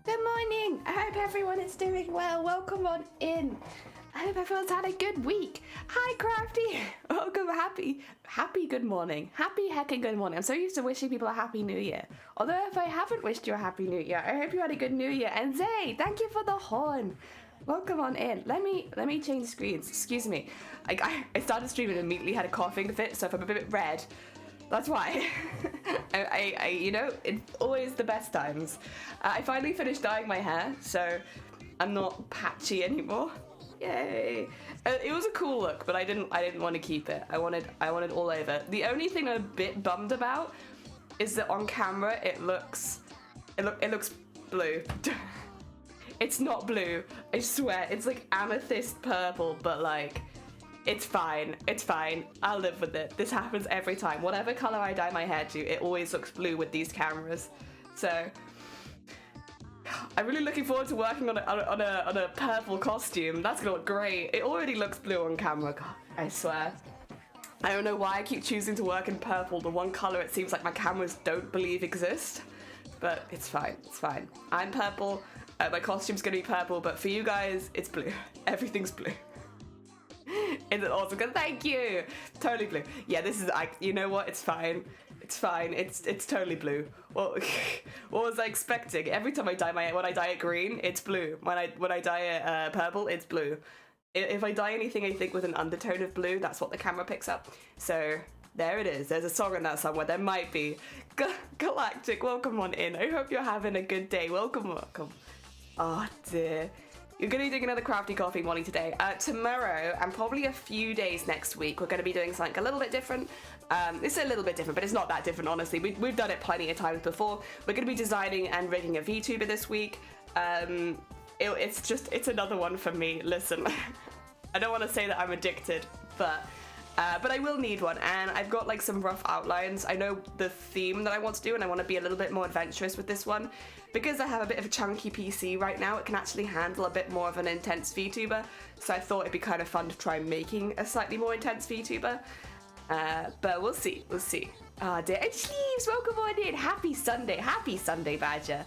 Good morning. I hope everyone is doing well. Welcome on in. I hope everyone's had a good week. Hi, Crafty. Welcome. Happy good morning. Happy heckin' good morning. I'm so used to wishing people a happy new year. Although if I haven't wished you a happy new year, I hope you had a good new year. And Zay, thank you for the horn. Welcome on in. Let me change screens. Excuse me. I started streaming and immediately had a coughing fit, so if I'm a bit red, that's why. You know, it's always the best times. I finally finished dyeing my hair, so I'm not patchy anymore. Yay! It was a cool look, but I didn't want to keep it. I wanted all over. The only thing I'm a bit bummed about is that on camera it looks blue. It's not blue. I swear, it's like amethyst purple, but like. It's fine. It's fine. I'll live with it. This happens every time. Whatever color I dye my hair to, it always looks blue with these cameras. So I'm really looking forward to working on a purple costume. That's gonna look great. It already looks blue on camera. God, I swear. I don't know why I keep choosing to work in purple, the one color it seems like my cameras don't believe exists. But it's fine. It's fine. I'm purple. My costume's gonna be purple, but for you guys, it's blue. Everything's blue. Is it awesome? Thank you. Totally blue. Yeah, this is you know what? It's fine. It's fine. It's totally blue. Well, what was I expecting? Every time I dye when I dye it green, it's blue. When I dye it purple, it's blue. If I dye anything, I think with an undertone of blue, that's what the camera picks up. So there it is. There's a song in that somewhere. There might be. Galactic, welcome on in. I hope you're having a good day. Welcome. Oh dear. You're going to be doing another Crafty Coffee morning today. Tomorrow, and probably a few days next week, we're going to be doing something a little bit different. It's a little bit different, but it's not that different, honestly. We've done it plenty of times before. We're going to be designing and rigging a VTuber this week. It's another one for me. Listen, I don't want to say that I'm addicted, but I will need one, and I've got like some rough outlines. I know the theme that I want to do, and I want to be a little bit more adventurous with this one. Because I have a bit of a chunky PC right now, it can actually handle a bit more of an intense VTuber, so I thought it'd be kind of fun to try making a slightly more intense VTuber. But we'll see. Ah, dear. And Sleeves, welcome on in. Happy Sunday, Badger.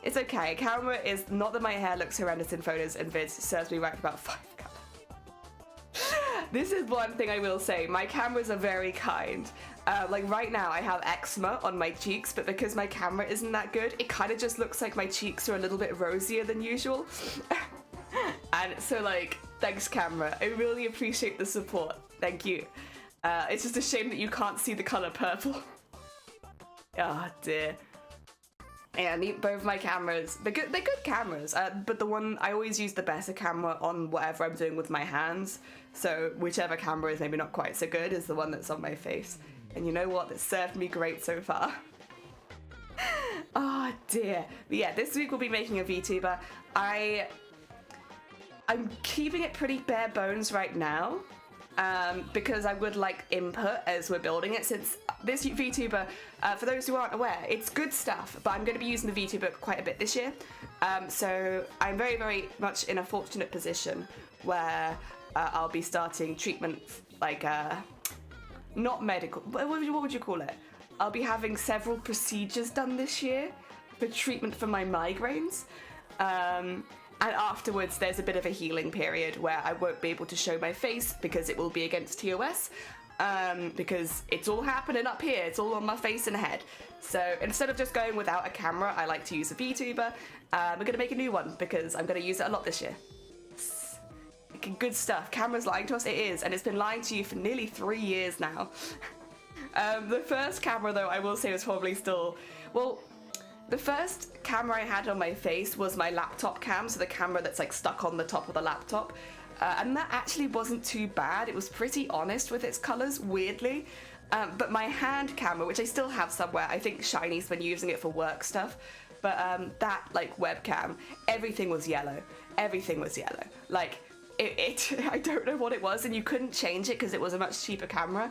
It's okay. Camera is not that my hair looks horrendous in photos and vids. It serves me right for about 5 colors. This is one thing I will say. My cameras are very kind. Like right now I have eczema on my cheeks, but because my camera isn't that good, it kind of just looks like my cheeks are a little bit rosier than usual. And so like, thanks camera. I really appreciate the support. Thank you. It's just a shame that you can't see the color purple. Oh dear. Yeah, both my cameras, they're good cameras, but the one, I always use the better camera on whatever I'm doing with my hands, so whichever camera is maybe not quite so good is the one that's on my face. And you know what, it's served me great so far. Oh dear. But yeah, this week we'll be making a VTuber. I'm keeping it pretty bare bones right now, because I would like input as we're building it, since this VTuber, for those who aren't aware, it's good stuff, but I'm going to be using the VTuber quite a bit this year, so I'm very, very much in a fortunate position where I'll be starting treatment, like, not medical, what would you call it? I'll be having several procedures done this year for treatment for my migraines, and afterwards there's a bit of a healing period where I won't be able to show my face because it will be against TOS, because it's all happening up here, it's all on my face and head. So instead of just going without a camera, I like to use a VTuber. We're going to make a new one because I'm going to use it a lot this year. Good stuff. Camera's lying to us, it is, and it's been lying to you for nearly 3 years now. The first camera though, I will say, was probably still, well, the first camera I had on my face was my laptop cam, so the camera that's like stuck on the top of the laptop. And that actually wasn't too bad. It was pretty honest with its colors, weirdly. But my hand camera, which I still have somewhere, I think Shiny's been using it for work stuff, but that like webcam, everything was yellow. Everything was yellow. Like, I don't know what it was, and you couldn't change it because it was a much cheaper camera,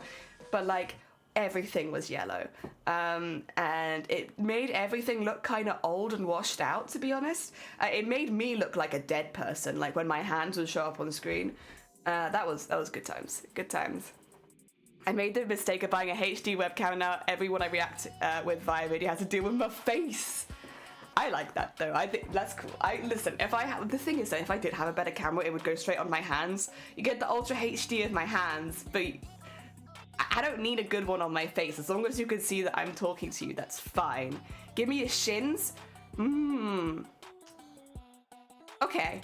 but like, everything was yellow, and it made everything look kind of old and washed out, to be honest. It made me look like a dead person, like when my hands would show up on the screen. That was good times. I made the mistake of buying a HD webcam. Now everyone I react with via video has to deal with my face. I like that though. I think that's cool. Listen. The thing is that if I did have a better camera, it would go straight on my hands. You get the Ultra HD of my hands, but I don't need a good one on my face. As long as you can see that I'm talking to you, that's fine. Give me your shins. Okay.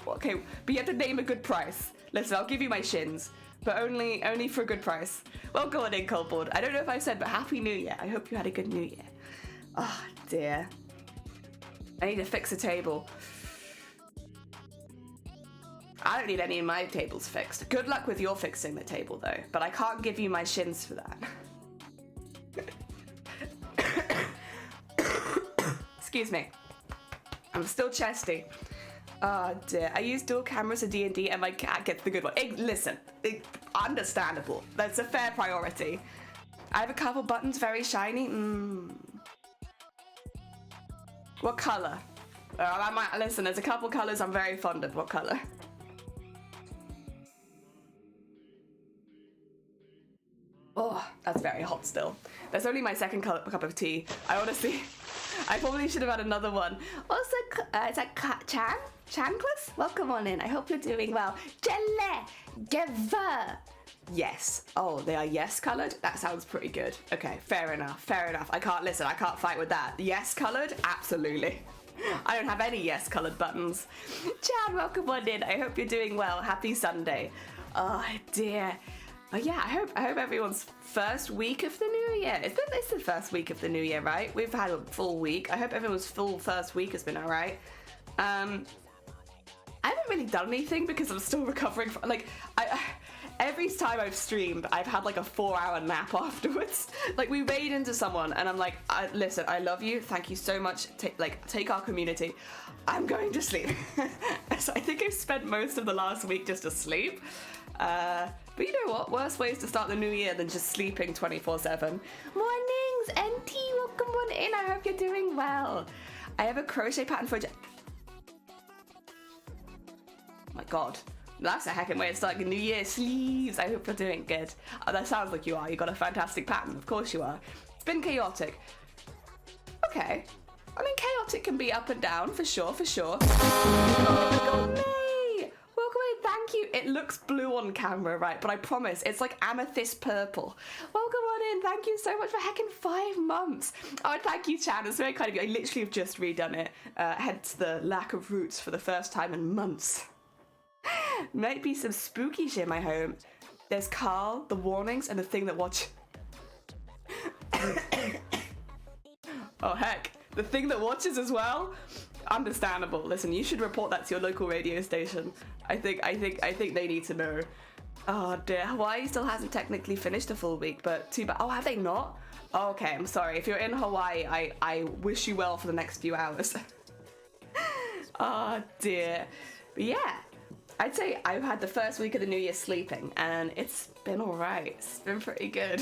Okay, but you have to name a good price. Listen, I'll give you my shins, but only for a good price. Welcome on in, Coldboard. I don't know if I've said, but Happy New Year. I hope you had a good New Year. Oh dear. I need to fix a table. I don't need any of my tables fixed. Good luck with your fixing the table though, but I can't give you my shins for that. Excuse me. I'm still chesty. Oh dear. I use dual cameras for D&D and my cat gets the good one. Listen, understandable. That's a fair priority. I have a couple buttons, very shiny. What colour? Listen, there's a couple colours I'm very fond of. What colour? Oh, that's very hot still. That's only my second cup of tea. I probably should have had another one. Also, is that Chan? Chancless? Welcome on in. I hope you're doing well. Yes. Oh, they are yes colored? That sounds pretty good. Okay, fair enough. I can't fight with that. Yes colored? Absolutely. I don't have any yes colored buttons. Chan, welcome on in. I hope you're doing well. Happy Sunday. Oh dear. Oh yeah, I hope everyone's first week of the new year. It's the first week of the new year, right? We've had a full week. I hope everyone's full first week has been alright. I haven't really done anything because I'm still recovering from, every time I've streamed, I've had like a 4-hour nap afterwards. Like we raid into someone and I'm like, listen, I love you. Thank you so much. Take our community. I'm going to sleep. So I think I've spent most of the last week just asleep. But you know what? Worse ways to start the new year than just sleeping 24/7. Mornings, NT. Welcome on in. I hope you're doing well. I have a crochet pattern for. Oh my god. That's a heckin' way of starting a new year. Sleeves. I hope you're doing good. Oh, that sounds like you are. You got a fantastic pattern. Of course you are. It's been chaotic. Okay. I mean, chaotic can be up and down, for sure. Oh my god, May! Welcome in, thank you. It looks blue on camera, right? But I promise, it's like amethyst purple. Welcome on in, thank you so much for heckin' 5 months. Oh, and thank you, Chan, it's very kind of you. I literally have just redone it. Hence the lack of roots for the first time in months. Might be some spooky shit in my home. There's Carl, the warnings, and the thing that watch. Oh heck, the thing that watches as well. Understandable. Listen, you should report that to your local radio station. I think they need to know. Oh dear, Hawaii still hasn't technically finished a full week, but too bad. Oh, have they not? Oh, okay, I'm sorry. If you're in Hawaii, I wish you well for the next few hours. Oh dear. But yeah. I'd say I've had the first week of the new year sleeping and it's been alright. It's been pretty good.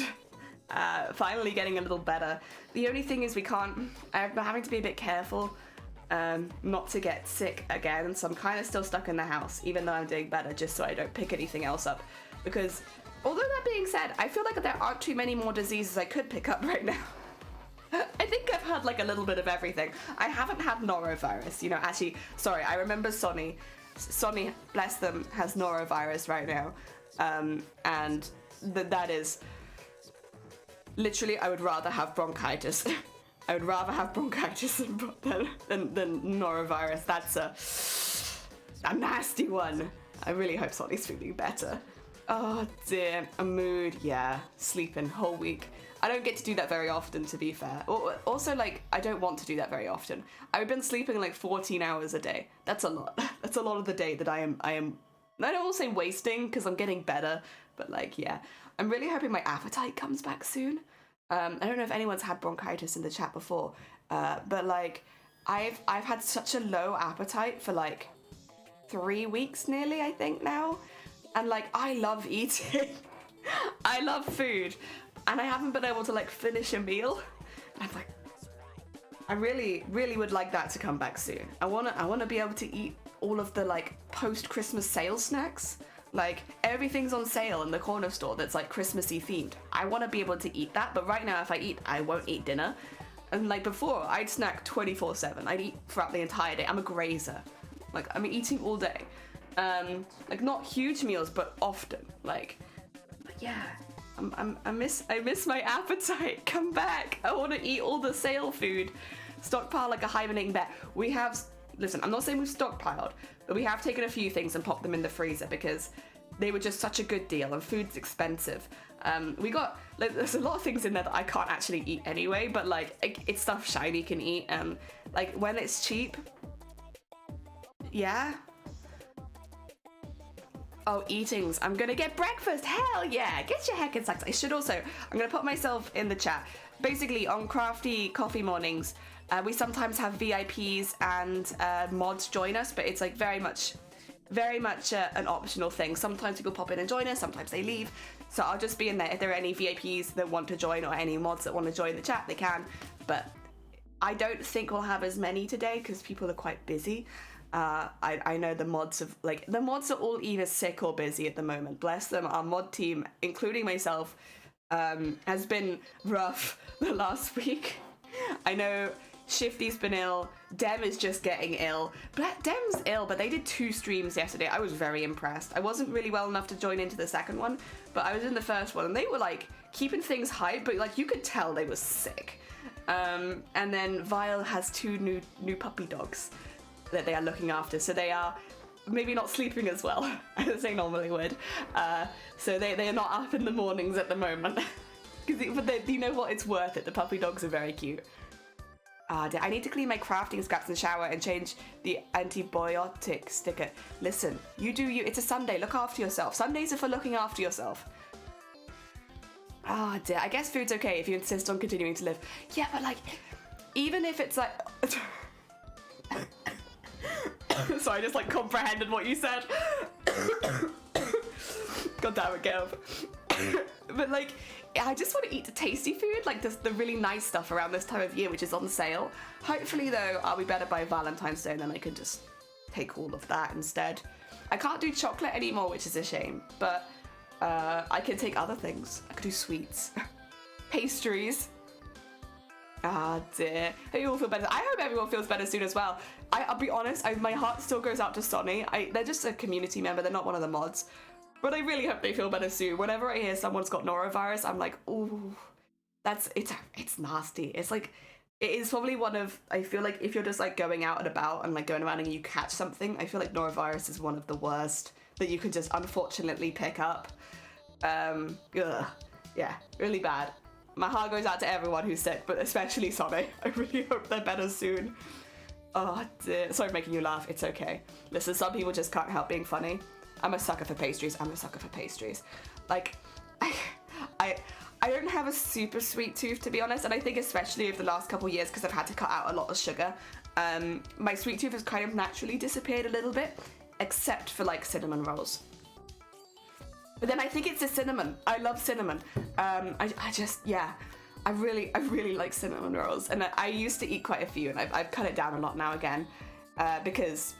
Finally getting a little better. The only thing is I'm having to be a bit careful not to get sick again, so I'm kind of still stuck in the house even though I'm doing better, just so I don't pick anything else up. Because although that being said, I feel like there aren't too many more diseases I could pick up right now. I think I've had like a little bit of everything. I haven't had norovirus, you know, actually, sorry, I remember Sonny, bless them, has norovirus right now, and that is literally, I would rather have bronchitis. I would rather have bronchitis than norovirus. That's a nasty one. I really hope Sonny's feeling better. Oh dear, a mood, yeah, sleeping whole week. I don't get to do that very often, to be fair. Also, like, I don't want to do that very often. I've been sleeping like 14 hours a day. That's a lot. That's a lot of the day that I am, I don't want to say wasting, because I'm getting better, but like, yeah. I'm really hoping my appetite comes back soon. I don't know if anyone's had bronchitis in the chat before, but like, I've had such a low appetite for like 3 weeks nearly, I think now. And like, I love eating. I love food. And I haven't been able to like finish a meal. I'm like, I really, really would like that to come back soon. I wanna be able to eat all of the like post-Christmas sale snacks. Like everything's on sale in the corner store that's like Christmassy themed. I want to be able to eat that, but right now if I eat, I won't eat dinner. And like before, I'd snack 24/7. I'd eat throughout the entire day. I'm a grazer. Like, I'm eating all day. Like, not huge meals, but often. Like, but yeah, I miss my appetite. Come back. I want to eat all the sale food. Stockpile like a hibernating bear. We have, listen, I'm not saying we've stockpiled, but we have taken a few things and popped them in the freezer because they were just such a good deal and food's expensive. We got, like, there's a lot of things in there that I can't actually eat anyway, but like, it's stuff Shiny can eat, and like, when it's cheap, yeah. Oh, eatings. I'm gonna get breakfast. Hell yeah. Get your heck in sacks. I should also, I'm gonna put myself in the chat. Basically, on Crafty coffee mornings, we sometimes have VIPs and mods join us, but it's like very much an optional thing. Sometimes people pop in and join us, sometimes they leave. So I'll just be in there. If there are any VIPs that want to join or any mods that want to join the chat, they can. But I don't think we'll have as many today because people are quite busy. I know the mods are all either sick or busy at the moment. Bless them. Our mod team, including myself, has been rough the last week. I know Shifty's been ill. Dem is just getting ill. Dem's ill, but they did 2 streams yesterday. I was very impressed. I wasn't really well enough to join into the second one, but I was in the first one, and they were like keeping things hype, but like you could tell they were sick. And then Vile has 2 new puppy dogs that they are looking after, so they are maybe not sleeping as well as they normally would. So they are not up in the mornings at the moment. But you know what? It's worth it. The puppy dogs are very cute. I need to clean my crafting scraps in the shower and change the antibiotic sticker. Listen, you do you. It's a Sunday. Look after yourself. Sundays are for looking after yourself. Ah, dear. I guess food's okay if you insist on continuing to live. Yeah, but like, even if it's like... So I just like comprehended what you said. God damn it, get up. But like, I just want to eat the tasty food, like the really nice stuff around this time of year, which is on sale. Hopefully though, I'll be better by Valentine's Day and then I can just take all of that instead. I can't do chocolate anymore, which is a shame, but I can take other things. I could do sweets. Pastries. Ah, dear. Hope you all feel better. I hope everyone feels better soon as well. I'll be honest, my heart still goes out to Sonny. They're just a community member, they're not one of the mods. But I really hope they feel better soon. Whenever I hear someone's got norovirus, I'm like, ooh, it's nasty. It's like, it is probably one of, I feel like if you're just like going out and about and like going around and you catch something, I feel like norovirus is one of the worst that you can just unfortunately pick up. Yeah, really bad. My heart goes out to everyone who's sick, but especially Sonny. I really hope they're better soon. Oh dear. Sorry for making you laugh. It's okay. Listen, some people just can't help being funny. I'm a sucker for pastries. Like, I don't have a super sweet tooth, to be honest, and I think especially over the last couple of years, because I've had to cut out a lot of sugar, my sweet tooth has kind of naturally disappeared a little bit, except for like cinnamon rolls. But then I think it's the cinnamon. I love cinnamon. I really like cinnamon rolls, and I used to eat quite a few, and I've cut it down a lot now again, because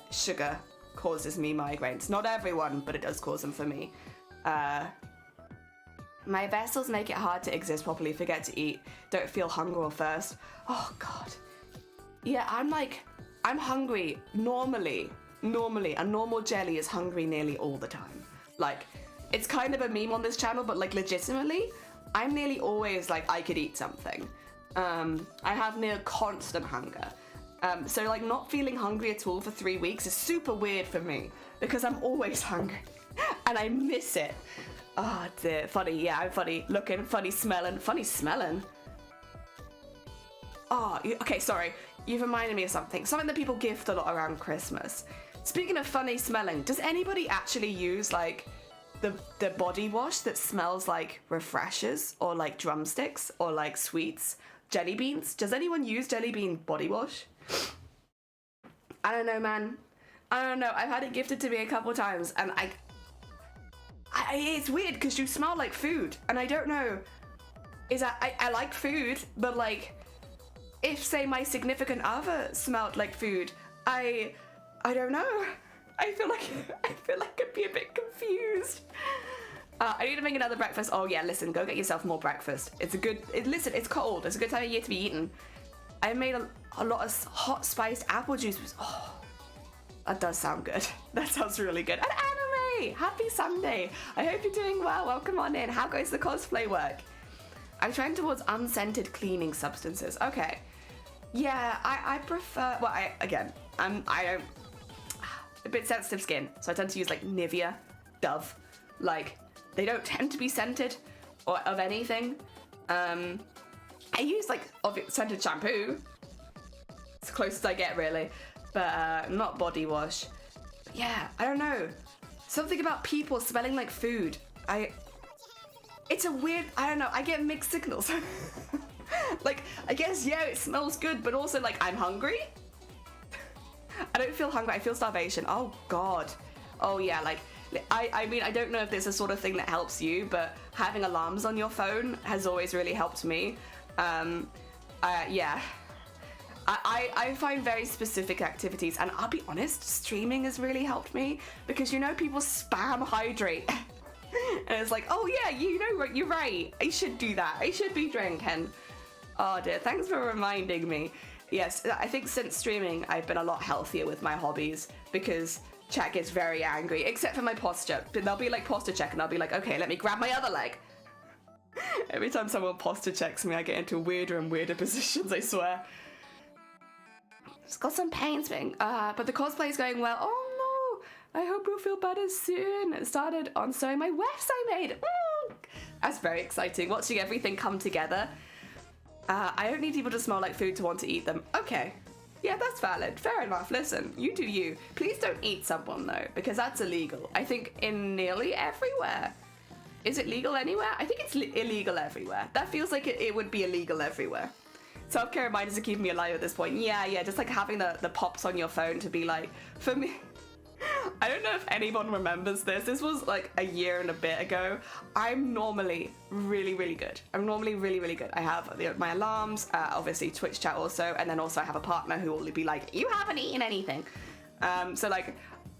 sugar causes me migraines. Not everyone, but it does cause them for me. My vessels make it hard to exist properly, forget to eat, don't feel hunger or thirst. Oh god. Yeah, I'm hungry normally. A normal jelly is hungry nearly all the time. Like, it's kind of a meme on this channel, but like legitimately, I'm nearly always like, I could eat something. I have near constant hunger. So like not feeling hungry at all for 3 weeks is super weird for me because I'm always hungry and I miss it. Oh dear, funny, yeah, I'm funny looking, funny smelling. Oh, okay, sorry. You've reminded me of something that people gift a lot around Christmas. Speaking of funny smelling, does anybody actually use like the body wash that smells like refreshers or like drumsticks or like sweets, jelly beans? Does anyone use jelly bean body wash? I don't know, man. I don't know. I've had it gifted to me a couple times and it's weird because you smell like food and I don't know. I like food, but like if say my significant other smelled like food, I don't know. I feel like I'd be a bit confused. I need to make another breakfast. Oh yeah, listen, go get yourself more breakfast. Listen, it's cold. It's a good time of year to be eating. I made a lot of hot spiced apple juice. Oh, that does sound good. That sounds really good. And anime! Happy Sunday. I hope you're doing well. Welcome on in. How goes the cosplay work? I'm trying towards unscented cleaning substances. Okay. Yeah, I prefer, well, I don't, a bit sensitive skin, so I tend to use like Nivea, Dove. Like, they don't tend to be scented or of anything. I use like scented shampoo. It's the closest I get really, but not body wash. But yeah, I don't know. Something about people smelling like food. It's a weird, I don't know, I get mixed signals. Like, I guess, yeah, it smells good, but also like I'm hungry. I don't feel hungry, I feel starvation. Oh God. Oh yeah, like, I mean, I don't know if there's a sort of thing that helps you, but having alarms on your phone has always really helped me. Yeah. I find very specific activities, and I'll be honest, streaming has really helped me, because you know people spam hydrate. And it's like, oh yeah, you know, you're right, I should do that, I should be drinking. Oh dear, thanks for reminding me. Yes, I think since streaming I've been a lot healthier with my hobbies, because chat gets very angry, except for my posture. They'll be like posture check and I'll be like, okay, let me grab my other leg. Every time someone posture checks me I get into weirder and weirder positions, I swear. It's got some pains being, but the cosplay is going well. Oh no, I hope you'll feel better soon. It started on sewing my wefts I made. Ooh. That's very exciting, watching everything come together. I don't need people to smell like food to want to eat them. Okay, yeah, that's valid, fair enough. Listen, you do you. Please don't eat someone though, because that's illegal. I think in nearly everywhere. Is it legal anywhere? I think it's illegal everywhere. That feels like it would be illegal everywhere. Self-care reminders are keeping me alive at this point. Yeah, just like having the pops on your phone to be like, for me, I don't know if anyone remembers this. This was like a year and a bit ago. I'm normally really, really good. I'm normally really, really good. I have my alarms, obviously Twitch chat also, and then also I have a partner who will be like, you haven't eaten anything. So like,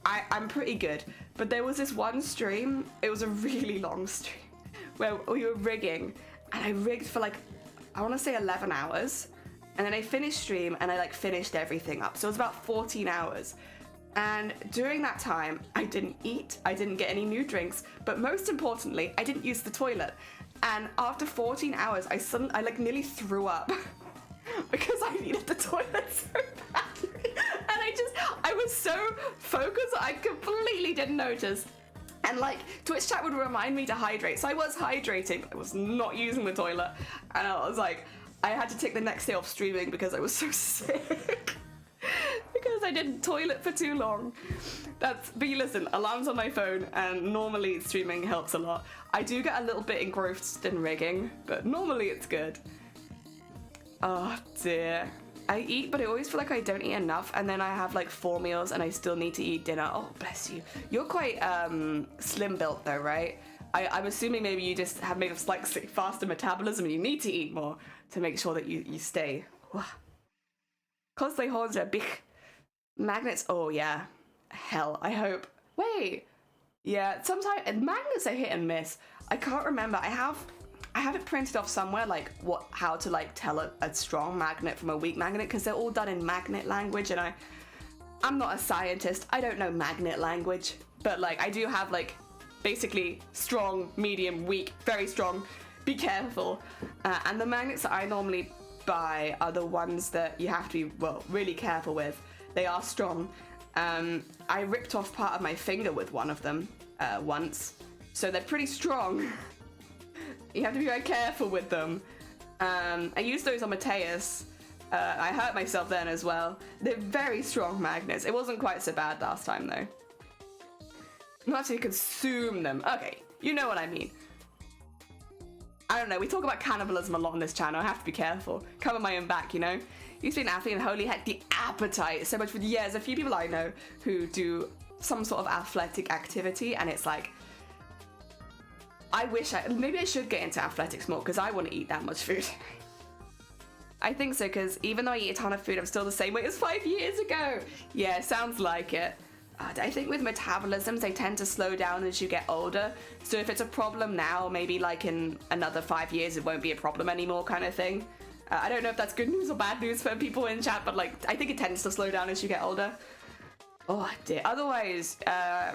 I'm pretty good. But there was this one stream, it was a really long stream, where we were rigging, and I rigged for like, I want to say 11 hours, and then I finished stream and I like finished everything up. So it was about 14 hours. And during that time, I didn't eat, I didn't get any new drinks, but most importantly, I didn't use the toilet. And after 14 hours, I like nearly threw up because I needed the toilet so badly. And I was so focused, I completely didn't notice. And like, Twitch chat would remind me to hydrate. So I was hydrating, I was not using the toilet. And I was like, I had to take the next day off streaming because I was so sick. Because I didn't toilet for too long. But listen, alarms on my phone, and normally streaming helps a lot. I do get a little bit engrossed in rigging, but normally it's good. Oh dear. I eat, but I always feel like I don't eat enough, and then I have like 4 meals and I still need to eat dinner. Oh, bless you. You're quite slim built though, right? I'm assuming maybe you just have maybe a slightly faster metabolism and you need to eat more to make sure that you stay. Cosplay horns are big. Magnets, oh yeah. Hell, I hope. Wait. Yeah, sometimes magnets are hit and miss. I can't remember. I have it printed off somewhere, like how to like tell a strong magnet from a weak magnet, because they're all done in magnet language, and I'm not a scientist. I don't know magnet language, but like I do have like basically strong, medium, weak, very strong. Be careful. And the magnets that I normally buy are the ones that you have to be, well, really careful with. They are strong. I ripped off part of my finger with one of them once, so they're pretty strong. You have to be very careful with them. I used those on Mateus. I hurt myself then as well. They're very strong magnets. It wasn't quite so bad last time though. Not to consume them. Okay, you know what I mean. I don't know, we talk about cannibalism a lot on this channel. I have to be careful. Cover my own back, you know? Used to be an athlete, and holy heck, the appetite. So much for years. A few people I know who do some sort of athletic activity, and it's like, maybe I should get into athletics more, because I want to eat that much food. I think so, because even though I eat a ton of food, I'm still the same weight as 5 years ago. Yeah, sounds like it. I think with metabolisms, they tend to slow down as you get older. So if it's a problem now, maybe like in another 5 years, it won't be a problem anymore kind of thing. I don't know if that's good news or bad news for people in chat, but like, I think it tends to slow down as you get older. Oh dear. Otherwise, I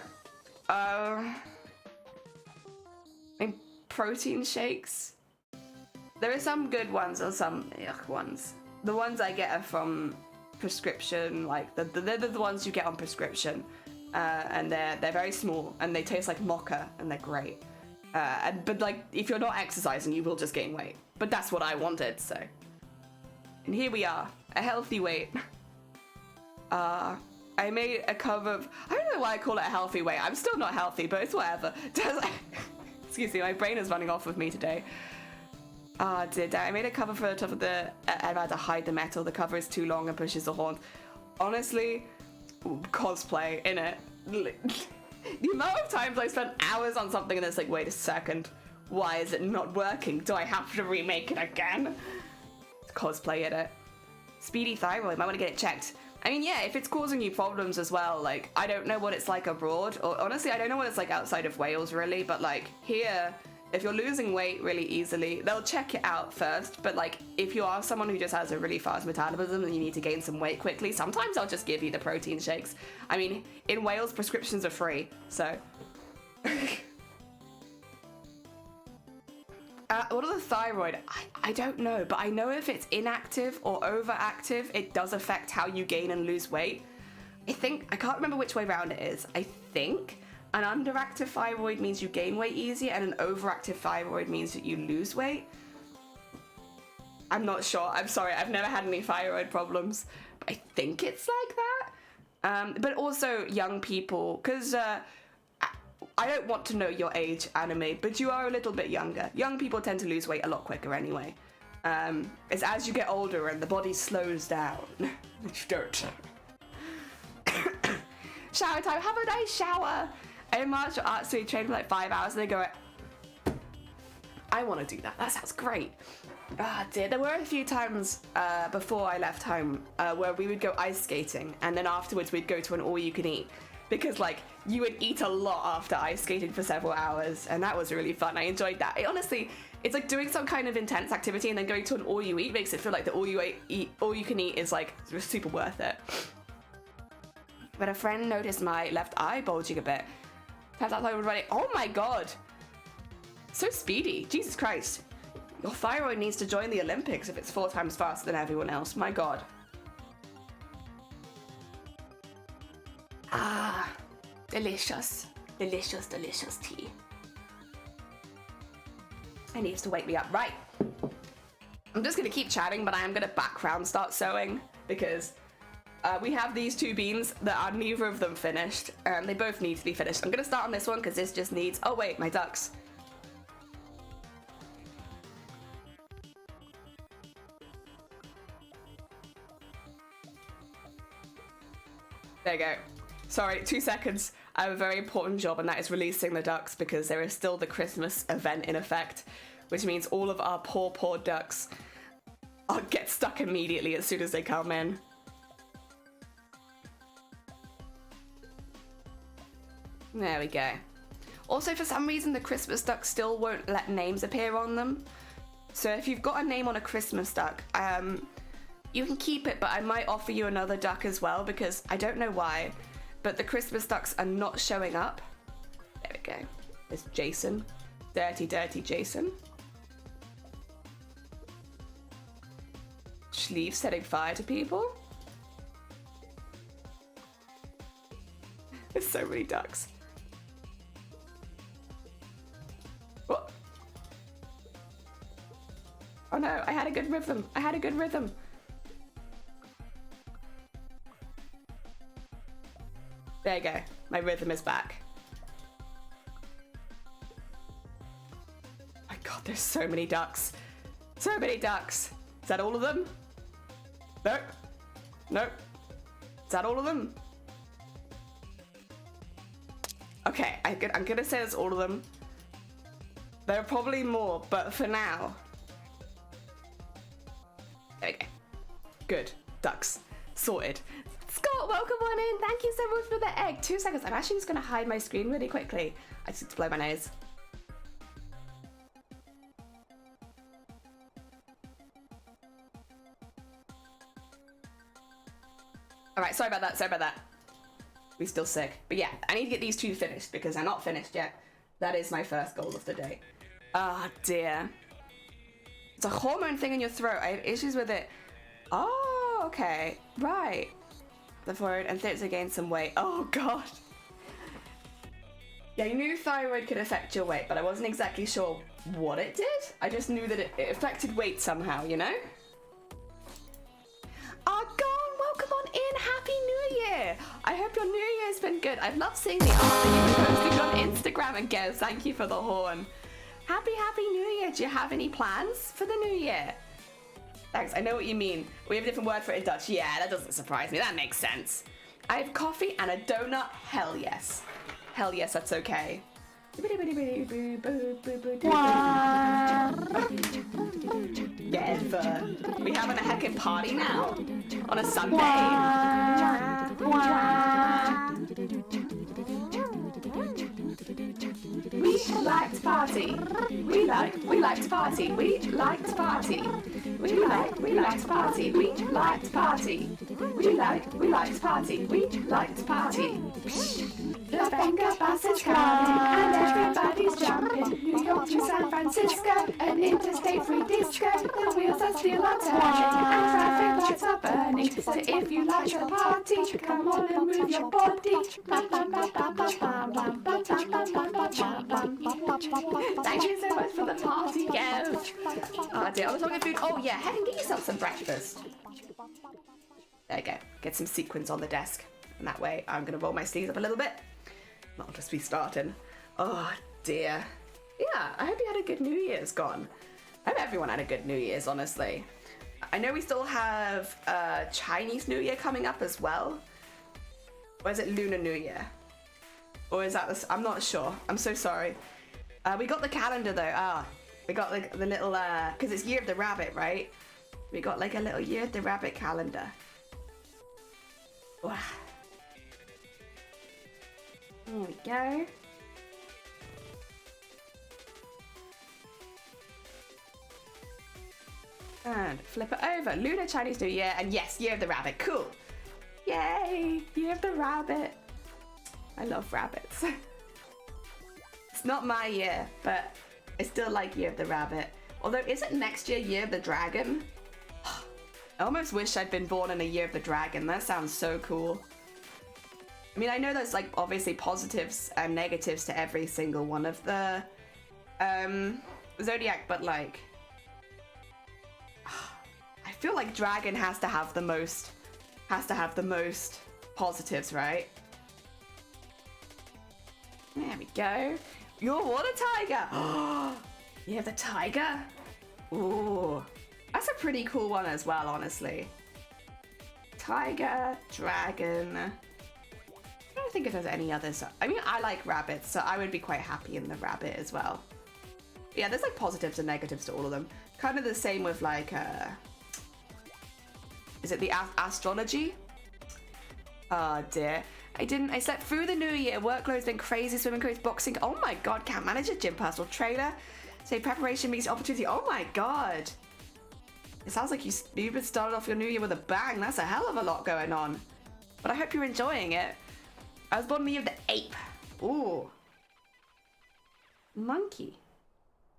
mean, protein shakes. There are some good ones or some yuck ones. The ones I get are from prescription, like they're the ones you get on prescription, and they're very small and they taste like mocha and they're great. But like, if you're not exercising, you will just gain weight. But that's what I wanted, so. And here we are, a healthy weight. I made a cover of, I don't know why I call it a healthy weight. I'm still not healthy, but it's whatever. Excuse me, my brain is running off with me today. I made a cover for the top of the, I've had to hide the metal. The cover is too long and pushes the horns. Honestly, cosplay, innit? The amount of times I spent hours on something and it's like, wait a second, why is it not working? Do I have to remake it again? Cosplay, innit? Speedy thyroid, might want to get it checked. I mean, yeah, if it's causing you problems as well, like, I don't know what it's like abroad, or honestly, I don't know what it's like outside of Wales, really, but like, here, if you're losing weight really easily, they'll check it out first, but like, if you are someone who just has a really fast metabolism and you need to gain some weight quickly, sometimes I'll just give you the protein shakes. I mean, in Wales, prescriptions are free, so. What are the thyroid? I don't know, but I know if it's inactive or overactive, it does affect how you gain and lose weight. I can't remember which way around it is. I think an underactive thyroid means you gain weight easier and an overactive thyroid means that you lose weight. I'm not sure. I'm sorry. I've never had any thyroid problems. But I think it's like that. But also young people, because I don't want to know your age, Anime, but you are a little bit younger. Young people tend to lose weight a lot quicker anyway. It's as you get older and the body slows down. Dirt. Shower time. Have a nice shower. In martial arts, we train for like 5 hours and they go, I want to do that. That sounds great. Ah, dear. There were a few times before I left home where we would go ice skating and then afterwards we'd go to an all-you-can-eat. Because like, you would eat a lot after ice skating for several hours, and that was really fun. I enjoyed that. Honestly, it's like doing some kind of intense activity and then going to an all-you-eat makes it feel like the all-you-can-eat is like super worth it. But a friend noticed my left eye bulging a bit. Turns out I was running. Oh my god! So speedy. Jesus Christ. Your thyroid needs to join the Olympics if it's 4 times faster than everyone else. My god. Ah, delicious. Delicious, delicious tea. It needs to wake me up. Right. I'm just going to keep chatting, but I am going to background start sewing because we have these 2 beans that are neither of them finished, and they both need to be finished. I'm going to start on this one because this just needs... Oh, wait, my ducks. There you go. Sorry, 2 seconds. I have a very important job, and that is releasing the ducks because there is still the Christmas event in effect, which means all of our poor ducks get stuck immediately as soon as they come in. There we go. Also, for some reason, the Christmas ducks still won't let names appear on them. So if you've got a name on a Christmas duck, you can keep it, but I might offer you another duck as well because I don't know why, but the Christmas ducks are not showing up. There we go. There's Jason. Dirty, dirty Jason. Schleef setting fire to people. There's so many ducks. What? Oh no, I had a good rhythm. I had a good rhythm. There you go. My rhythm is back. My god, there's so many ducks. So many ducks. Is that all of them? Nope. Nope. Is that all of them? Okay, I'm gonna say that's all of them. There are probably more, but for now... There we go. Good. Ducks. sorted. Scott, welcome on in. Thank you so much for the egg. 2 seconds. I'm actually just going to hide my screen really quickly. I just need to blow my nose. All right, sorry about that. We're still sick. But yeah, I need to get these 2 finished because they're not finished yet. That is my first goal of the day. Oh, dear. It's a hormone thing in your throat. I have issues with it. Oh, okay. Right. The thyroid and to gain some weight. Oh, God. Yeah, you knew thyroid could affect your weight, but I wasn't exactly sure what it did. I just knew that it affected weight somehow, you know? Argon, welcome on in. Happy New Year. I hope your New Year's been good. I've loved seeing the art that you've been posting on Instagram and Gez. Thank you for the horn. Happy New Year. Do you have any plans for the New Year? Thanks, I know what you mean. We have a different word for it in Dutch. Yeah, that doesn't surprise me. That makes sense. I have coffee and a donut. Hell yes. Hell yes, that's okay. Yeah, we having a heckin' party now on a Sunday. We like to party. We like to party. We like to party. We like to party. We like to party. We like to party. We like to party. The Venga bus is coming and everybody's jumping. New York to San Francisco, an interstate free disco. The wheels are still are turning and traffic lights are burning. So if you like the party, come on and move your body. Thank you so much for the party, yo. Oh dear, I was looking at food. Oh yeah, head and get yourself some breakfast. There you go. Get some sequins on the desk. And that way I'm going to roll my sleeves up a little bit. I'll just be starting. Oh dear. Yeah, I hope you had a good New Year's gone. I hope everyone had a good New Year's, honestly. I know we still have Chinese New Year coming up as well. Or is it Lunar New Year? Or is that this? I'm not sure. I'm so sorry. We got the calendar though. We got like the little, because it's Year of the Rabbit, right? We got like a little Year of the Rabbit calendar. Wow. There we go. And flip it over. Lunar Chinese New Year. And yes, Year of the Rabbit. Cool. Yay! Year of the Rabbit. I love rabbits. It's not my year, but I still like Year of the Rabbit. Although, is it next year Year of the Dragon? I almost wish I'd been born in a Year of the Dragon. That sounds so cool. I mean, I know there's like obviously positives and negatives to every single one of the zodiac, but like I feel like dragon has to have the most positives, right? There we go. You're water tiger. You have the tiger. Ooh, that's a pretty cool one as well, honestly. Tiger, dragon. I don't think if there's any others. I mean, I like rabbits, so I would be quite happy in the rabbit as well. Yeah, there's like positives and negatives to all of them. Kind of the same with like, is it the astrology? Oh dear. I slept through the new year. Workload's been crazy, swimming coach, boxing. Oh my God, can't manage a gym, personal trainer. Say preparation meets opportunity. Oh my God. It sounds like you've started off your new year with a bang. That's a hell of a lot going on. But I hope you're enjoying it. I was born in the year of the ape. Ooh. Monkey.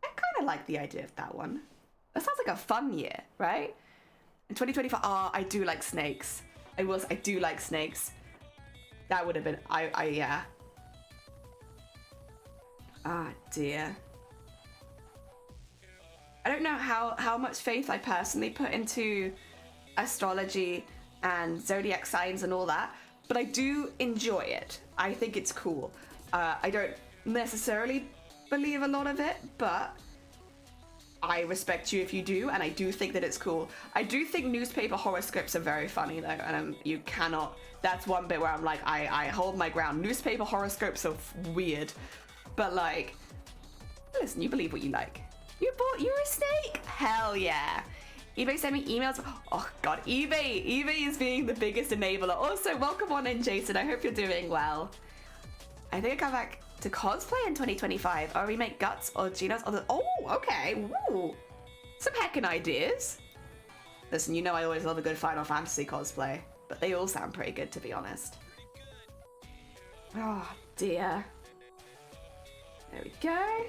I kind of like the idea of that one. That sounds like a fun year, right? In 2025, I do like snakes. I do like snakes. That would have been, yeah. Ah, dear. I don't know how much faith I personally put into astrology and zodiac signs and all that, but I do enjoy it. I think it's cool. I don't necessarily believe a lot of it, but I respect you if you do, and I do think that it's cool. I do think newspaper horoscopes are very funny though, and you cannot, that's one bit where I'm like, I hold my ground. Newspaper horoscopes are weird, but like, listen, you believe what you like. You're a snake? Hell yeah. eBay sent me emails. Oh god, eBay is being the biggest enabler. Also, welcome on in, Jason. I hope you're doing well. I think I come back to cosplay in 2025. Or remake Guts or Genos. Oh, okay. Ooh. Some heckin' ideas. Listen, you know I always love a good Final Fantasy cosplay, but they all sound pretty good, to be honest. Oh dear. There we go.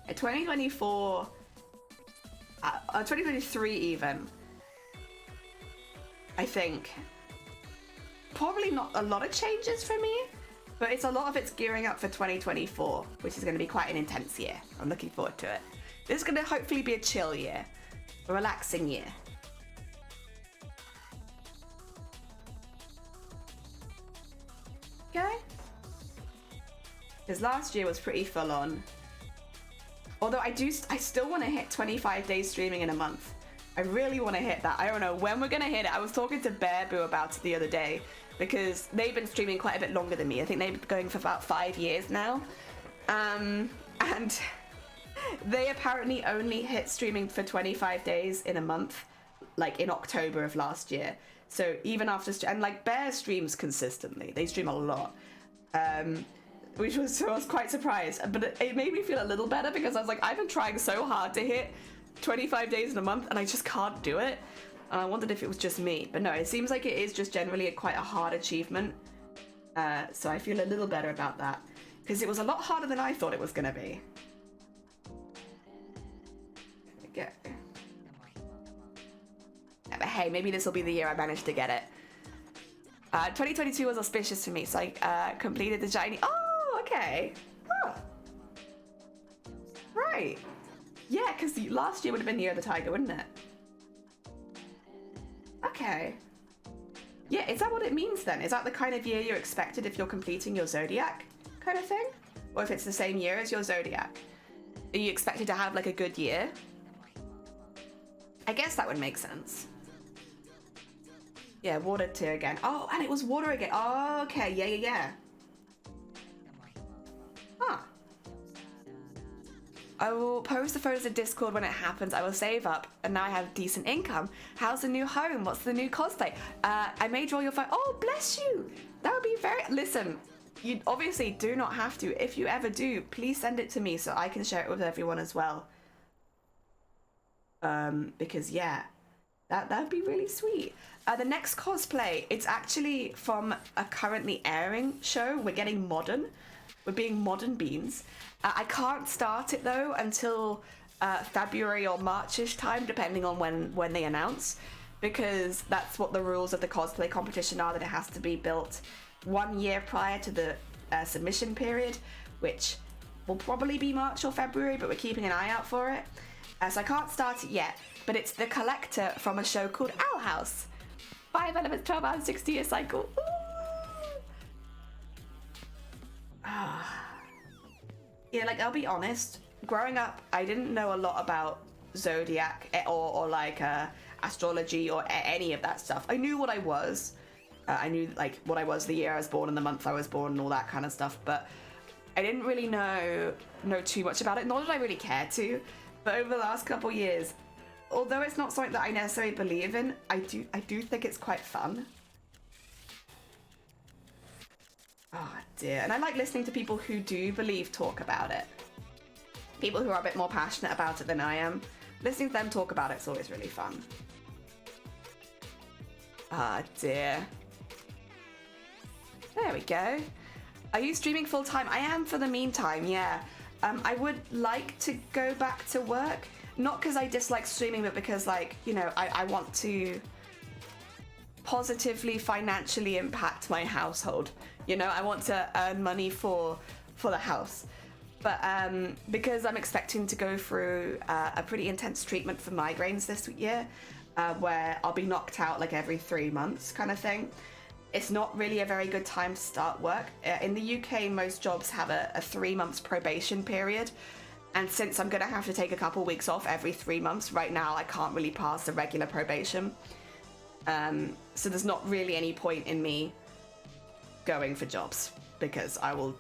2024, 2023 even, I think. Probably not a lot of changes for me, but it's a lot of it's gearing up for 2024, which is going to be quite an intense year. I'm looking forward to it. This is going to hopefully be a chill year, a relaxing year. Okay. Because last year was pretty full on. Although I still want to hit 25 days streaming in a month. I really want to hit that. I don't know when we're going to hit it. I was talking to Bear Boo about it the other day because they've been streaming quite a bit longer than me. I think they've been going for about 5 years now. And they apparently only hit streaming for 25 days in a month, like in October of last year. So even after, and like Bear streams consistently. They stream a lot. Which was, so I was quite surprised, but it made me feel a little better because I was like, I've been trying so hard to hit 25 days in a month and I just can't do it. And I wondered if it was just me, but no, it seems like it is just generally quite a hard achievement. So I feel a little better about that because it was a lot harder than I thought it was going to be. There we go. Yeah, but hey, maybe this will be the year I manage to get it. 2022 was auspicious for me, so I completed the shiny. Oh! Okay. Huh. Right. Yeah, because last year would have been the year of the tiger, wouldn't it? Okay. Yeah, is that what it means then? Is that the kind of year you're expected if you're completing your zodiac kind of thing? Or if it's the same year as your zodiac? Are you expected to have like a good year? I guess that would make sense. Yeah, water tier again. Oh, and it was water again. Oh, okay. Yeah. Huh. I will post the photos in Discord when it happens. I will save up, and now I have decent income. How's the new home? What's the new cosplay? I may draw your photo. Oh, bless you. That would be very... Listen, you obviously do not have to. If you ever do, please send it to me so I can share it with everyone as well. Because, yeah, that would be really sweet. The next cosplay, it's actually from a currently airing show. We're getting modern. We're being modern beans. I can't start it though until February or March-ish time, depending on when they announce, because that's what the rules of the cosplay competition are, that it has to be built 1 year prior to the submission period, which will probably be March or February, but we're keeping an eye out for it. So I can't start it yet, but it's the collector from a show called Owl House. 5 elements, 12 hours, 60-year cycle. Ooh. Yeah, like, I'll be honest, growing up, I didn't know a lot about zodiac or like astrology or any of that stuff. I knew what I was. I knew like what I was the year I was born and the month I was born and all that kind of stuff, but I didn't really know too much about it, nor did I really care to. But over the last couple years, although it's not something that I necessarily believe in, I do think it's quite fun. Oh dear, and I like listening to people who do believe talk about it. People who are a bit more passionate about it than I am. Listening to them talk about it's always really fun. Ah dear. There we go. Are you streaming full time? I am for the meantime, yeah. I would like to go back to work. Not because I dislike streaming, but because, like, you know, I want to positively financially impact my household. You know, I want to earn money for the house. But because I'm expecting to go through a pretty intense treatment for migraines this year, where I'll be knocked out like every 3 months kind of thing, it's not really a very good time to start work. In the UK, most jobs have a 3 months probation period. And since I'm going to have to take a couple weeks off every 3 months, right now I can't really pass the regular probation. So there's not really any point in me going for jobs because I will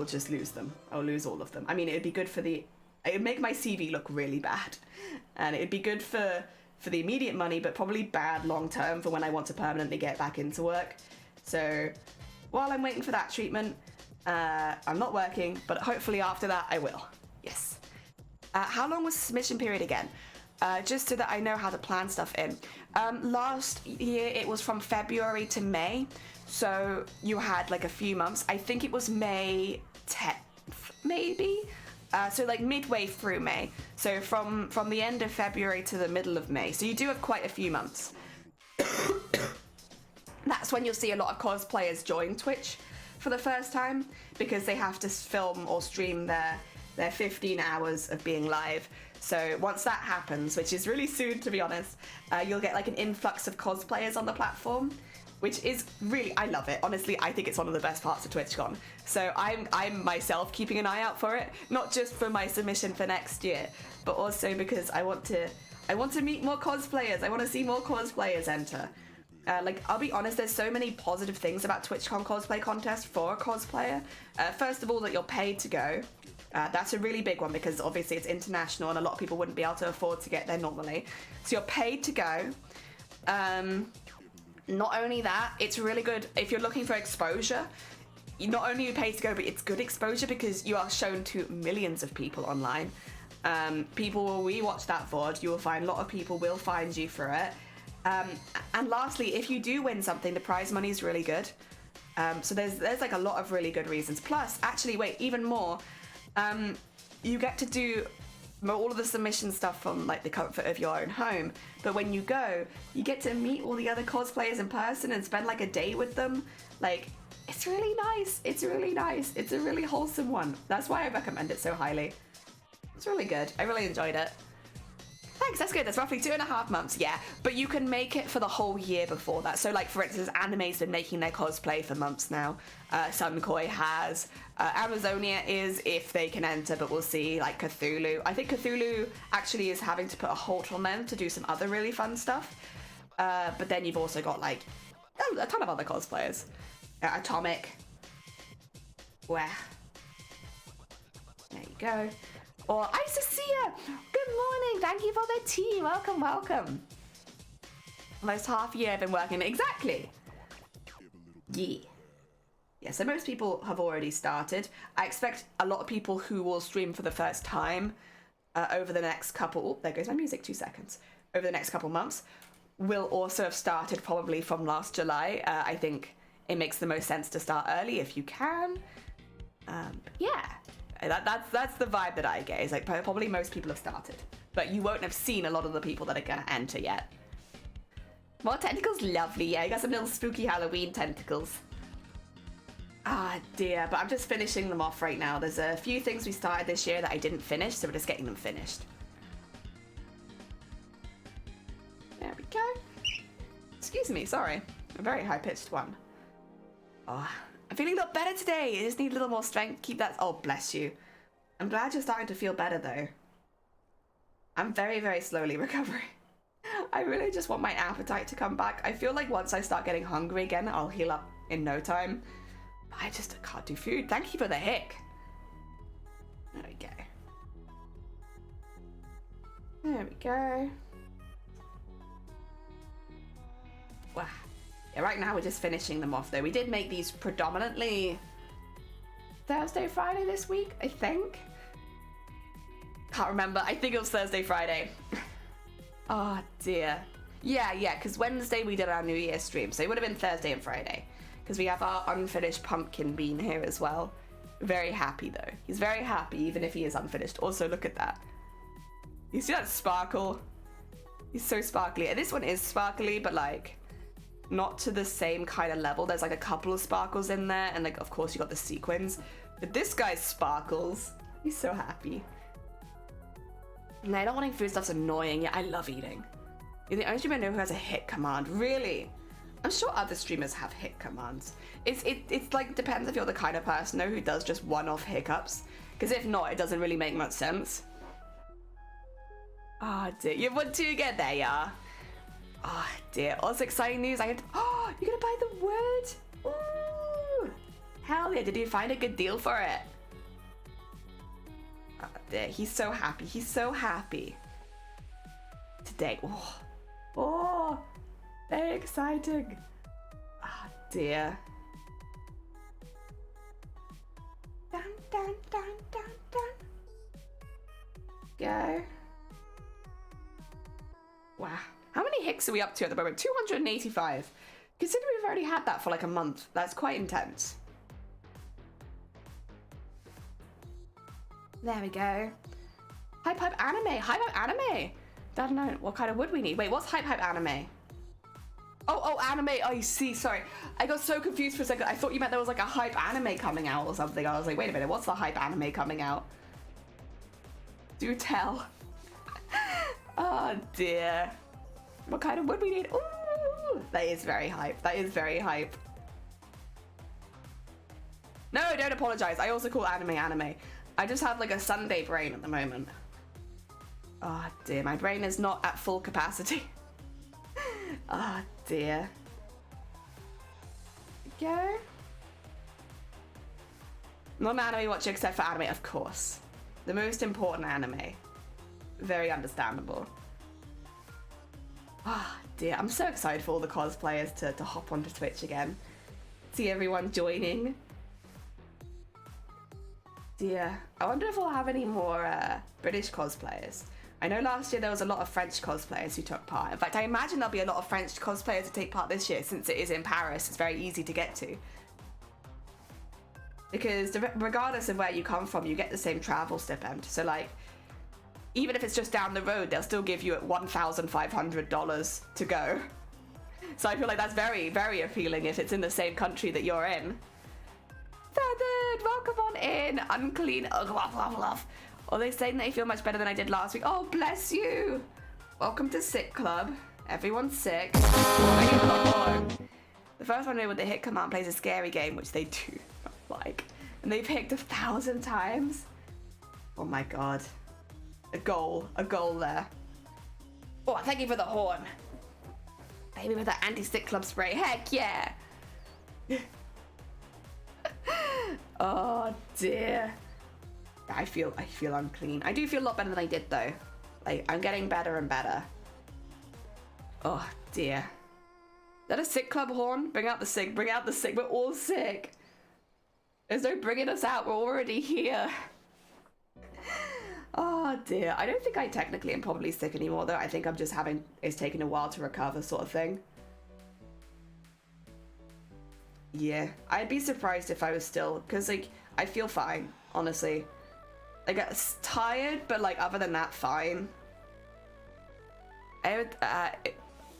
just lose them. I'll lose all of them. I mean, it'd be good for the it'd make my CV look really bad, and it'd be good for the immediate money, but probably bad long term for when I want to permanently get back into work. So while I'm waiting for that treatment, I'm not working, but hopefully after that I will. Yes. How long was the submission period again? Just so that I know how to plan stuff in. Last year it was from February to May, so you had like a few months. I think it was May 10th, maybe? So like midway through May. So from the end of February to the middle of May. So you do have quite a few months. That's when you'll see a lot of cosplayers join Twitch for the first time, because they have to film or stream their 15 hours of being live. So once that happens, which is really soon to be honest, you'll get like an influx of cosplayers on the platform, which is really, I love it. Honestly, I think it's one of the best parts of TwitchCon. So I'm myself keeping an eye out for it, not just for my submission for next year, but also because I want to meet more cosplayers. I want to see more cosplayers enter. Like, I'll be honest, there's so many positive things about TwitchCon cosplay contest for a cosplayer. First of all, that you're paid to go. That's a really big one because obviously it's international and a lot of people wouldn't be able to afford to get there normally. So you're paid to go. Not only that, it's really good if you're looking for exposure. Not only are you paid to go, but it's good exposure because you are shown to millions of people online. People will rewatch that VOD. You will find a lot of people will find you for it. And lastly, if you do win something, the prize money is really good. So there's like a lot of really good reasons. Plus, actually, wait, even more. You get to do all of the submission stuff from like the comfort of your own home, but when you go, you get to meet all the other cosplayers in person and spend like a day with them. Like, it's really nice. It's really nice. It's a really wholesome one. That's why I recommend it so highly. It's really good. I really enjoyed it. Thanks, that's good. That's roughly 2.5 months, yeah. But you can make it for the whole year before that. So, like, for instance, Anime's been making their cosplay for months now. Sunkoi has. Amazonia is, if they can enter, but we'll see. Like, Cthulhu. I think Cthulhu actually is having to put a halt on them to do some other really fun stuff. But then you've also got, like, a ton of other cosplayers. Atomic. Where? There you go. Or Isacia! Good morning! Thank you for the tea! Welcome, welcome! Almost half a year I've been working. Exactly! Yeah. Yeah, so most people have already started. I expect a lot of people who will stream for the first time over the next couple... Oh, there goes my music, 2 seconds. Over the next couple months will also have started probably from last July. I think it makes the most sense to start early if you can. Yeah. That's the vibe that I get. Is like probably most people have started, but you won't have seen a lot of the people that are gonna enter yet. More tentacles, lovely. Yeah, you got some little spooky Halloween tentacles. Ah dear, but I'm just finishing them off right now. There's a few things we started this year that I didn't finish, so we're just getting them finished. There we go. Excuse me, sorry. A very high-pitched one. Oh. I'm feeling a lot better today. I just need a little more strength. Keep that. Oh, bless you. I'm glad you're starting to feel better, though. I'm very, very slowly recovering. I really just want my appetite to come back. I feel like once I start getting hungry again, I'll heal up in no time. But I just can't do food. Thank you for the hick. There we go. There we go. Wow. Yeah, right now we're just finishing them off though. We did make these predominantly Thursday, Friday this week, I think. Can't remember. I think it was Thursday, Friday. Oh dear. Yeah, because Wednesday we did our New Year stream, so it would have been Thursday and Friday. Because we have our unfinished pumpkin bean here as well. Very happy though. He's very happy even if he is unfinished. Also, look at that. You see that sparkle? He's so sparkly. And this one is sparkly, but like not to the same kind of level. There's like a couple of sparkles in there, and like of course you got the sequins, but this guy sparkles. He's so happy. No, not wanting food stuff's annoying. Yeah, I love eating. You're the only streamer I know who has a hit command. Really? I'm sure other streamers have hit commands. It's like depends if you're the kind of person though who does just one-off hiccups, because if not, it doesn't really make much sense. Oh dear, you want to get there, yeah. Oh dear, also exciting news. You're gonna buy the wood? Ooh, hell yeah, did you find a good deal for it? Oh, there, he's so happy. He's so happy. Today. Oh, oh, very exciting. Oh, dear. Dun, dun, dun, dun, dun. Go. Wow. How many hicks are we up to at the moment? 285. Considering we've already had that for like a month, that's quite intense. There we go. Hype hype anime. Hype hype anime. I don't know what kind of wood we need. Wait, what's hype hype anime? Oh, anime. Oh, you see. Sorry. I got so confused for a second. I thought you meant there was like a hype anime coming out or something. I was like, wait a minute. What's the hype anime coming out? Do tell. Oh, dear. What kind of wood we need? Ooh, that is very hype. That is very hype. No, don't apologize. I also call anime. I just have like a Sunday brain at the moment. Oh dear, my brain is not at full capacity. Oh dear. Go. Not an anime watcher except for anime, of course. The most important anime. Very understandable. Ah, oh, dear. I'm so excited for all the cosplayers to hop onto Twitch again. See everyone joining. Dear. I wonder if we'll have any more British cosplayers. I know last year there was a lot of French cosplayers who took part. In fact, I imagine there'll be a lot of French cosplayers who take part this year since it is in Paris. It's very easy to get to. Because regardless of where you come from, you get the same travel stipend. So like, even if it's just down the road, they'll still give you $1,500 to go. So I feel like that's very, very appealing if it's in the same country that you're in. Feathered, welcome on in. Unclean. Are they saying they feel much better than I did last week? Oh, bless you. Welcome to Sick Club. Everyone's sick. The first one with the hit command plays a scary game, which they do not like. And they've hicked 1,000 times. Oh my god. A goal there. Oh, thank you for the horn. Maybe with that anti-stick club spray. Heck yeah. Oh dear. I feel unclean. I do feel a lot better than I did though. Like, I'm getting better and better. Oh dear. Is that a sick club horn? Bring out the sick, bring out the sick. We're all sick. There's no bringing us out, we're already here. Oh dear. I don't think I technically am probably sick anymore though. I think I'm just it's taking a while to recover sort of thing. Yeah, I'd be surprised if I was still, because like, I feel fine, honestly. I get tired, but like, other than that, fine. I would,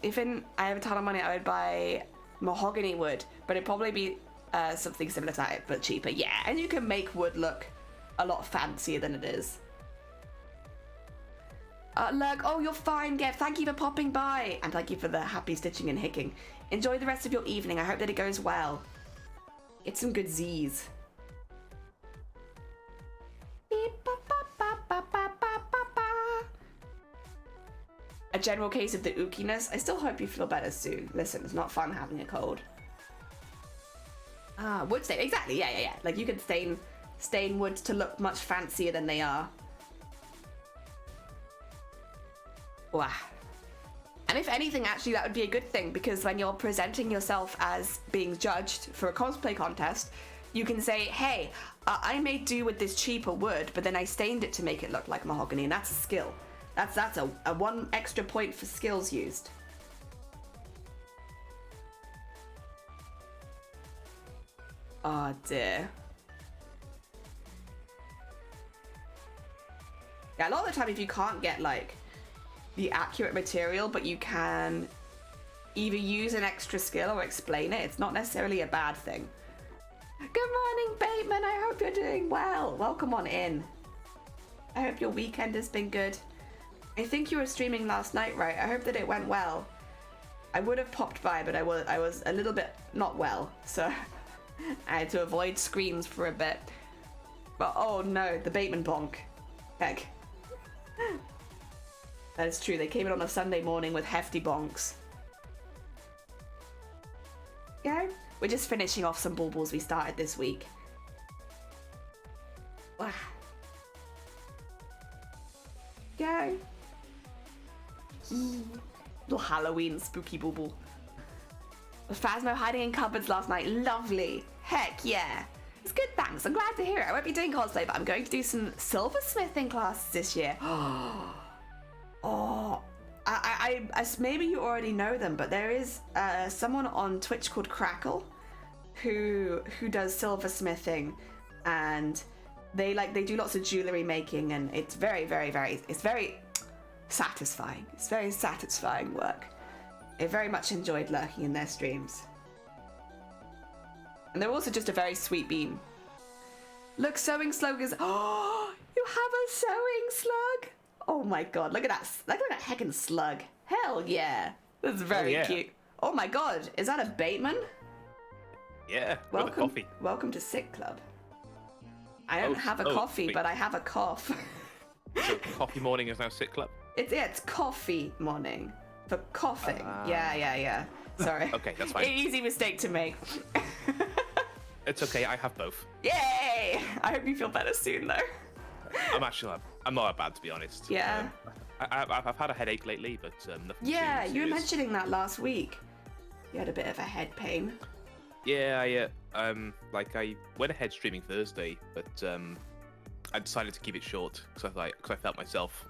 if I have a ton of money, I would buy mahogany wood, but it'd probably be something similar to that, but cheaper. Yeah, and you can make wood look a lot fancier than it is. Lurk, oh, you're fine, Gev. Thank you for popping by. And thank you for the happy stitching and hicking. Enjoy the rest of your evening. I hope that it goes well. Get some good Z's. A general case of the ookiness. I still hope you feel better soon. Listen, it's not fun having a cold. Ah, wood stain. Exactly, yeah. Like, you can stain woods to look much fancier than they are. Wow. And if anything, actually, that would be a good thing, because when you're presenting yourself as being judged for a cosplay contest, you can say, hey, I made do with this cheaper wood, but then I stained it to make it look like mahogany, and that's a skill. That's a 1 extra point for skills used. Oh dear. Yeah, a lot of the time if you can't get like the accurate material, but you can either use an extra skill or explain it, it's not necessarily a bad thing. Good morning, Bateman. I hope you're doing well. Welcome on in. I hope your weekend has been good. I think you were streaming last night, right? I hope that it went well. I would have popped by, but I was a little bit not well, so I had to avoid screens for a bit. But oh no, the Bateman bonk. Heck. That is true, they came in on a Sunday morning with hefty bonks. Yeah, we're just finishing off some baubles we started this week. Wow. Halloween spooky booble. Phasmo hiding in cupboards last night. Lovely. Heck yeah. It's good, thanks. I'm glad to hear it. I won't be doing cosplay, but I'm going to do some silversmithing classes this year. Oh, I maybe you already know them, but there is someone on Twitch called Crackle who does silversmithing, and they do lots of jewelry making, and it's very satisfying. It's very satisfying work. I very much enjoyed lurking in their streams. And they're also just a very sweet beam. Look, sewing slug is... Oh, you have a sewing slug? Oh my god, look at that. Look at that heckin' slug. Hell yeah. That's very cute. Oh my god, is that a Bateman? Yeah, welcome, with a coffee. Welcome to Sick Club. I don't have a coffee, but I have a cough. So coffee morning is now Sick Club? It's coffee morning. For coughing. Yeah. Sorry. Okay, that's fine. Easy mistake to make. It's okay, I have both. Yay! I hope you feel better soon, though. I'm not that bad, to be honest. Yeah. I've had a headache lately, but nothing. Yeah, you were mentioning that last week. You had a bit of a head pain. Yeah, I went ahead streaming Thursday, but I decided to keep it short because I felt myself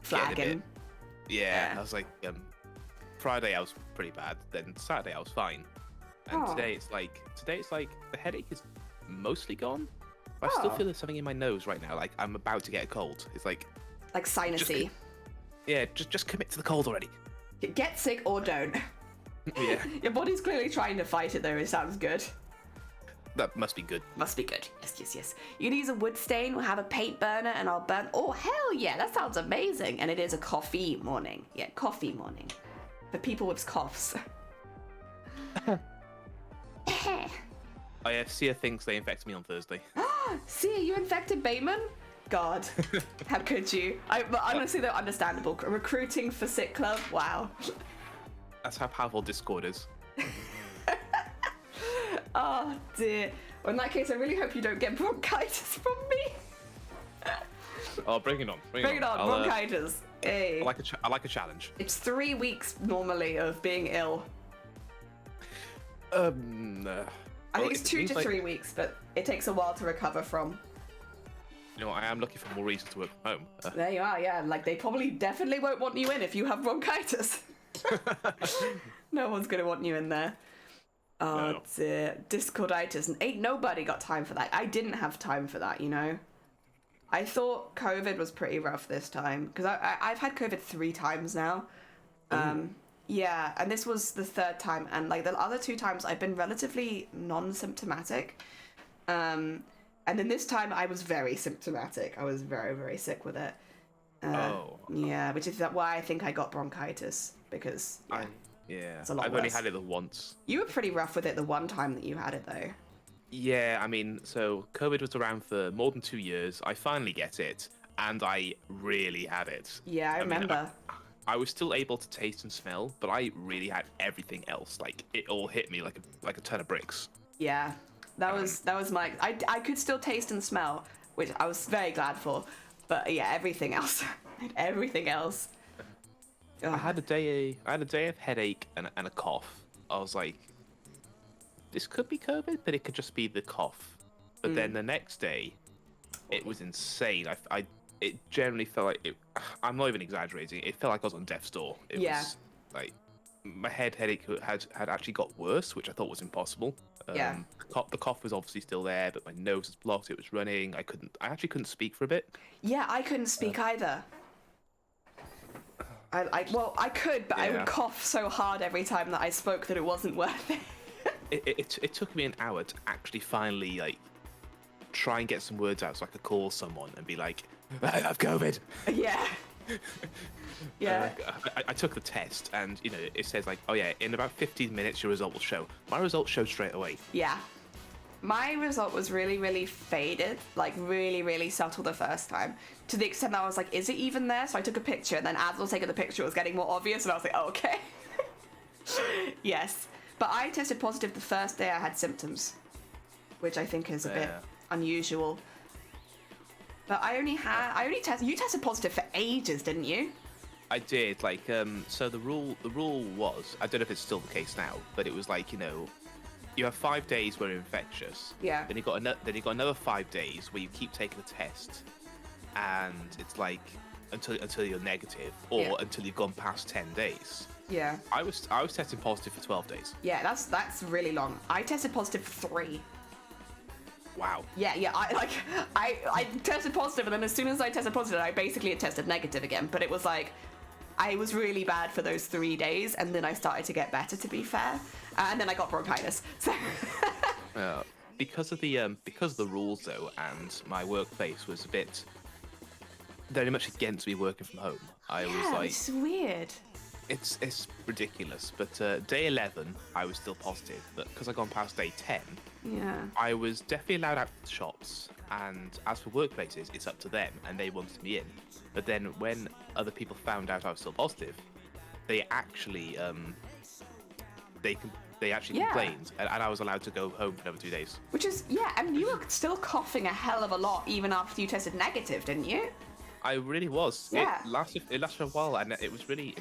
flagging. Yeah, I was like, Friday I was pretty bad, then Saturday I was fine, and today it's like the headache is mostly gone. I still feel there's something in my nose right now, like I'm about to get a cold. It's like sinusy. Just commit to the cold already. Get sick or don't. Yeah. Your body's clearly trying to fight it though. It sounds good. That must be good. Must be good. Yes. You can use a wood stain or have a paint burner and I'll burn. Oh, hell yeah. That sounds amazing. And it is a coffee morning. Yeah, coffee morning. For people with coughs. Sia thinks they infected me on Thursday. Sia, you infected Bateman? God, how could you? Honestly, though, understandable. Recruiting for Sick Club? Wow. That's how powerful Discord is. Oh dear. Well, in that case, I really hope you don't get bronchitis from me. Oh, bring it on. Bring it on, bronchitis. Hey. I like a challenge. It's 3 weeks normally of being ill. I think it's 2 to 3 weeks, but it takes a while to recover from. You know, I am looking for more reasons to work from home. There you are, yeah. Like, they definitely won't want you in if you have bronchitis. No one's going to want you in there. Oh, no. Dear. Discorditis. And ain't nobody got time for that. I didn't have time for that, you know? I thought COVID was pretty rough this time. Because I've had COVID 3 times now. Yeah, and this was the 3rd time. And, like, the other 2 times, I've been relatively non-symptomatic. And then this time, I was very symptomatic. I was very, very sick with it. Yeah, which is why I think I got bronchitis. Because, it's a lot I've worse. only had it the once. You were pretty rough with it the one time that you had it, though. Yeah, I mean, so COVID was around for more than 2 years. I finally get it, and I really had it. Yeah, I remember. I was still able to taste and smell, but I really had everything else. Like, it all hit me like a ton of bricks. Yeah, that was my... I could still taste and smell, which I was very glad for. But yeah, everything else. Everything else. I had a day of headache and a cough. I was like, this could be COVID, but it could just be the cough. But then the next day, it was insane. It generally felt like it. I'm not even exaggerating. It felt like I was on death's door. It was like my headache had actually got worse, which I thought was impossible. The cough was obviously still there, but my nose was blocked. It was running. I actually couldn't speak for a bit. Yeah, I couldn't speak either. I could, but I would cough so hard every time that I spoke that it wasn't worth it. It took me an hour to actually finally like try and get some words out so I could call someone and be like, I have COVID. Yeah. Yeah. I took the test and, you know, it says like, oh yeah, in about 15 minutes your result will show. My result showed straight away. Yeah. My result was really, really faded, like really, really subtle the first time, to the extent that I was like, is it even there? So I took a picture, and then as I was taking the picture, it was getting more obvious, and I was like, oh, okay. Yes. But I tested positive the first day I had symptoms, which I think is a bit unusual. But you tested positive for ages, didn't you? I did. Like, so the rule was, I don't know if it's still the case now, but it was like, you have 5 days where you're infectious. Yeah. Then you got another 5 days where you keep taking a test, and it's like until you're negative, or until you've gone past 10 days. Yeah. I was testing positive for 12 days. Yeah, that's really long. I tested positive for 3. Wow. Yeah. I tested positive, and then as soon as I tested positive, I basically had tested negative again. But it was like, I was really bad for those 3 days, and then I started to get better, to be fair. And then I got bronchitis. So. Because of the rules though, and my workplace was a bit very much against me working from home. I was like, it's weird. It's ridiculous. But day 11, I was still positive. But because I gone past day 10, I was definitely allowed out to shops. And as for workplaces, it's up to them, and they wanted me in. But then when other people found out I was still positive, they actually complained, and I was allowed to go home for another 2 days. Which is, and you were still coughing a hell of a lot even after you tested negative, didn't you? I really was. Yeah. It lasted a while, and it was really.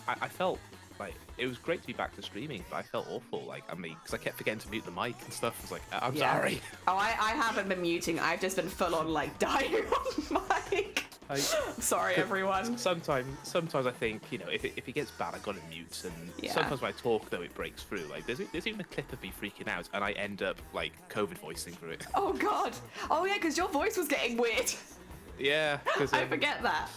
I felt like it was great to be back to streaming, but I felt awful. Like, I mean, because I kept forgetting to mute the mic and stuff. I was like, I'm sorry. Oh, I haven't been muting. I've just been full on like dying on mic. Sorry, everyone. Sometimes I think, if it gets bad, I gotta mute. And sometimes when I talk, though, it breaks through. Like, there's even a clip of me freaking out, and I end up like COVID voicing through it. Oh God. Oh yeah, because your voice was getting weird. Yeah. I forget that.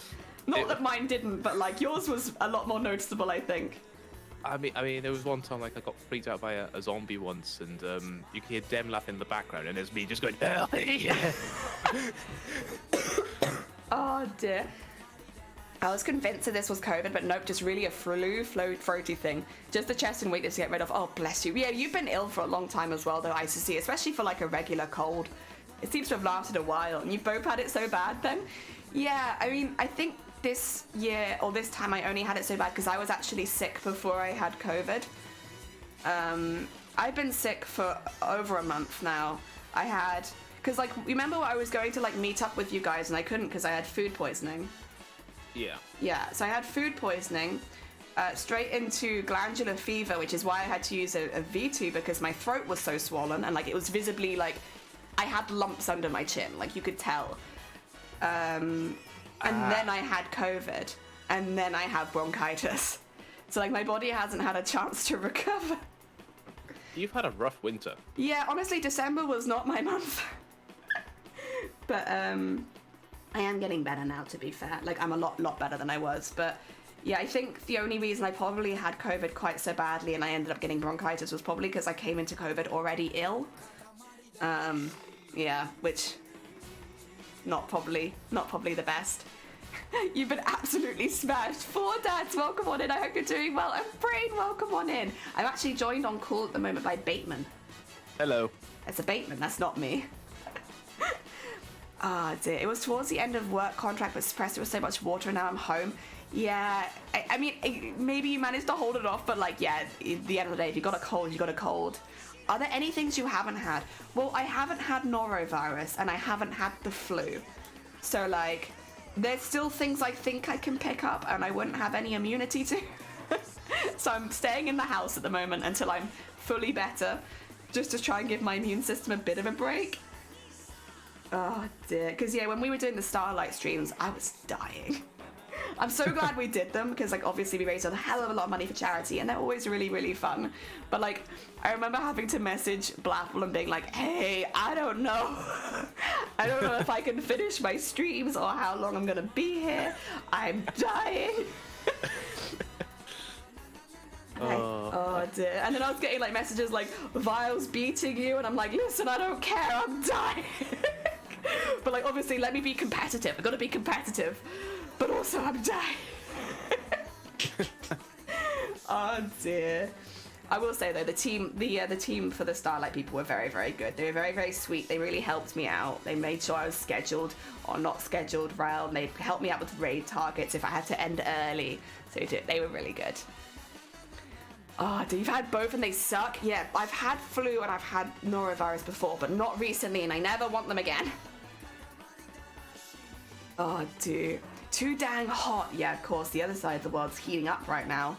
Not that mine didn't, but like yours was a lot more noticeable, I think. I mean, there was one time like I got freaked out by a zombie once, and you can hear them laughing in the background, and there's me just going, Oh dear. I was convinced that this was COVID, but nope, just really a throaty thing. Just the chest and weakness to get rid of. Oh, bless you. Yeah, you've been ill for a long time as well, though, I see, especially for like a regular cold. It seems to have lasted a while, and you've both had it so bad then. Yeah, I mean, I think this year, or this time, I only had it so bad because I was actually sick before I had COVID. I've been sick for over a month now. Because like, remember I was going to like meet up with you guys and I couldn't because I had food poisoning. Yeah, so I had food poisoning, straight into glandular fever, which is why I had to use a V2 because my throat was so swollen and like it was visibly like I had lumps under my chin, like you could tell. And then I had COVID, and then I have bronchitis. So like my body hasn't had a chance to recover. You've had a rough winter. Yeah, honestly, December was not my month. But I am getting better now, to be fair. Like, I'm a lot better than I was. But yeah, I think the only reason I probably had COVID quite so badly and I ended up getting bronchitis was probably because I came into COVID already ill. Yeah, which not probably the best. You've been absolutely smashed. Four Dads, welcome on in. I hope you're doing well. And Brain, welcome on in. I'm actually joined on call at the moment by Bateman. Hello. It's a Bateman, that's not me. Ah, dear. It was towards the end of work contract, but suppressed. There was so much water, and now I'm home. Yeah, I mean, maybe you managed to hold it off, but like, yeah, at the end of the day, if you got a cold, you got a cold. Are there any things you haven't had? Well, I haven't had norovirus, and I haven't had the flu. So, like, there's still things I think I can pick up, and I wouldn't have any immunity to. So I'm staying in the house at the moment until I'm fully better, just to try and give my immune system a bit of a break. Oh dear, because yeah, when we were doing the Starlight streams, I was dying. I'm so glad we did them, because like obviously we raised a hell of a lot of money for charity, and they're always really, really fun. But like, I remember having to message Blapple and being like, hey, I don't know. I don't know if I can finish my streams or how long I'm gonna be here. I'm dying. Oh dear. And then I was getting like messages like, Vile's beating you, and I'm like, listen, I don't care, I'm dying. But like, obviously, let me be competitive. I've got to be competitive. But also, I'm dying. Oh dear. I will say though, the team for the Starlight people were very, very good. They were very, very sweet. They really helped me out. They made sure I was scheduled or not scheduled round. They helped me out with raid targets if I had to end early. So they were really good. Oh, dude, you've had both and they suck? Yeah, I've had flu and I've had norovirus before, but not recently, and I never want them again. Oh, dude. Too dang hot. Yeah, of course, the other side of the world's heating up right now.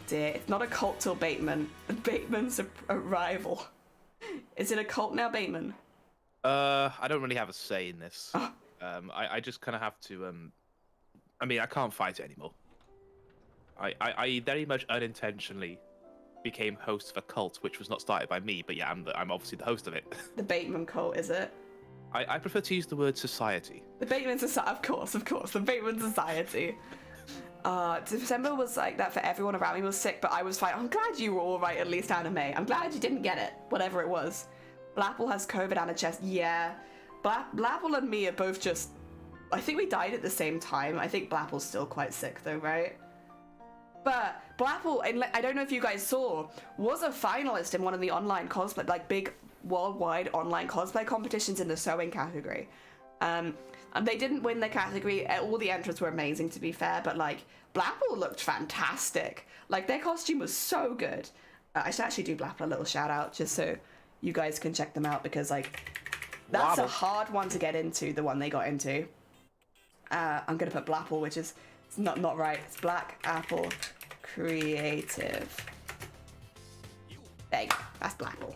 Dear, it's not a cult till Bateman. Bateman's a rival. Is it a cult now, Bateman? I don't really have a say in this. Oh. I just kind of have to. I mean, I can't fight it anymore. I very much unintentionally became host of a cult, which was not started by me, but yeah, I'm obviously the host of it. The Bateman cult, is it? I prefer to use the word society. The Bateman Society, of course, the Bateman Society. December was like that for everyone around me was sick, but I was fine. I'm glad you were all right, at least Anime. I'm glad you didn't get it, whatever it was. Blapple has COVID and a chest. Yeah, Blapple and me are both just. I think we died at the same time. I think Blapple's still quite sick though, right? But Blapple, I don't know if you guys saw, was a finalist in one of the online cosplay, like big worldwide online cosplay competitions in the sewing category. And they didn't win the category. All the entrants were amazing, to be fair, but like Blapple looked fantastic. Like their costume was so good. I should actually do Blapple a little shout out just so you guys can check them out, because like that's a hard one to get into, the one they got into. I'm gonna put Blapple, which is not right. It's Black Apple Creative. There you go. That's Blapple.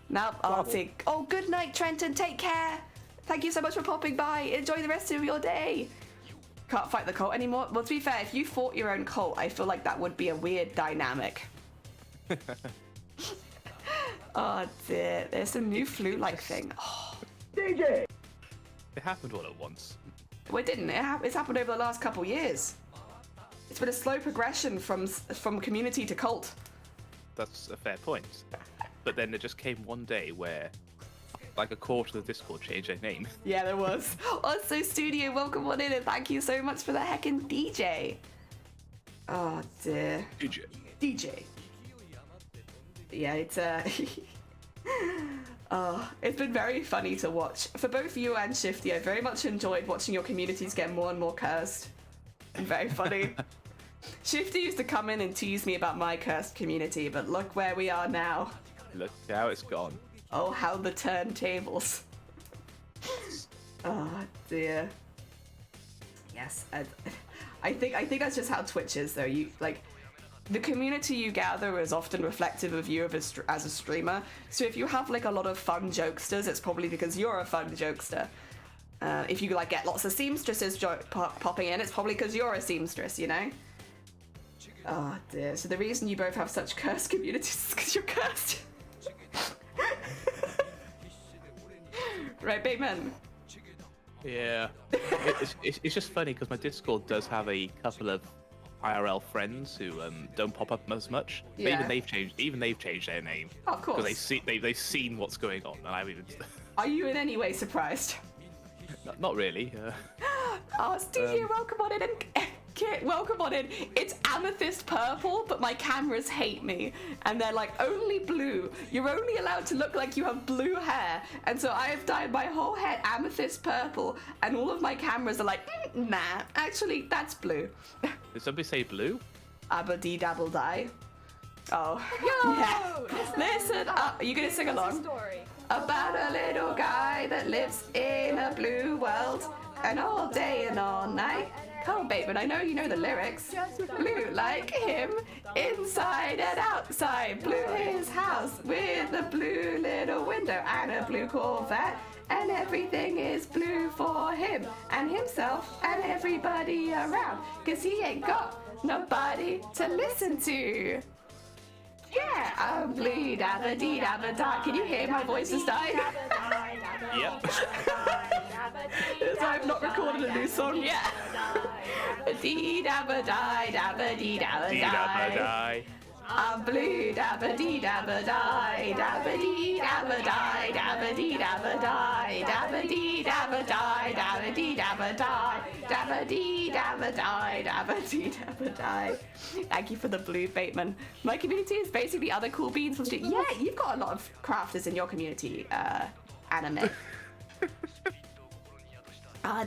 Now I'll see. Oh, good night, Trenton. Take care. Thank you so much for popping by. Enjoy the rest of your day. Can't fight the cult anymore. Well, to be fair, if you fought your own cult, I feel like that would be a weird dynamic. Oh dear, there's some new flu-like thing. Oh. DJ! It happened all at once. Well, it didn't. It's happened over the last couple years. It's been a slow progression from community to cult. That's a fair point. But then there just came one day where, like, a quarter of the Discord changed their name. Yeah, there was. Also, Studio, welcome on in, and thank you so much for the heckin' DJ. Oh dear. DJ. Yeah, it's it's been very funny to watch. For both you and Shifty, I very much enjoyed watching your communities get more and more cursed. And very funny. Shifty used to come in and tease me about my cursed community, but look where we are now. Look how it's gone. Oh, how the turntables. Oh dear. Yes, I think that's just how Twitch is, though. You like. The community you gather is often reflective of you as a streamer. So if you have like a lot of fun jokesters, it's probably because you're a fun jokester. If you like get lots of seamstresses popping in, it's probably because you're a seamstress, you know? Oh dear. So the reason you both have such cursed communities is because you're cursed. Right, Bateman? Yeah. It's just funny because my Discord does have a couple of IRL friends who don't pop up as much. But Yeah. even they've changed their name. Oh, of course. Because they've seen what's going on, and I've even. Are you in any way surprised? Not really. Oh, Studio, welcome on in, and Kit, welcome on in. It's amethyst purple, but my cameras hate me, and they're like, only blue. You're only allowed to look like you have blue hair, and so I have dyed my whole hair amethyst purple, and all of my cameras are like, nah, actually, that's blue. Did somebody say blue? Abba-dee dabble die. Oh, Yo! yeah. Listen, are you gonna sing along? Story. About a little guy that lives in a blue world, and all day and all night. Come on, Bateman, I know you know the lyrics. Blue like him, inside and outside. Blue his house with a blue little window and a blue Corvette. And everything is blue for him and himself and everybody around. 'Cause he ain't got nobody to listen to. Yeah, I'm blue dabba dee dabba da. Can you hear my voice is dying? Yep. So I've not recorded a new song yet. Dee dabba die, dabba dee dabba die. I'm blue dabba dee dabba die, dabba dee dabba die, dabba dee dabba die, dabba dee dabba die, dabba dee dabba die, dabba dee dabba die, dabba dee dabba die. Thank you for the blue, Bateman. My community is basically other cool beans. Yeah, you've got a lot of crafters in your community, Anime.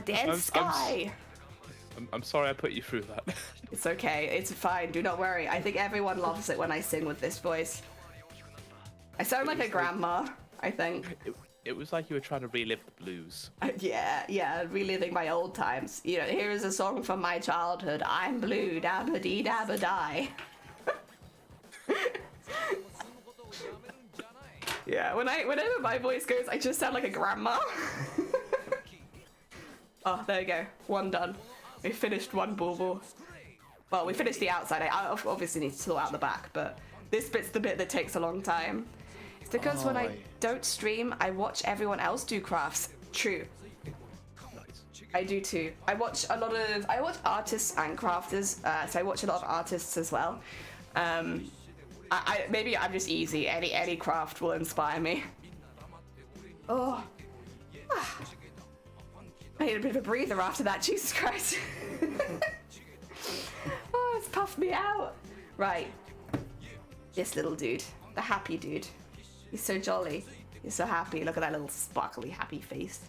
Dead Sky. I'm sorry I put you through that. It's okay. It's fine. Do not worry. I think everyone loves it when I sing with this voice. I sound like a grandma, I think. It was like you were trying to relive the blues. Yeah, reliving my old times. You know, here is a song from my childhood. I'm blue, dabba dee dabba die. Yeah, whenever my voice goes, I just sound like a grandma. Oh, there you go. One done. We finished one bauble. Well, we finished the outside. I obviously need to sort out the back, but this bit's the bit that takes a long time. It's because when I don't stream, I watch everyone else do crafts. True. I do too. I watch artists and crafters, so I watch a lot of artists as well. Maybe I'm just easy. Any craft will inspire me. Oh. I need a bit of a breather after that, Jesus Christ. Oh, it's puffed me out. Right. This little dude. The happy dude. He's so jolly. He's so happy. Look at that little sparkly happy face.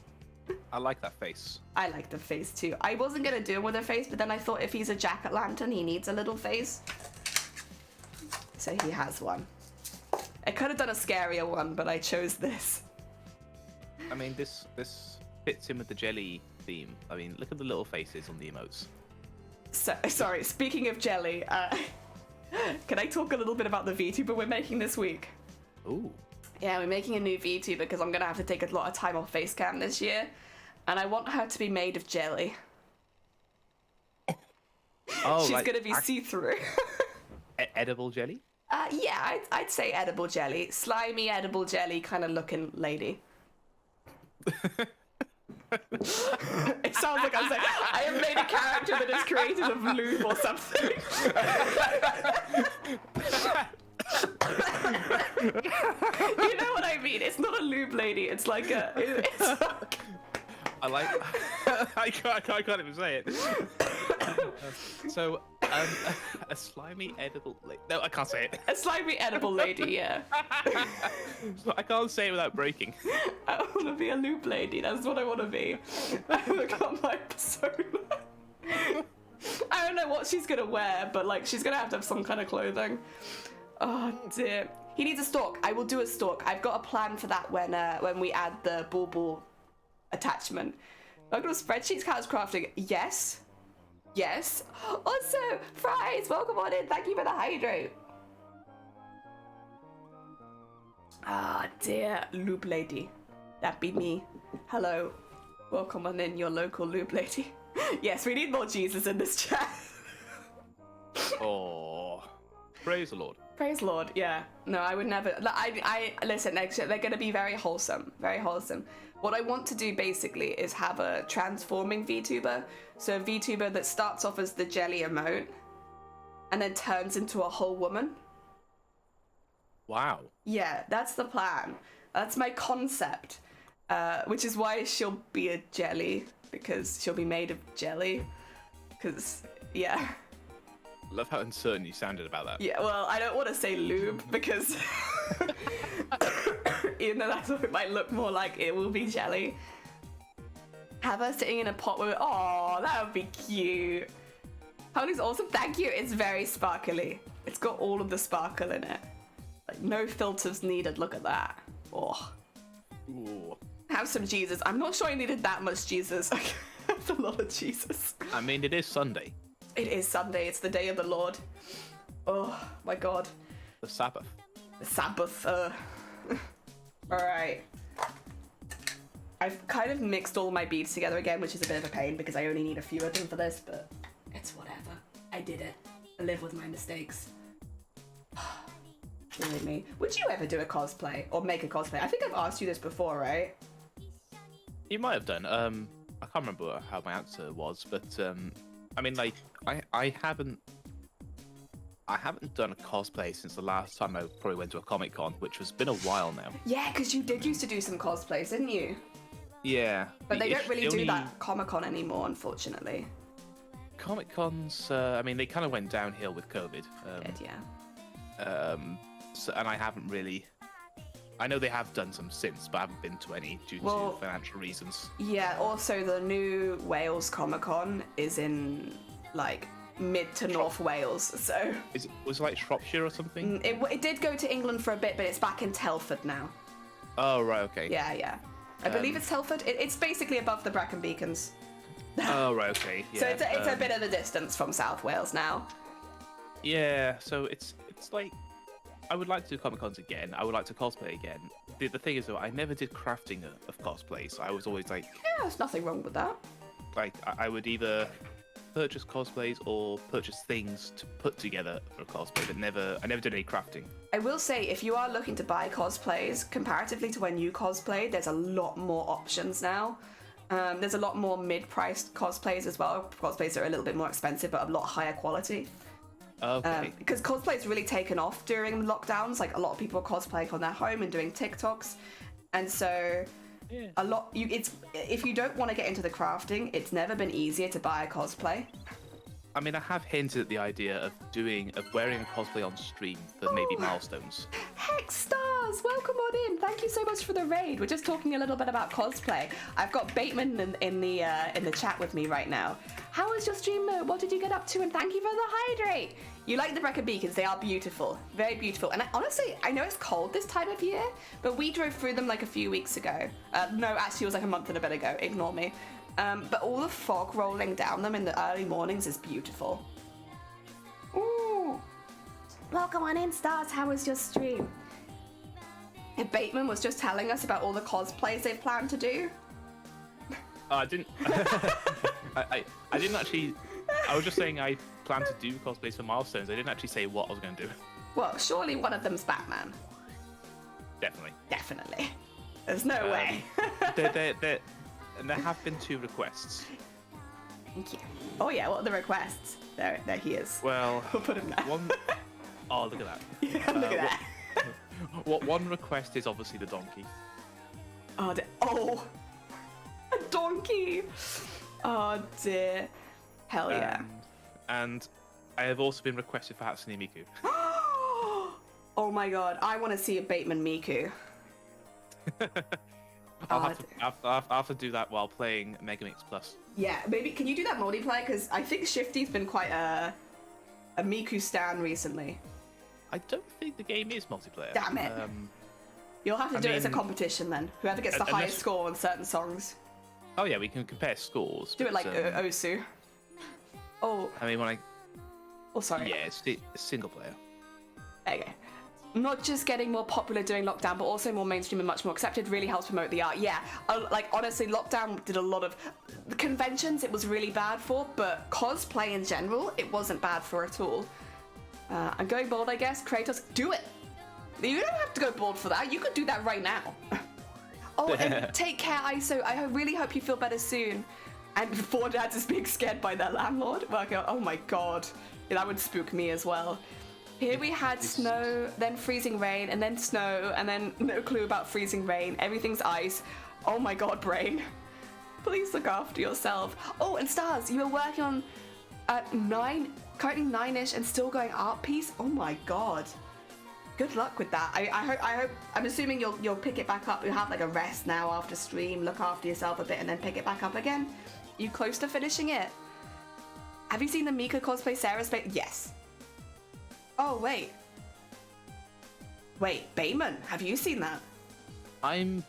I like that face. I like the face too. I wasn't gonna do him with a face, but then I thought if he's a jack-o'-lantern, he needs a little face. So he has one. I could have done a scarier one, but I chose this. I mean, this fits in with the jelly theme. I mean, look at the little faces on the emotes. So, sorry, speaking of jelly, can I talk a little bit about the VTuber we're making this week? Ooh. Yeah, we're making a new VTuber because I'm going to have to take a lot of time off Facecam this year. And I want her to be made of jelly. Oh, she's going to be see-through. Edible jelly? Yeah, I'd say edible jelly. Slimy edible jelly kind of looking lady. It sounds like I'm saying, I have made a character that is created of lube or something. You know what I mean? It's not a lube lady. It's like a. I like. I can't even say it. So, a slimy edible. No, I can't say it. A slimy edible lady, yeah. I can't say it without breaking. I want to be a lube lady. That's what I want to be. Look at my persona. I don't know what she's gonna wear, but like she's gonna have to have some kind of clothing. Oh dear. He needs a stalk. I will do a stalk. I've got a plan for that when we add the ball attachment. Welcome to Spreadsheets Counts Crafting. Yes. Yes. Also, Fries, welcome on in. Thank you for the hydrate. Ah dear, lube lady. That be me. Hello. Welcome on in, your local lube lady. Yes, we need more Jesus in this chat. Oh, praise the Lord. Praise Lord, yeah. No, I would never. I listen. Next year they're going to be very wholesome, very wholesome. What I want to do basically is have a transforming VTuber. So a VTuber that starts off as the jelly emote, and then turns into a whole woman. Wow. Yeah, that's the plan. That's my concept. Which is why she'll be a jelly, because she'll be made of jelly. Because yeah. Love how uncertain you sounded about that. Yeah, well, I don't want to say lube because even though that's what it might look more like, it will be jelly. Have her sitting in a pot with, oh, that would be cute. Honey's awesome, thank you. It's very sparkly. It's got all of the sparkle in it. Like, no filters needed, look at that. Oh. Ooh. Have some Jesus. I'm not sure I needed that much Jesus. That's a lot of Jesus. I mean, it is Sunday. It is Sunday. It's the day of the Lord. Oh my God. The Sabbath. The Sabbath. Alright. I've kind of mixed all my beads together again, which is a bit of a pain because I only need a few of them for this, but it's whatever. I did it. I live with my mistakes. Really me. Would you ever do a cosplay or make a cosplay? I think I've asked you this before, right? You might have done. I can't remember how my answer was, but I mean, like, I haven't done a cosplay since the last time I probably went to a Comic-Con, which has been a while now. Yeah, because you did used to do some cosplays, didn't you? Yeah. But they don't really do that Comic-Con anymore, unfortunately. Comic-Cons, I mean, they kind of went downhill with COVID. Yeah. So, and I haven't really... I know they have done some since, but I haven't been to any due to financial reasons. Yeah, also the new Wales Comic-Con is in, like, mid to North Wales, so... Was it like Shropshire or something? It did go to England for a bit, but it's back in Telford now. Oh, right, okay. Yeah. I believe it's Telford. It's basically above the Brecon Beacons. Oh, right, okay. Yeah. So it's a bit of a distance from South Wales now. Yeah, so it's like, I would like to do Comic Cons again. I would like to cosplay again. The thing is, though, I never did crafting of cosplays. I was always like, Yeah, there's nothing wrong with that. I would either purchase cosplays or purchase things to put together for a cosplay, but I never did any crafting. I will say, if you are looking to buy cosplays, comparatively to when you cosplayed, there's a lot more options now. There's a lot more mid-priced cosplays as well. Cosplays are a little bit more expensive, but a lot higher quality. Okay. Because cosplay's really taken off during lockdowns. Like, a lot of people are cosplaying on their home and doing TikToks, and so Yeah. if you don't want to get into the crafting, it's never been easier to buy a cosplay. I mean, I have hinted at the idea of wearing a cosplay on stream for maybe milestones. Heck stars, welcome on in. Thank you so much for the raid. We're just talking a little bit about cosplay. I've got Bateman in the chat with me right now. How was your stream though? What did you get up to? And thank you for the hydrate. You like the Brecon Beacons? They are beautiful, very beautiful. And honestly, I know it's cold this time of year, but we drove through them like a few weeks ago. No, actually, it was like a month and a bit ago. Ignore me. But all the fog rolling down them in the early mornings is beautiful. Ooh. Welcome on in, Stars. How was your stream? And Bateman was just telling us about all the cosplays they've planned to do. Oh, I didn't. I didn't actually. I was just saying I plan to do cosplays for milestones. I didn't actually say what I was going to do. Well, surely one of them's Batman. Definitely. Definitely. There's no way. And there have been 2 requests. Thank you. Oh yeah, what are the requests? There he is. Well, We'll put him there. Oh, look at that. Yeah, look at that. One request is obviously the donkey. Oh, a donkey. Oh dear. Hell yeah. And I have also been requested for Hatsune Miku. Oh my god, I want to see a Bateman Miku. I'll have to do that while playing Megamix Plus. Yeah, maybe can you do that multiplayer? Because I think Shifty's been quite a Miku stan recently. I don't think the game is multiplayer. Damn it. You'll have to do it as a competition then. Whoever gets the highest score on certain songs. Oh yeah, we can compare scores. Do it like Osu. Oh. I mean, Oh, sorry. Yeah, it's single player. Okay. Not just getting more popular during lockdown, but also more mainstream and much more accepted really helps promote the art. Yeah, like honestly, lockdown did a lot of the conventions. It was really bad for, but cosplay in general, it wasn't bad for at all. I'm going bald, I guess. Kratos, do it. You don't have to go bald for that. You could do that right now. Oh, and take care, ISO. I really hope you feel better soon. And four dads is being scared by their landlord. Oh my god, yeah, that would spook me as well. Here we had snow, then freezing rain, and then snow, and then no clue about freezing rain. Everything's ice. Oh my god, brain. Please look after yourself. Oh, and Stars, you were working on currently 9-ish and still going art piece. Oh my god. Good luck with that. I hope. I'm assuming you'll pick it back up. You'll have like a rest now after stream. Look after yourself a bit and then pick it back up again. You close to finishing it? Have you seen the Mika cosplay Sarah's face? Yes. Oh wait, Bateman, have you seen that? I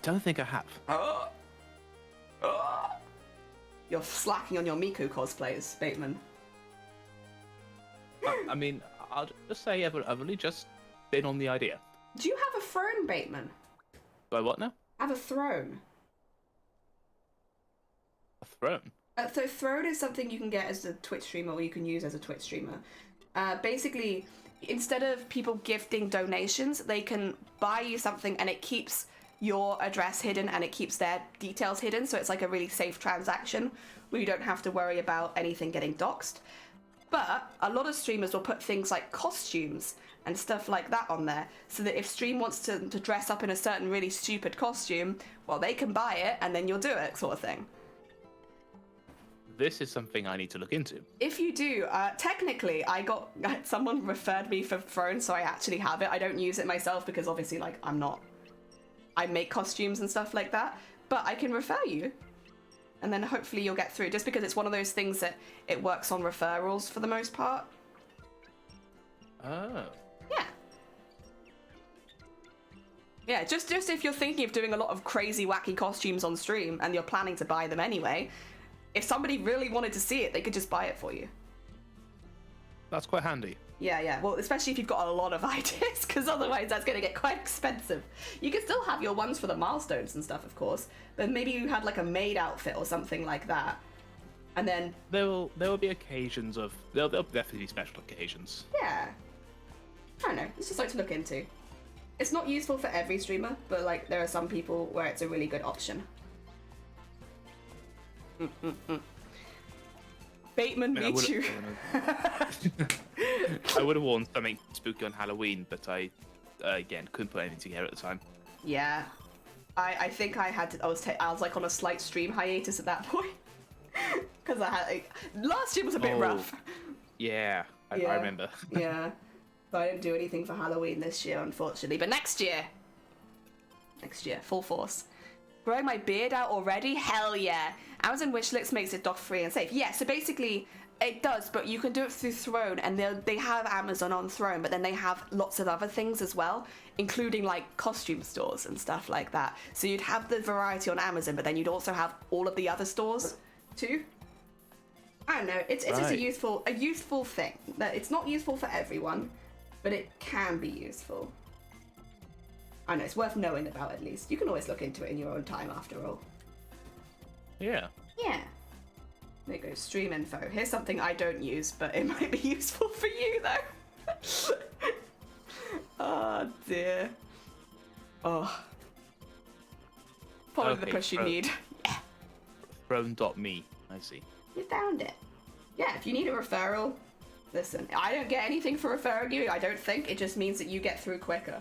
don't think I have. You're slacking on your Miku cosplays, Bateman. I mean, I'll just say I've only just been on the idea. Do you have a throne, Bateman? By what now? Have a throne. A throne? So throne is something you can get as a Twitch streamer, or you can use as a Twitch streamer. Basically, instead of people gifting donations, they can buy you something and it keeps your address hidden and it keeps their details hidden, so it's like a really safe transaction where you don't have to worry about anything getting doxed. But a lot of streamers will put things like costumes and stuff like that on there, so that if stream wants to dress up in a certain really stupid costume, well, they can buy it and then you'll do it, sort of thing. This is something I need to look into. If you do, technically, someone referred me for Throne, so I actually have it. I don't use it myself because obviously, like, I make costumes and stuff like that, but I can refer you. And then hopefully you'll get through, just because it's one of those things that it works on referrals for the most part. Oh. Yeah. Yeah, just if you're thinking of doing a lot of crazy, wacky costumes on stream and you're planning to buy them anyway, if somebody really wanted to see it, they could just buy it for you. That's quite handy. Yeah. Well, especially if you've got a lot of ideas, because otherwise that's going to get quite expensive. You can still have your ones for the milestones and stuff, of course, but maybe you had like a maid outfit or something like that, and then There will be occasions of there'll definitely be special occasions. yeah, I don't know. It's just like to look into. It's not useful for every streamer, but like there are some people where it's a really good option. Bateman, meet you. I would have worn something spooky on Halloween, but I again couldn't put anything together at the time. Yeah, I think I had to. I was like on a slight stream hiatus at that point because I had last year was a bit rough. Yeah, I remember. Yeah, but I didn't do anything for Halloween this year, unfortunately. But next year, full force. Growing my beard out already? Hell yeah. Amazon Wishlist makes it dog free and safe. Yeah, so basically it does, but you can do it through Throne, and they have Amazon on Throne, but then they have lots of other things as well, including like costume stores and stuff like that. So you'd have the variety on Amazon, but then you'd also have all of the other stores too. I don't know, it's just a useful thing. That it's not useful for everyone, but it can be useful. I know, it's worth knowing about at least. You can always look into it in your own time after all. Yeah. Yeah. There you go, stream info. Here's something I don't use, but it might be useful for you though. Oh dear. Oh. Follow the push you need. Yeah. Throne.me, I see. You found it. Yeah, if you need a referral, listen, I don't get anything for referring you, I don't think. It just means that you get through quicker.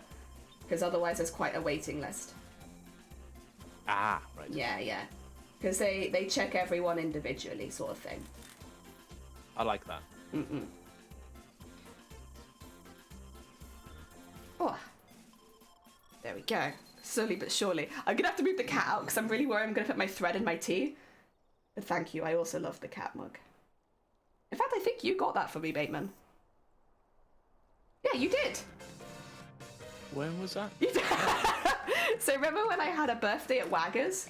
Because otherwise there's quite a waiting list. Ah, right. Yeah. Because they check everyone individually, sort of thing. I like that. Oh. There we go. Slowly but surely. I'm going to have to move the cat out because I'm really worried I'm going to put my thread in my tea. But thank you, I also love the cat mug. In fact, I think you got that for me, Bateman. Yeah, you did. When was that? So remember when I had a birthday at Waggers?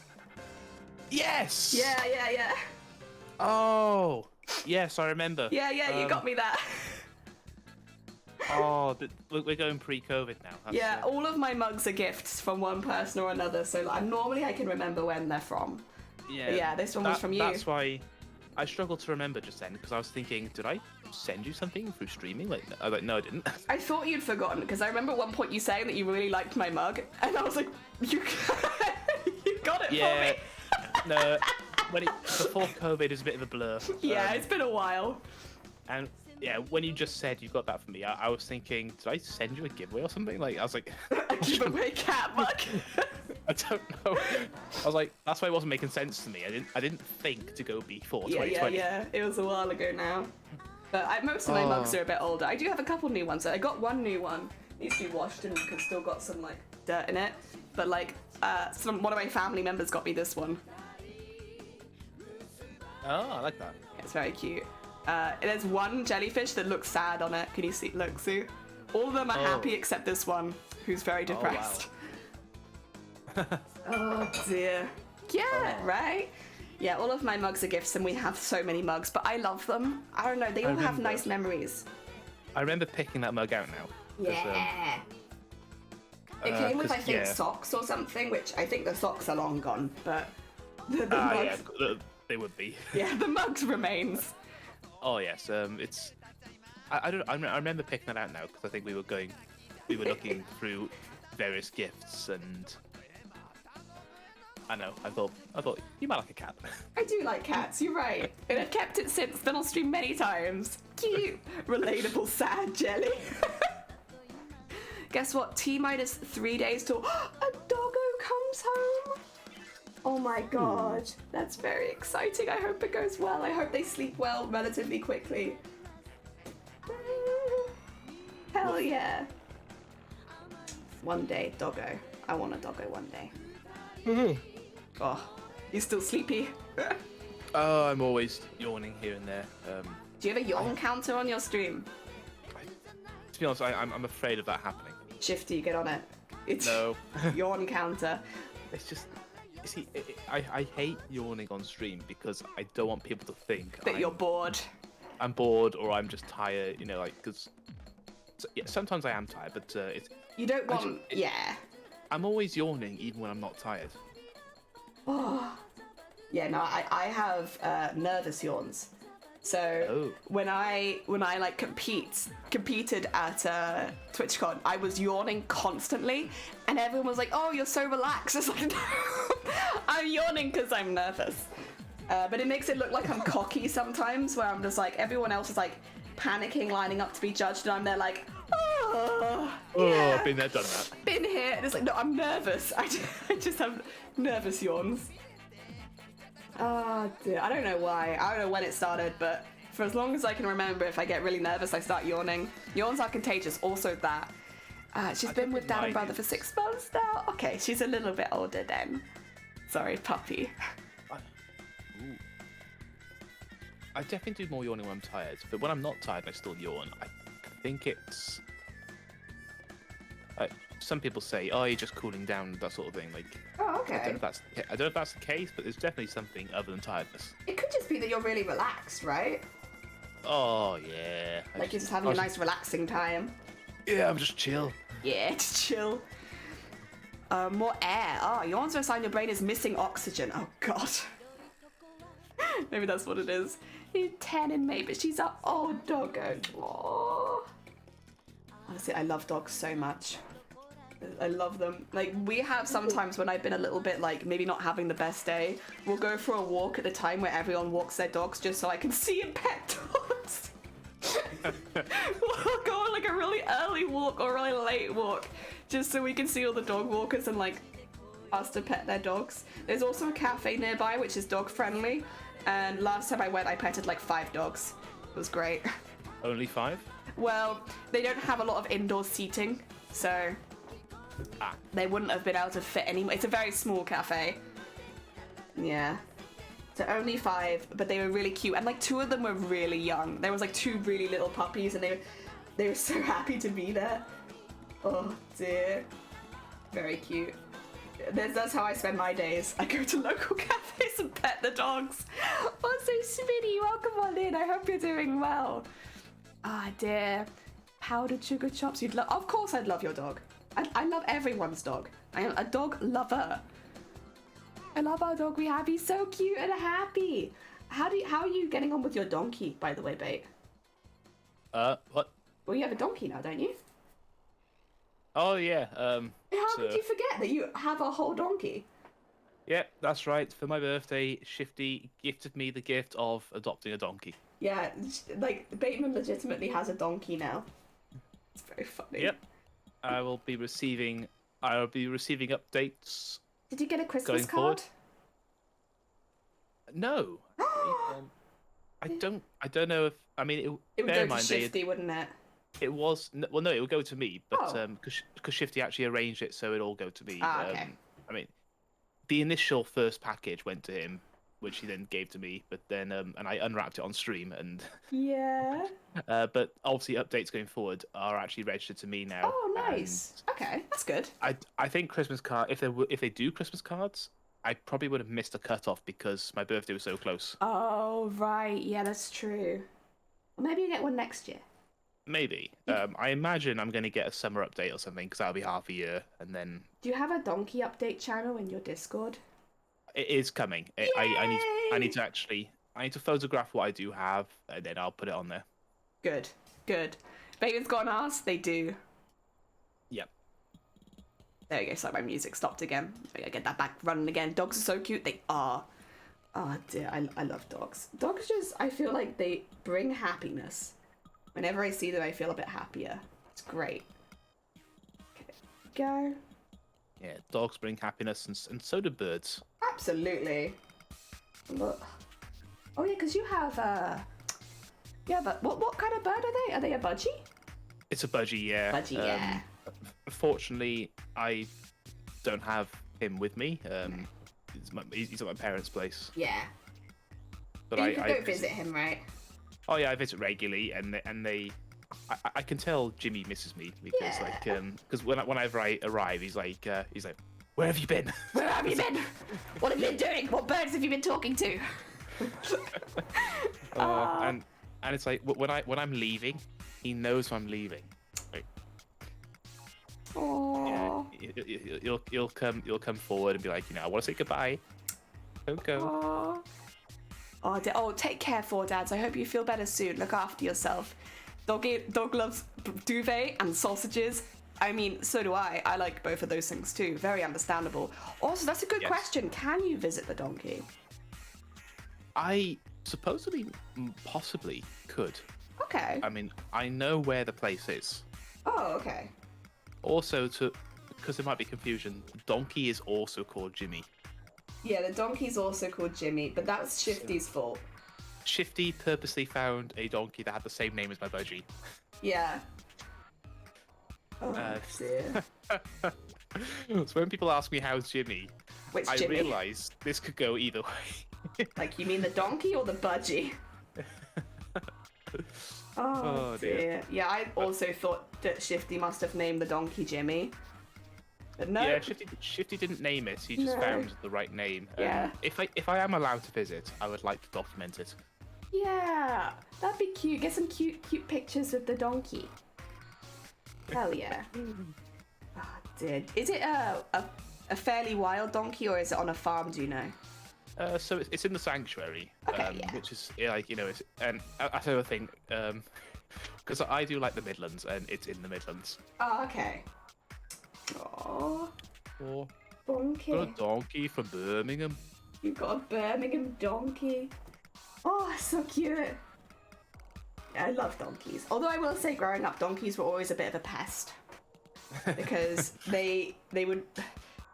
Yes! Yeah. Oh! Yes, I remember. Yeah, you got me that. Oh, we're going pre-COVID now. Yeah, all of my mugs are gifts from one person or another, so normally I can remember when they're from. Yeah, but yeah, this one was from you. That's why I struggled to remember just then, because I was thinking, did I send you something through streaming? I was like, no, I didn't. I thought you'd forgotten, because I remember at one point you saying that you really liked my mug, and I was like, you got it for me. No, before COVID is a bit of a blur. Yeah, it's been a while. And yeah, when you just said you got that for me, I was thinking, did I send you a giveaway or something? I was like, a giveaway cat mug. I don't know. I was like, that's why it wasn't making sense to me. I didn't think to go before 2020. Yeah. It was a while ago now. But most of my mugs are a bit older. I do have a couple new ones. I got one new one. Needs to be washed and it's still got some like dirt in it. But like, one of my family members got me this one. Oh, I like that. It's very cute. There's one jellyfish that looks sad on it. Can you see? Look, Sue. All of them are happy except this one, who's very depressed. Oh, wow. Oh dear. Yeah, right? Yeah, all of my mugs are gifts and we have so many mugs, but I love them. I don't know, they all have nice memories. I remember picking that mug out now. Yeah. It came with, I think, socks or something, which I think the socks are long gone, but the mugs... Yeah, they would be. Yeah, the mugs remains. Oh yes, it's. I remember picking that out now because I think we were looking through various gifts and. I know. I thought you might like a cat. I do like cats. You're right, and I've kept it since. Been on stream many times. Cute, relatable, sad jelly. Guess what? T-3 days till a doggo comes home. Oh my god, that's very exciting. I hope it goes well. I hope they sleep well relatively quickly. Hell yeah. One day, doggo. I want a doggo one day. Oh, you still sleepy? Oh, I'm always yawning here and there. Do you have a yawn counter on your stream? To be honest, I'm afraid of that happening. Shifty, get on it. It's No. yawn counter. It's just, you see, I hate yawning on stream because I don't want people to think That you're bored. I'm bored or I'm just tired, you know, like, because yeah, sometimes I am tired, but it's, You don't want... yeah. I'm always yawning even when I'm not tired. Oh. Yeah, no, I have nervous yawns. So when I like competed at TwitchCon, I was yawning constantly, and everyone was like, "Oh, you're so relaxed." It's like, no, I'm yawning because I'm nervous. But it makes it look like I'm cocky sometimes, where I'm just like, everyone else is like panicking, lining up to be judged, and I'm there like, oh, yeah. Been there, done that. Been here, and it's like, no, I'm nervous. I just have nervous yawns. Oh dear, I don't know why. I don't know when it started, but for as long as I can remember, if I get really nervous, I start yawning. Yawns are contagious, also that. She's been with Dad and Brother for 6 months now. Okay, she's a little bit older then. Sorry, puppy. I definitely do more yawning when I'm tired, but when I'm not tired, I still yawn. I think it's... some people say, "Oh, you're just cooling down," that sort of thing. Like, Oh, okay. I don't know if that's the case, but there's definitely something other than tiredness. It could just be that you're really relaxed, right? Oh yeah. Like you're just having a nice relaxing time. Yeah, I'm just chill. Yeah, just chill. More air. Oh, yawns are a sign your brain is missing oxygen. Oh god. Maybe that's what it is. He's 10 in May, but she's an old doggo. Aww. Honestly, I love dogs so much. I love them. Like, we have sometimes when I've been a little bit, like, maybe not having the best day, we'll go for a walk at the time where everyone walks their dogs just so I can see and pet dogs. We'll go on, like, a really early walk or a really late walk just so we can see all the dog walkers and, like, us to pet their dogs. There's also a cafe nearby which is dog friendly, and last time I went I petted, like, 5 dogs. It was great. Only 5? Well, they don't have a lot of indoor seating, so... they wouldn't have been able to fit anymore. It's a very small cafe. Yeah. So only 5, but they were really cute. And like 2 of them were really young. There was like 2 really little puppies and they were so happy to be there. Oh dear. Very cute. That's how I spend my days. I go to local cafes and pet the dogs. Oh, so Smitty, welcome on in. I hope you're doing well. Ah, dear. Powdered sugar chops. Of course I'd love your dog. I love everyone's dog. I am a dog lover. I love our dog we have. He's so cute and happy. How are you getting on with your donkey, by the way, Bait? What? Well, you have a donkey now, don't you? Oh yeah. How did you forget that you have a whole donkey? Yeah, that's right. For my birthday, Shifty gifted me the gift of adopting a donkey. Yeah, like Bateman legitimately has a donkey now. It's very funny. Yep. I'll be receiving updates. Did you get a Christmas going card? Forward. No. I don't know if. I mean, it would bear go in mind, to Shifty, wouldn't it? It was. Well, no, it would go to me, but because Shifty actually arranged it, so it all go to me. Okay. I mean, the initial first package went to him, which he then gave to me, but then and I unwrapped it on stream, and yeah. But obviously updates going forward are actually registered to me now. Oh, nice. Okay, that's good. I think Christmas card if they do Christmas cards, I probably would have missed a cutoff because my birthday was so close. Oh right, yeah, that's true. Well, maybe you get one next year. Maybe. I imagine I'm going to get a summer update or something because that'll be half a year, and then. Do you have a donkey update channel in your Discord? It is coming. I need to photograph what I do have, and then I'll put it on there. Good. Bateman's got an ass. They do. Yep. There you go. Sorry, my music stopped again. I gotta get that back running again. Dogs are so cute. They are. Oh dear, I love dogs. Dogs just, I feel like they bring happiness. Whenever I see them, I feel a bit happier. It's great. Okay, go. Yeah, dogs bring happiness, and so do birds. Absolutely. Look. Oh yeah, because you have but what kind of bird are they? Are they a budgie? It's a budgie, yeah. Budgie, yeah. Fortunately, I don't have him with me. He's at my parents' place. Yeah. But you can go visit him, right? Oh yeah, I visit regularly, and they I can tell Jimmy misses me because because whenever I arrive, he's like, where have you been? Where have you been? What have you been doing? What birds have you been talking to? And it's like when I'm leaving, he knows I'm leaving. Like, Aww. yeah, you'll come forward and be like, I want to say goodbye. Don't go. Aww. Oh, take care, Four Dads. I hope you feel better soon. Look after yourself. Dog loves duvet and sausages. I mean, so do I. I like both of those things too. Very understandable. Also, that's a good question. Can you visit the donkey? I supposedly, possibly could. Okay. I mean, I know where the place is. Oh, okay. Also, because there might be confusion, the donkey is also called Jimmy. Yeah, the donkey's also called Jimmy, but that was Shifty's fault. Shifty purposely found a donkey that had the same name as my budgie. Yeah. Oh, dear. So when people ask me how's Jimmy, Which I Jimmy? realise this could go either way. Like, you mean the donkey or the budgie? Oh, dear. Yeah, I also thought that Shifty must have named the donkey Jimmy. But no. Yeah, Shifty didn't name it. He just found the right name. Yeah. If I am allowed to visit, I would like to document it. Yeah, that'd be cute. Get some cute pictures with the donkey. Hell yeah. Oh, dear. Is it a fairly wild donkey, or is it on a farm, do you know? So it's in the sanctuary, Okay, yeah. which is it's and that's another thing, because I do like the Midlands, and it's in the Midlands. Oh, okay. Aww. Oh, Donkey. got a donkey from Birmingham. You've got a Birmingham donkey. Oh, so cute. Yeah, I love donkeys. Although I will say, growing up, donkeys were always a bit of a pest. Because they would...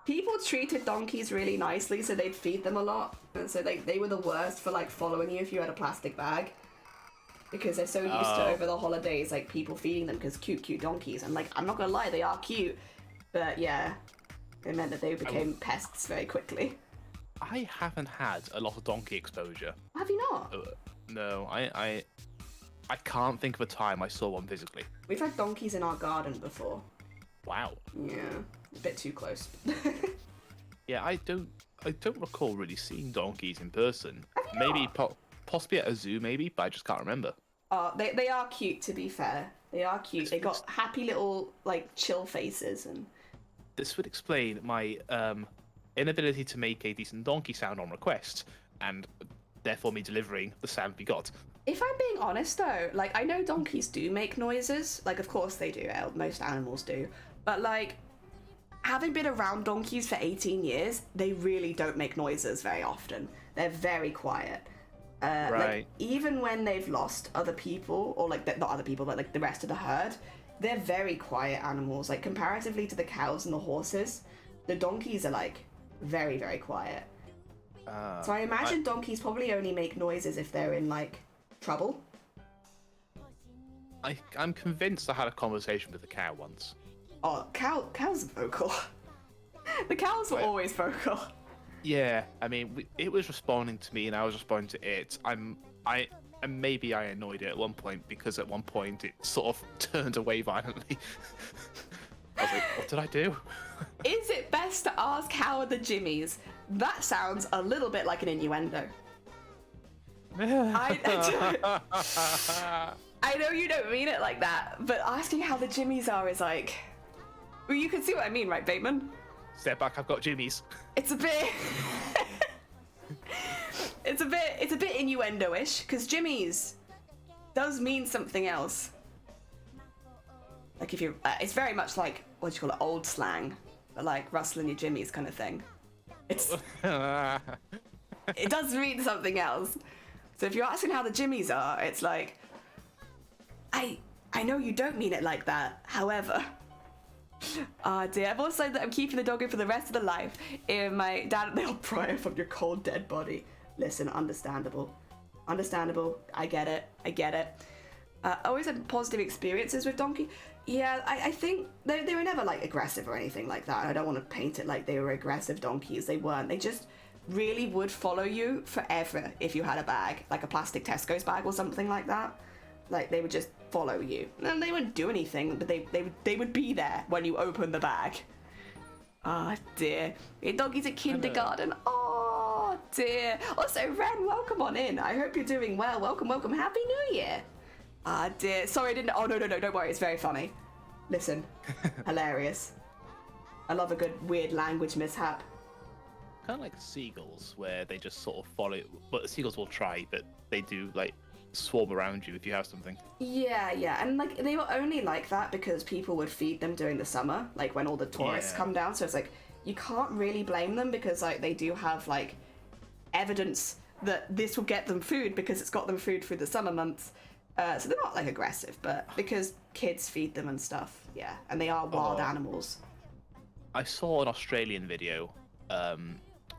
People treated donkeys really nicely, so they'd feed them a lot. And so they were the worst for, like, following you if you had a plastic bag. Because they're so used to, over the holidays, like, people feeding them, because cute donkeys. And, like, I'm not gonna lie, they are cute. But, yeah, it meant that they became pests very quickly. I haven't had a lot of donkey exposure. Have you not? No, I can't think of a time I saw one physically. We've had donkeys in our garden before. Wow. Yeah, a bit too close. Yeah, I don't recall really seeing donkeys in person. Have you Maybe not? possibly at a zoo, maybe, but I just can't remember. They are cute, to be fair. They are cute. They got happy little, like, chill faces. And This would explain my inability to make a decent donkey sound on request, and therefore me delivering the sound we got. if I'm being honest, though, like, I know donkeys do make noises. Like, of course they do. Most animals do. But, like, having been around donkeys for 18 years, they really don't make noises very often. They're very quiet. Right. Like, even when they've lost other people, or, like, not other people, but, like, the rest of the herd, they're very quiet animals. Like, comparatively to the cows and the horses, the donkeys are, like, very, very quiet. So I imagine donkeys probably only make noises if they're in, like, trouble. I'm convinced I had a conversation with a cow once. Oh, cows are vocal. The cows were always vocal. Yeah, I mean, it was responding to me, and I was responding to it. And maybe I annoyed it at one point, because at one point it sort of turned away violently. I was like, what did I do? Is it best to ask how are the Jimmies? That sounds a little bit like an innuendo. I know you don't mean it like that, but asking how the Jimmies are is like... Well, you can see what I mean, right, Bateman? Step back, I've got Jimmy's. It's a bit... it's a bit innuendo-ish, because Jimmy's does mean something else. Like if you... it's very much like, what do you call it, old slang. But like, rustling your Jimmies kind of thing. It's... it does mean something else. So if you're asking how the Jimmies are, it's like... I know you don't mean it like that, however... Ah, dear. I've also said that I'm keeping the doggo for the rest of the life. And my dad, they'll pry it from your cold, dead body. Listen, understandable. Understandable. I get it. I always had positive experiences with donkey. Yeah, I think they were never, like, aggressive or anything like that. I don't want to paint it like they were aggressive donkeys. They weren't. They just really would follow you forever if you had a bag, like a plastic Tesco's bag or something like that. Like they would just follow you. And they wouldn't do anything, but they would be there when you open the bag. Oh dear. Your doggy's at kindergarten. Oh dear. Also, Ren, welcome on in. I hope you're doing well. Welcome, welcome. Happy New Year. Ah dear. Sorry, I didn't. Oh no, don't worry. It's very funny. Listen, hilarious. I love a good weird language mishap. Kind of like seagulls, where they just sort of follow. But the seagulls will try, but they do like swarm around you if you have something. Yeah, and like they were only like that because people would feed them during the summer, like when all the tourists come down. So it's like you can't really blame them because like they do have like evidence that this will get them food because it's got them food through the summer months. So they're not like aggressive, but because kids feed them and stuff, yeah, and they are wild animals. I saw an Australian video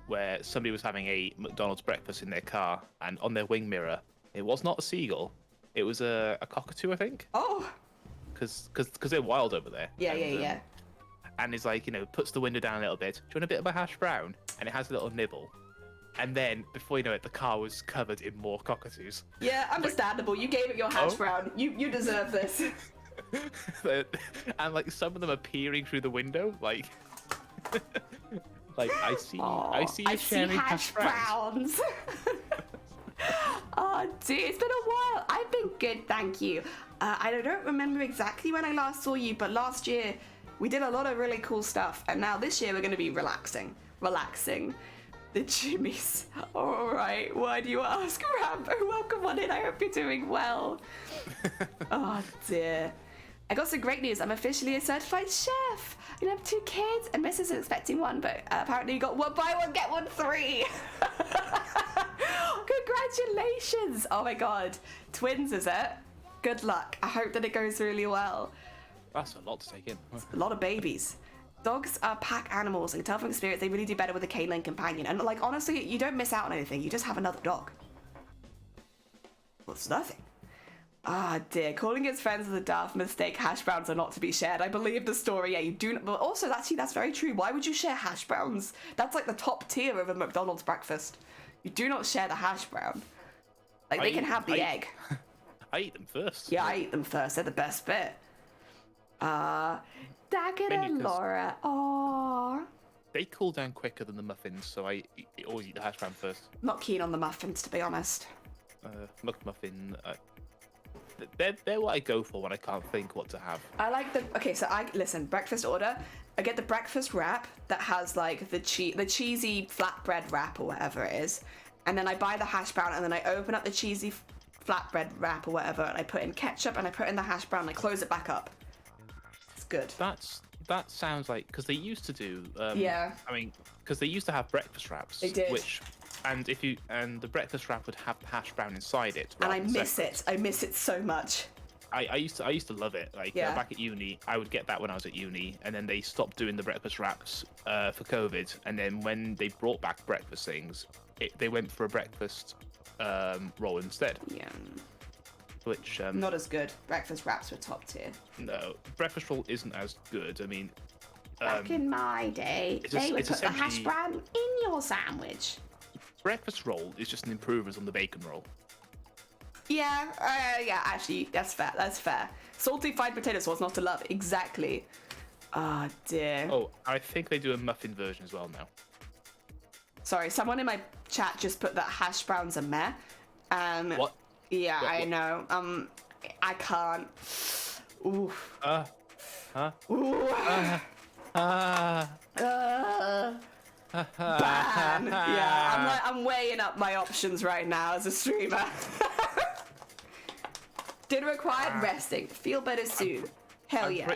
where somebody was having a McDonald's breakfast in their car, and on their wing mirror, it was not a seagull, it was a cockatoo, I think. Oh! Because they're wild over there. Yeah. And he's like, puts the window down a little bit. Do you want a bit of a hash brown? And it has a little nibble. And then, before you know it, the car was covered in more cockatoos. Yeah, understandable. You gave it your hash brown. You deserve this. And like some of them are peering through the window, like like I see sharing hash browns. Oh dear, it's been a while. I've been good, thank you. I don't remember exactly when I last saw you, but last year we did a lot of really cool stuff, and now this year we're going to be relaxing. The Jimmies. Alright, why do you ask, Rambo? Welcome on in, I hope you're doing well. Oh dear. I got some great news. I'm officially a certified chef. I have 2 kids, and Mrs. is expecting 1, but apparently you got 1 buy 1 get 1 free. Congratulations! Oh my god, twins is it? Good luck. I hope that it goes really well. That's a lot to take in. A lot of babies. Dogs are pack animals, and tell from experience they really do better with a canine companion. And like honestly, you don't miss out on anything. You just have another dog. Well, it's nothing. Ah dear, calling his friends is a daft mistake. Hash browns are not to be shared. I believe the story. Yeah, you do. But also, that's very true. Why would you share hash browns? That's like the top tier of a McDonald's breakfast. You do not share the hash brown. Like they can have the egg. I eat them first. Yeah, I eat them first. They're the best bit. Daggett and Laura. Aww. They cool down quicker than the muffins, so I always eat the hash brown first. Not keen on the muffins, to be honest. McMuffin. They're what I go for when I can't think what to have. I like the. Okay, so listen. Breakfast order. I get the breakfast wrap that has like the cheesy flatbread wrap or whatever it is, and then I buy the hash brown, and then I open up the cheesy flatbread wrap or whatever, and I put in ketchup, and I put in the hash brown, and I close it back up. It's good. That sounds like, because they used to do. Yeah. I mean, because they used to have breakfast wraps. They did. And the breakfast wrap would have the hash brown inside it. And I miss it. I miss it so much. I used to love it. Like back at uni, I would get that when I was at uni, and then they stopped doing the breakfast wraps for COVID. And then when they brought back breakfast things, they went for a breakfast roll instead. Yeah. Which not as good. Breakfast wraps were top tier. No, breakfast roll isn't as good. I mean, back in my day, they would put the hash brown in your sandwich. Breakfast roll is just an improvement on the bacon roll. Yeah, actually, that's fair. Salty fried potato sauce, not to love. Exactly. Ah, dear. Oh, I think they do a muffin version as well now. Sorry, someone in my chat just put that hash browns are meh. What? Yeah, what? I know. I can't. Ooh. Ooh. Ban. Yeah, I'm weighing up my options right now as a streamer. Dinner required, resting. Feel better soon. Hell yeah.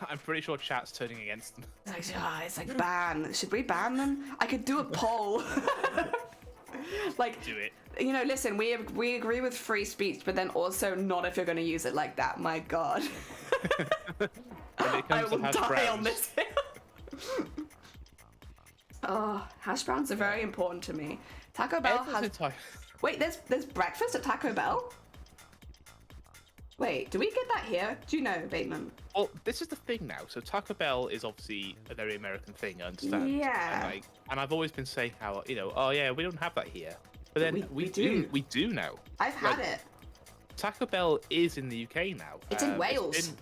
I'm pretty sure chat's turning against them. It's like ban. Should we ban them? I could do a poll. Like, do it. Listen, we agree with free speech, but then also not if you're going to use it like that. My God. I will die on this hill. Oh, hash browns are very important to me. Taco Bell has. Wait, there's breakfast at Taco Bell? Wait, do we get that here? Do you know, Bateman? Well, this is the thing now. So Taco Bell is obviously a very American thing, I understand. Yeah. And I've always been saying how, oh yeah, we don't have that here. But then we do now. I've had it. Taco Bell is in the UK now. It's in Wales.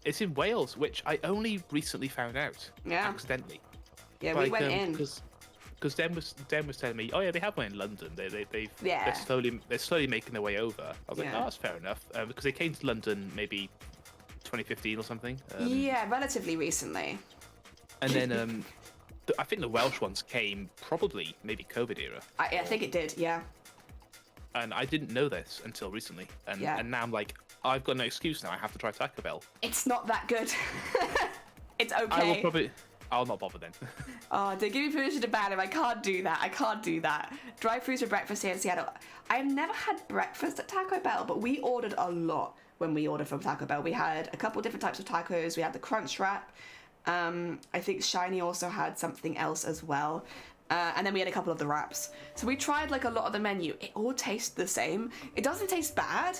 It's in Wales, which I only recently found out. Yeah. Accidentally. Yeah, we went in. Because Den was telling me, oh yeah, they have one in London. Yeah. They're slowly making their way over. I was like, Yeah. oh, that's fair enough. Because they came to London maybe 2015 or something. Yeah, relatively recently. And then I think the Welsh ones came probably maybe COVID era. I think it did, yeah. And I didn't know this until recently. And now I'm like, I've got no excuse now. I have to try Taco Bell. It's not that good. It's okay. I'll not bother then. Oh, they give me permission to ban him. I can't do that. Drive-thrus for breakfast here in Seattle. I've never had breakfast at Taco Bell, but we ordered a lot when we ordered from Taco Bell. We had a couple different types of tacos. We had the crunch wrap. I think Shiny also had something else as well. And then we had a couple of the wraps. So we tried like a lot of the menu. It all tastes the same. It doesn't taste bad,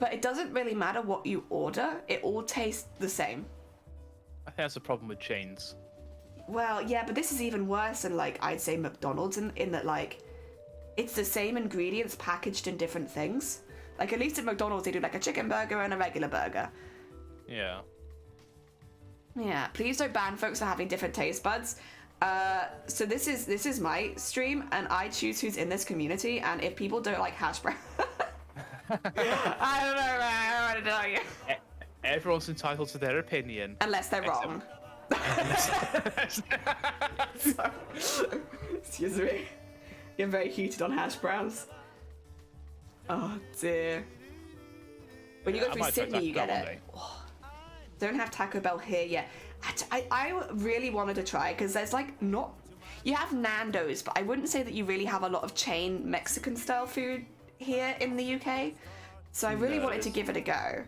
but it doesn't really matter what you order. It all tastes the same. I think that's the problem with chains. Well, yeah, but this is even worse than, like, I'd say McDonald's in that, like, it's the same ingredients packaged in different things. Like, at least at McDonald's, they do, like, a chicken burger and a regular burger. Yeah. Yeah, please don't ban folks for having different taste buds. So this is my stream, and I choose who's in this community, and if people don't like hash brown... I don't know, man, I don't want to tell you. Everyone's entitled to their opinion. Unless they're wrong. Sorry. Excuse me. You're very heated on hash browns. Oh dear. When you go through Sydney, you get it. Oh, don't have Taco Bell here yet. I really wanted to try because there's like not. You have Nando's, but I wouldn't say that you really have a lot of chain Mexican style food here in the UK. So I really wanted to give it a go.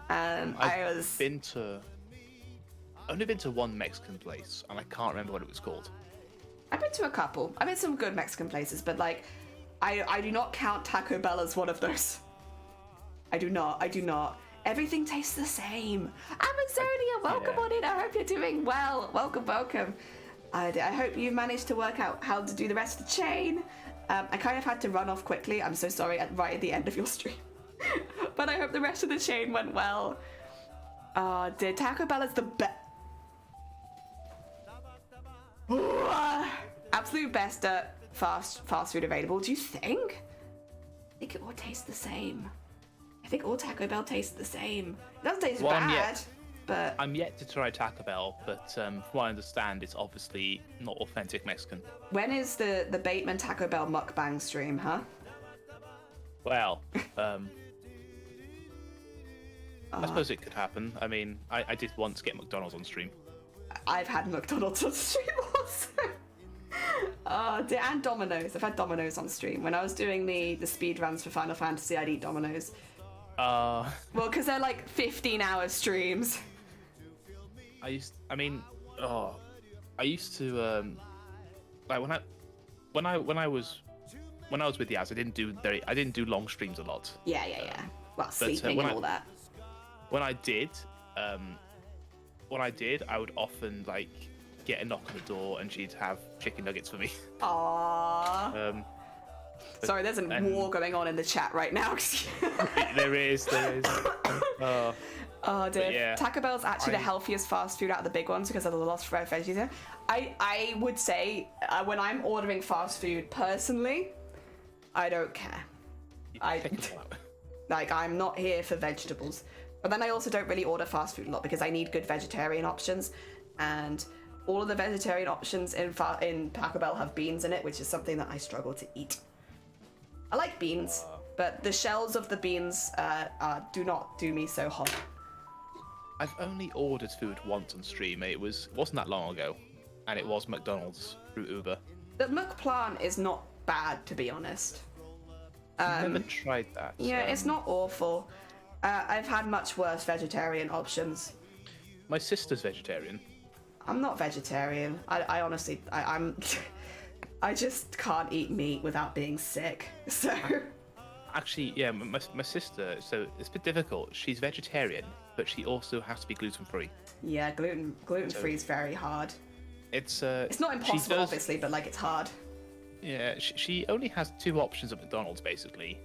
I've only been to one Mexican place, and I can't remember what it was called. I've been to a couple. I've been to some good Mexican places, but like, I do not count Taco Bell as one of those. I do not. Everything tastes the same. Amazonia, welcome on in. I hope you're doing well. Welcome. I hope you managed to work out how to do the rest of the chain. I kind of had to run off quickly. I'm so sorry right at the end of your stream. But I hope the rest of the chain went well. Dear, Taco Bell is the best. Absolute best fast food available. Do you think? I think it all tastes the same. I think all Taco Bell tastes the same. It doesn't taste bad, but... I'm yet to try Taco Bell, but from what I understand, it's obviously not authentic Mexican. When is the Bateman Taco Bell mukbang stream, huh? Well, I suppose it could happen. I mean, I did once get McDonald's on stream. I've had McDonald's on stream also. And Domino's. I've had Domino's on stream. When I was doing the speed runs for Final Fantasy, I'd eat Domino's. Well, because they're like 15-hour streams. I used to like when I was with Yaz, I didn't do long streams a lot. Yeah. Well, sleeping and all that. When I did, I would often like get a knock on the door and she'd have chicken nuggets for me. Aww. Sorry, there's a war going on in the chat right now. There is. Oh dear. Yeah, Taco Bell's actually the healthiest fast food out of the big ones because of the lost fried veggies there. I would say when I'm ordering fast food personally, I don't care. I'm not here for vegetables. But then I also don't really order fast food a lot because I need good vegetarian options, and all of the vegetarian options in Taco Bell have beans in it, which is something that I struggle to eat. I like beans, but the shells of the beans do not do me so hot. I've only ordered food once on stream. It wasn't that long ago, and it was McDonald's through Uber. The McPlan is not bad, to be honest. I've never tried that. Yeah, it's not awful. I've had much worse vegetarian options. My sister's vegetarian. I'm not vegetarian. I honestly, I'm... I just can't eat meat without being sick, so... Actually, yeah, my sister, so it's a bit difficult. She's vegetarian, but she also has to be gluten-free. Yeah, gluten-free is very hard. It's not impossible, obviously, but, like, it's hard. Yeah, she only has 2 options at McDonald's, basically.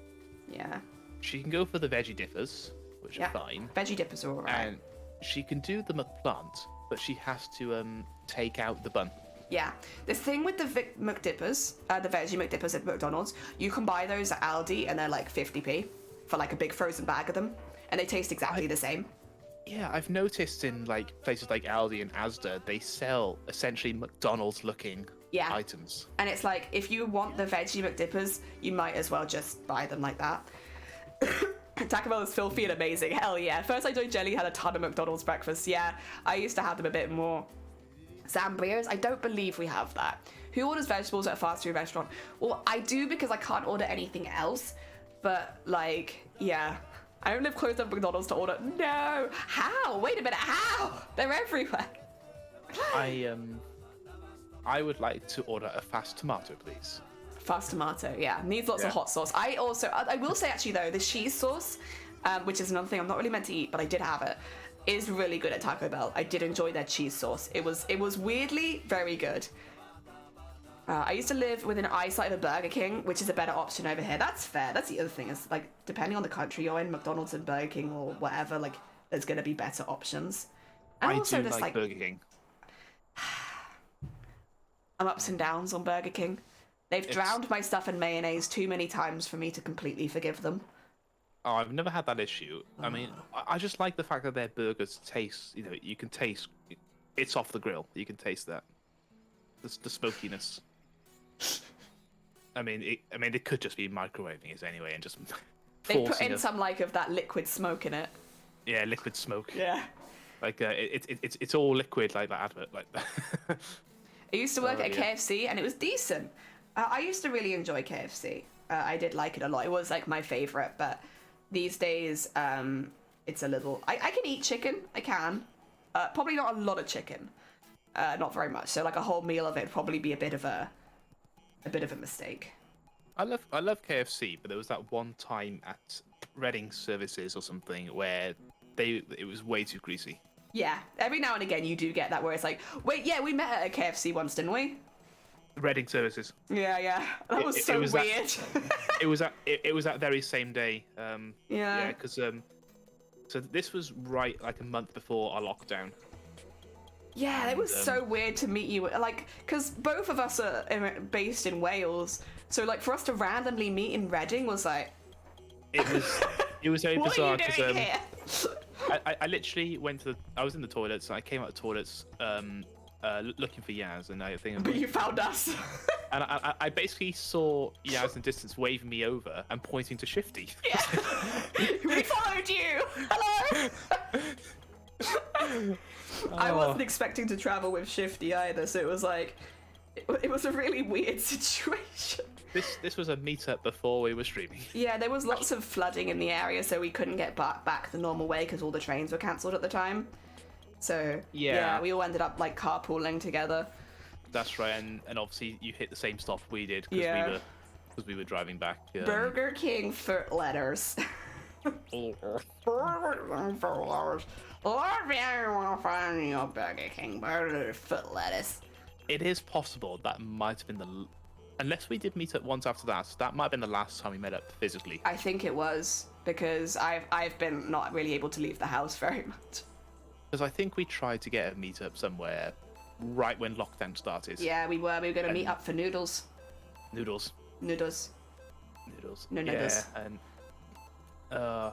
Yeah. she can go for the veggie dippers, which Yeah. are fine, Veggie dippers are alright. and she can do the McPlant, but she has to take out the bun. Yeah. The thing with the McDippers, the veggie McDippers at McDonald's, you can buy those at Aldi and they're like 50p for like a big frozen bag of them, and they taste exactly the same. Yeah, I've noticed in like places like Aldi and Asda, they sell essentially McDonald's looking items. And it's like, if you want the veggie McDippers, you might as well just buy them like that. Taco Bell is filthy and amazing. Hell yeah. First I joined Jelly, had a ton of McDonald's breakfast. Yeah, I used to have them a bit more. Zambrias, I don't believe we have that. Who orders vegetables at a fast food restaurant? Well, I do because I can't order anything else. But like, yeah. I don't live close to McDonald's to order. No! How? Wait a minute, how? They're everywhere. I would like to order a fast tomato, please. Fast tomato, yeah. Needs lots of hot sauce. I will say actually though, the cheese sauce, which is another thing I'm not really meant to eat, but I did have it, is really good at Taco Bell. I did enjoy their cheese sauce. It was weirdly very good. I used to live within eyesight of a Burger King, which is a better option over here. That's fair. That's the other thing, is like, depending on the country you're in, McDonald's and Burger King or whatever, like, there's gonna be better options. And I also do just like Burger King. I'm ups and downs on Burger King. They've drowned my stuff in mayonnaise too many times for me to completely forgive them. Oh, I've never had that issue. I mean, I just like the fact that their burgers taste, you know, you can taste, it's off the grill. You can taste that. The smokiness. I mean, it could just be microwaving it anyway and just They put in some like of that liquid smoke in it. Yeah, liquid smoke. Yeah. Like it's all liquid like that advert like that. I used to work at KFC and it was decent. I used to really enjoy KFC. I did like it a lot. It was like my favorite, but these days it's a little. I can eat chicken. I can. Probably not a lot of chicken. Not very much. So like a whole meal of it would probably be a bit of a mistake. I love KFC, but there was that one time at Reading Services or something where it was way too greasy. Yeah, every now and again you do get that where it's like, wait, yeah, we met at a KFC once, didn't we? Reading Services. Yeah, that was so weird. It was that very same day. Yeah, because so this was right like a month before our lockdown. Yeah, it was so weird to meet you, like, because both of us are based in Wales, so like for us to randomly meet in Reading was like. It was very bizarre because here? I literally I was in the toilets and I came out of the toilets looking for Yaz, and I think. But you found us. And I basically saw Yaz in the distance waving me over and pointing to Shifty. Yeah. We followed you. Hello. I wasn't expecting to travel with Shifty either, so it was like, it was a really weird situation. This was a meetup before we were streaming. Yeah, there was lots of flooding in the area, so we couldn't get back the normal way because all the trains were cancelled at the time. So yeah, we all ended up like carpooling together. That's right, and obviously you hit the same stop we did because we were driving back. Burger King foot letters. Burger King foot lettuce. It is possible that might have been unless we did meet up once after that, that might have been the last time we met up physically. I think it was, because I've been not really able to leave the house very much. Because I think we tried to get a meetup somewhere right when lockdown started. Yeah, we were going to meet up for noodles. Noodles. No noodles. Yeah,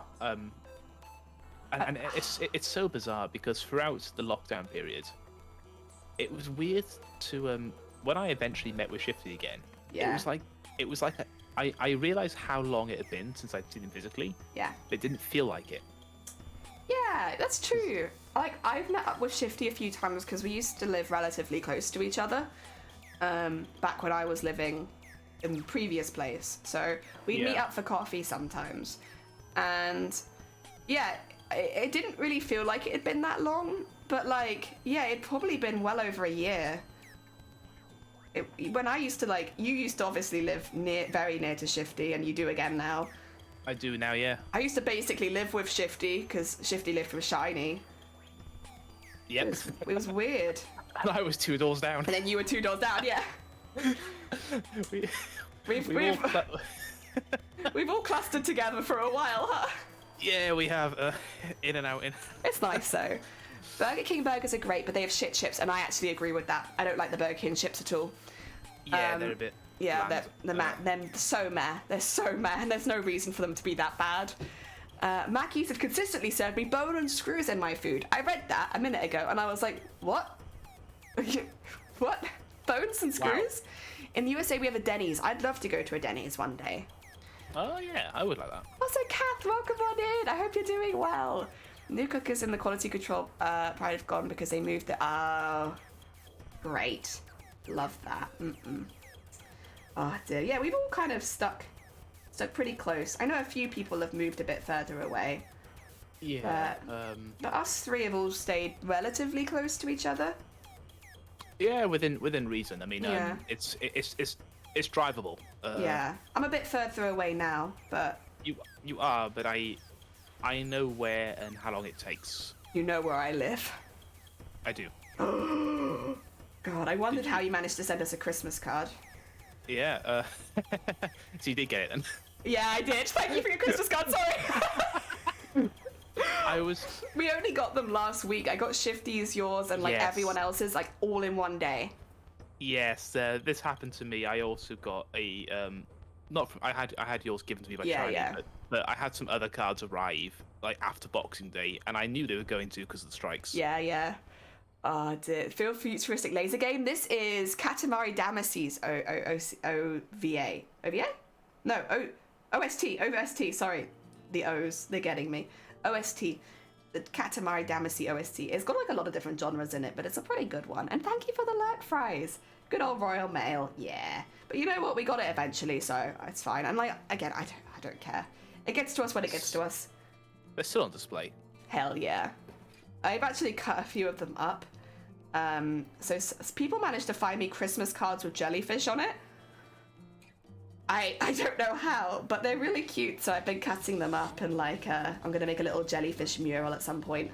and it's so bizarre because throughout the lockdown period, it was weird to when I eventually met with Shifty again. Yeah. It was like I realized how long it had been since I'd seen him physically. Yeah. But it didn't feel like it. Yeah, that's true. Like, I've met up with Shifty a few times because we used to live relatively close to each other back when I was living in the previous place. So we'd meet up for coffee sometimes. And yeah, it didn't really feel like it had been that long, but like, yeah, it'd probably been well over a year. When I used to, like, you used to obviously live very near to Shifty, and you do again now. I do now, yeah. I used to basically live with Shifty because Shifty lived with Shiny. Yep. It was weird. And I was 2 doors down. And then you were 2 doors down, yeah. We've all clustered together for a while, huh? Yeah, we have in and out in. It's nice though. Burger King burgers are great, but they have shit chips, and I actually agree with that. I don't like the Burger King chips at all. Yeah, they're a bit. Yeah, bland. they're so meh. They're so meh, and there's no reason for them to be that bad. Mackey's have consistently served me bone and screws in my food. I read that a minute ago, and I was like, what? What? Bones and screws? Wow. In the USA, we have a Denny's. I'd love to go to a Denny's one day. Oh, yeah, I would like that. Also, Kath, welcome on in. I hope you're doing well. New cookers in the quality control pride have gone because they moved it. Oh, great. Love that. Oh, dear. Yeah, we've all kind of stuck pretty close. I know a few people have moved a bit further away. Yeah. But us three have all stayed relatively close to each other. Yeah, within reason. I mean, Yeah. it's drivable. Yeah, I'm a bit further away now, but You are, but I know where and how long it takes. you know where I live. I do. God, I wondered how you managed to send us a Christmas card. Yeah. So you did get it then. Yeah, I did. Thank you for your Christmas card. Sorry. We only got them last week. I got Shifty's, yours, and Yes. everyone else's all in one day. Yes, this happened to me. I also got a not from, I had yours given to me by charity, Yeah. but I had some other cards arrive after Boxing Day, and I knew they were going to because of the strikes. Yeah. Oh, dear. Feel futuristic laser game. This is Katamari Damacy's OVA. OVA? No, OST. Sorry. The O's. They're getting me. OST. The Katamari Damacy OST. It's got a lot of different genres in it, but it's a pretty good one. And thank you for the lurk fries. Good old Royal Mail. Yeah. But you know what? We got it eventually, so it's fine. And again, I don't care. It gets to us when it gets to us. They're still on display. Hell yeah. I've actually cut a few of them up. So people managed to find me Christmas cards with jellyfish on it. I don't know how, but they're really cute, so I've been cutting them up and I'm gonna make a little jellyfish mural at some point.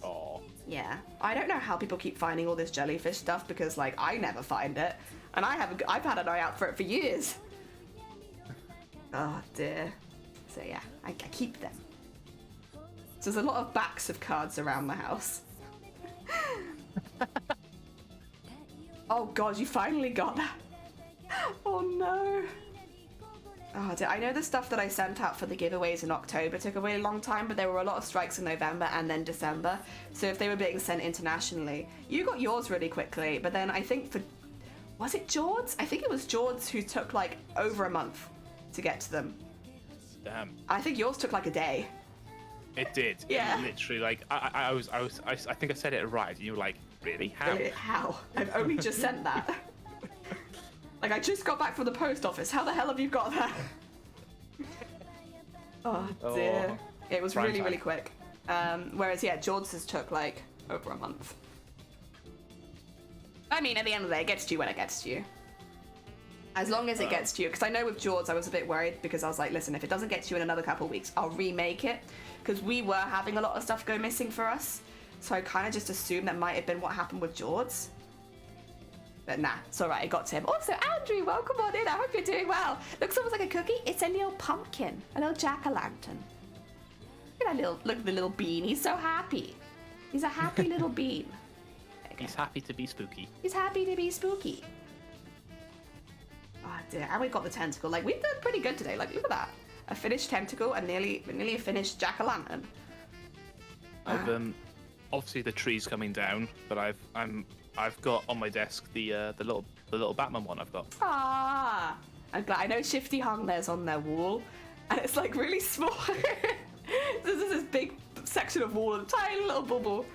Oh. Yeah. I don't know how people keep finding all this jellyfish stuff because I never find it. And I've had an eye out for it for years. Oh dear. So yeah, I keep them. So there's a lot of backs of cards around the house. Oh god, you finally got that. Oh no. Oh dear. I know the stuff that I sent out for the giveaways in October took a really long time, but there were a lot of strikes in November and then December. So if they were being sent internationally, you got yours really quickly, but then I think was it George? I think it was George who took over a month to get to them. Damn. I think yours took a day. It did. Yeah. It literally, I think I said it right, and you were like, really? How? Really? How? I've only just sent that. I just got back from the post office. How the hell have you got that? Oh dear. It was really, really quick. Whereas, yeah, George's took over a month. I mean, at the end of the day, it gets to you when it gets to you. As long as it gets to you. Because I know with George, I was a bit worried because I was like, listen, if it doesn't get to you in another couple of weeks, I'll remake it. Because we were having a lot of stuff go missing for us. So I kind of just assumed that might have been what happened with George. But nah, it's alright, it got to him. Also, Andrew, welcome on in. I hope you're doing well. Looks almost like a cookie. It's a little pumpkin, a little jack-o'-lantern. Look at the little bean. He's so happy. He's a happy little bean. He's happy to be spooky. He's happy to be spooky. Oh dear, and we've got the tentacle. We've done pretty good today. Look at that. A finished tentacle and nearly a finished jack-o'-lantern. I've obviously the tree's coming down, but I've got on my desk the little Batman one I've got. Ah, I'm glad. I know Shifty hung theirs on their wall, and it's really small. There's this big section of wall and a tiny little bubble.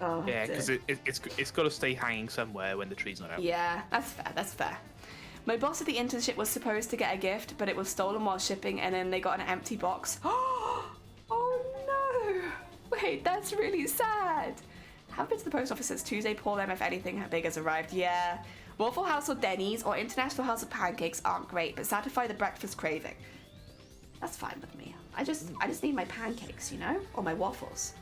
Oh, yeah, because it's got to stay hanging somewhere when the tree's not out. Yeah, that's fair. My boss at the internship was supposed to get a gift, but it was stolen while shipping, and then they got an empty box. Oh no! Wait, that's really sad. Haven't been to the post office since Tuesday. Call them if anything big has arrived. Yeah. Waffle House or Denny's or International House of Pancakes aren't great, but satisfy the breakfast craving. That's fine with me. I just need my pancakes, or my waffles.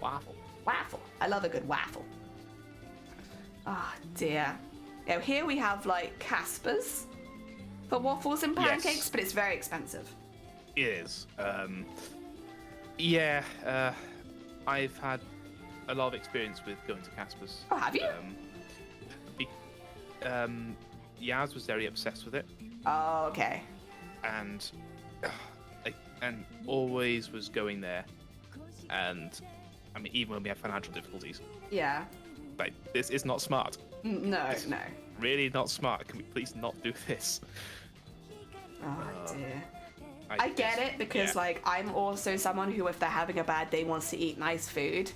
Waffle. Waffle. I love a good waffle. Oh dear. Now here we have like Casper's for waffles and pancakes, but it's very expensive. It is. Yeah, I've had a lot of experience with going to Casper's. Oh, have you? Yaz was very obsessed with it. Oh, okay. And always was going there. And I mean, even when we had financial difficulties, Yeah. like this is not smart. No, no. Really not smart. Can we please not do this? Oh dear. I get it because yeah. like I'm also someone who, if they're having a bad day, wants to eat nice food.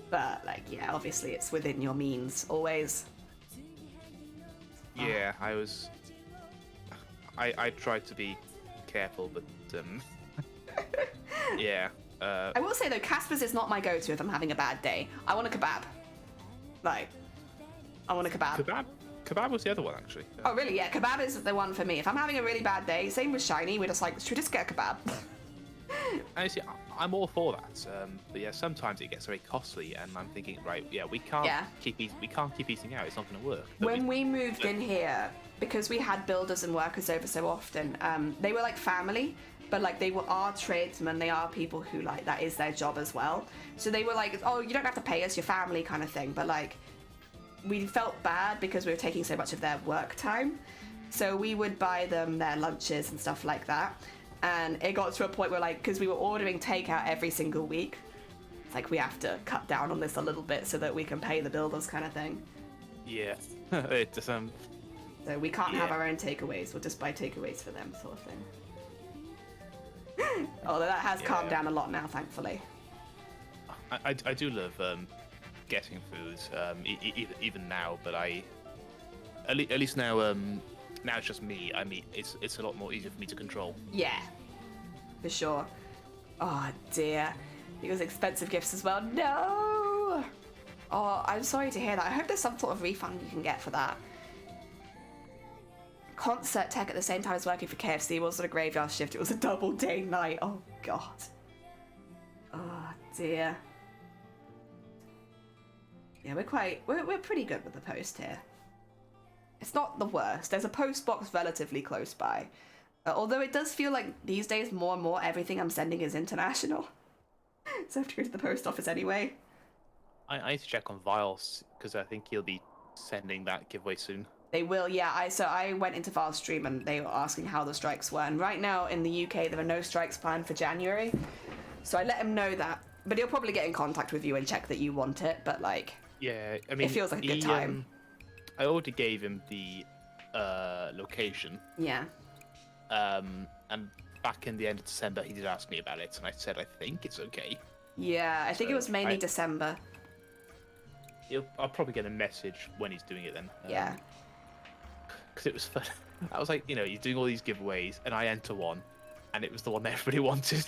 But like, yeah, obviously it's within your means always. Yeah, I tried to be careful, but yeah. I will say though, Casper's is not my go-to if I'm having a bad day. I want a kebab. Like, I want a kebab. Kebab was the other one actually. Oh really? Yeah, kebab is the one for me. If I'm having a really bad day, same with Shiny, we're just like, should we just get a kebab? And you see, I'm all for that. But yeah, sometimes it gets very costly, and I'm thinking, right, yeah, we can't keep eating out. It's not going to work. When we moved in here, because we had builders and workers over so often, they were like family, but like they are tradesmen. They are people who like that is their job as well. So they were like, oh, you don't have to pay us, your family kind of thing. But like, we felt bad because we were taking so much of their work time. So we would buy them their lunches and stuff like that. And it got to a point where like, because we were ordering takeout every single week, it's like we have to cut down on this a little bit so that we can pay the builders kind of thing. Yeah. It just, So we can't have our own takeaways. We'll just buy takeaways for them, sort of thing. Although that has calmed down a lot now, thankfully. I do love getting food, even now. But at least now now it's just me. I mean, it's a lot more easier for me to control. Yeah, for sure. Oh dear, those expensive gifts as well. No. Oh, I'm sorry to hear that. I hope there's some sort of refund you can get for that. Concert tech at the same time as working for KFC. It wasn't a graveyard shift. It was a double day night. Oh god. Oh dear. Yeah, we're pretty good with the post here. It's not the worst. There's a post box relatively close by. Although it does feel like these days more and more everything I'm sending is international. So I have to go to the post office anyway. I need to check on Viles because I think he'll be sending that giveaway soon. They will, yeah. I went into Vile's stream and they were asking how the strikes were. And right now in the UK there are no strikes planned for January. So I let him know that. But he'll probably get in contact with you and check that you want it. But like, yeah, I mean, it feels like a good time. I already gave him the location. Yeah. And back in the end of December, he did ask me about it, and I said I think it's okay. Yeah, I think it was mainly December. I'll probably get a message when he's doing it then. Yeah. Because it was fun. I was like, he's doing all these giveaways, and I enter one, and it was the one that everybody wanted.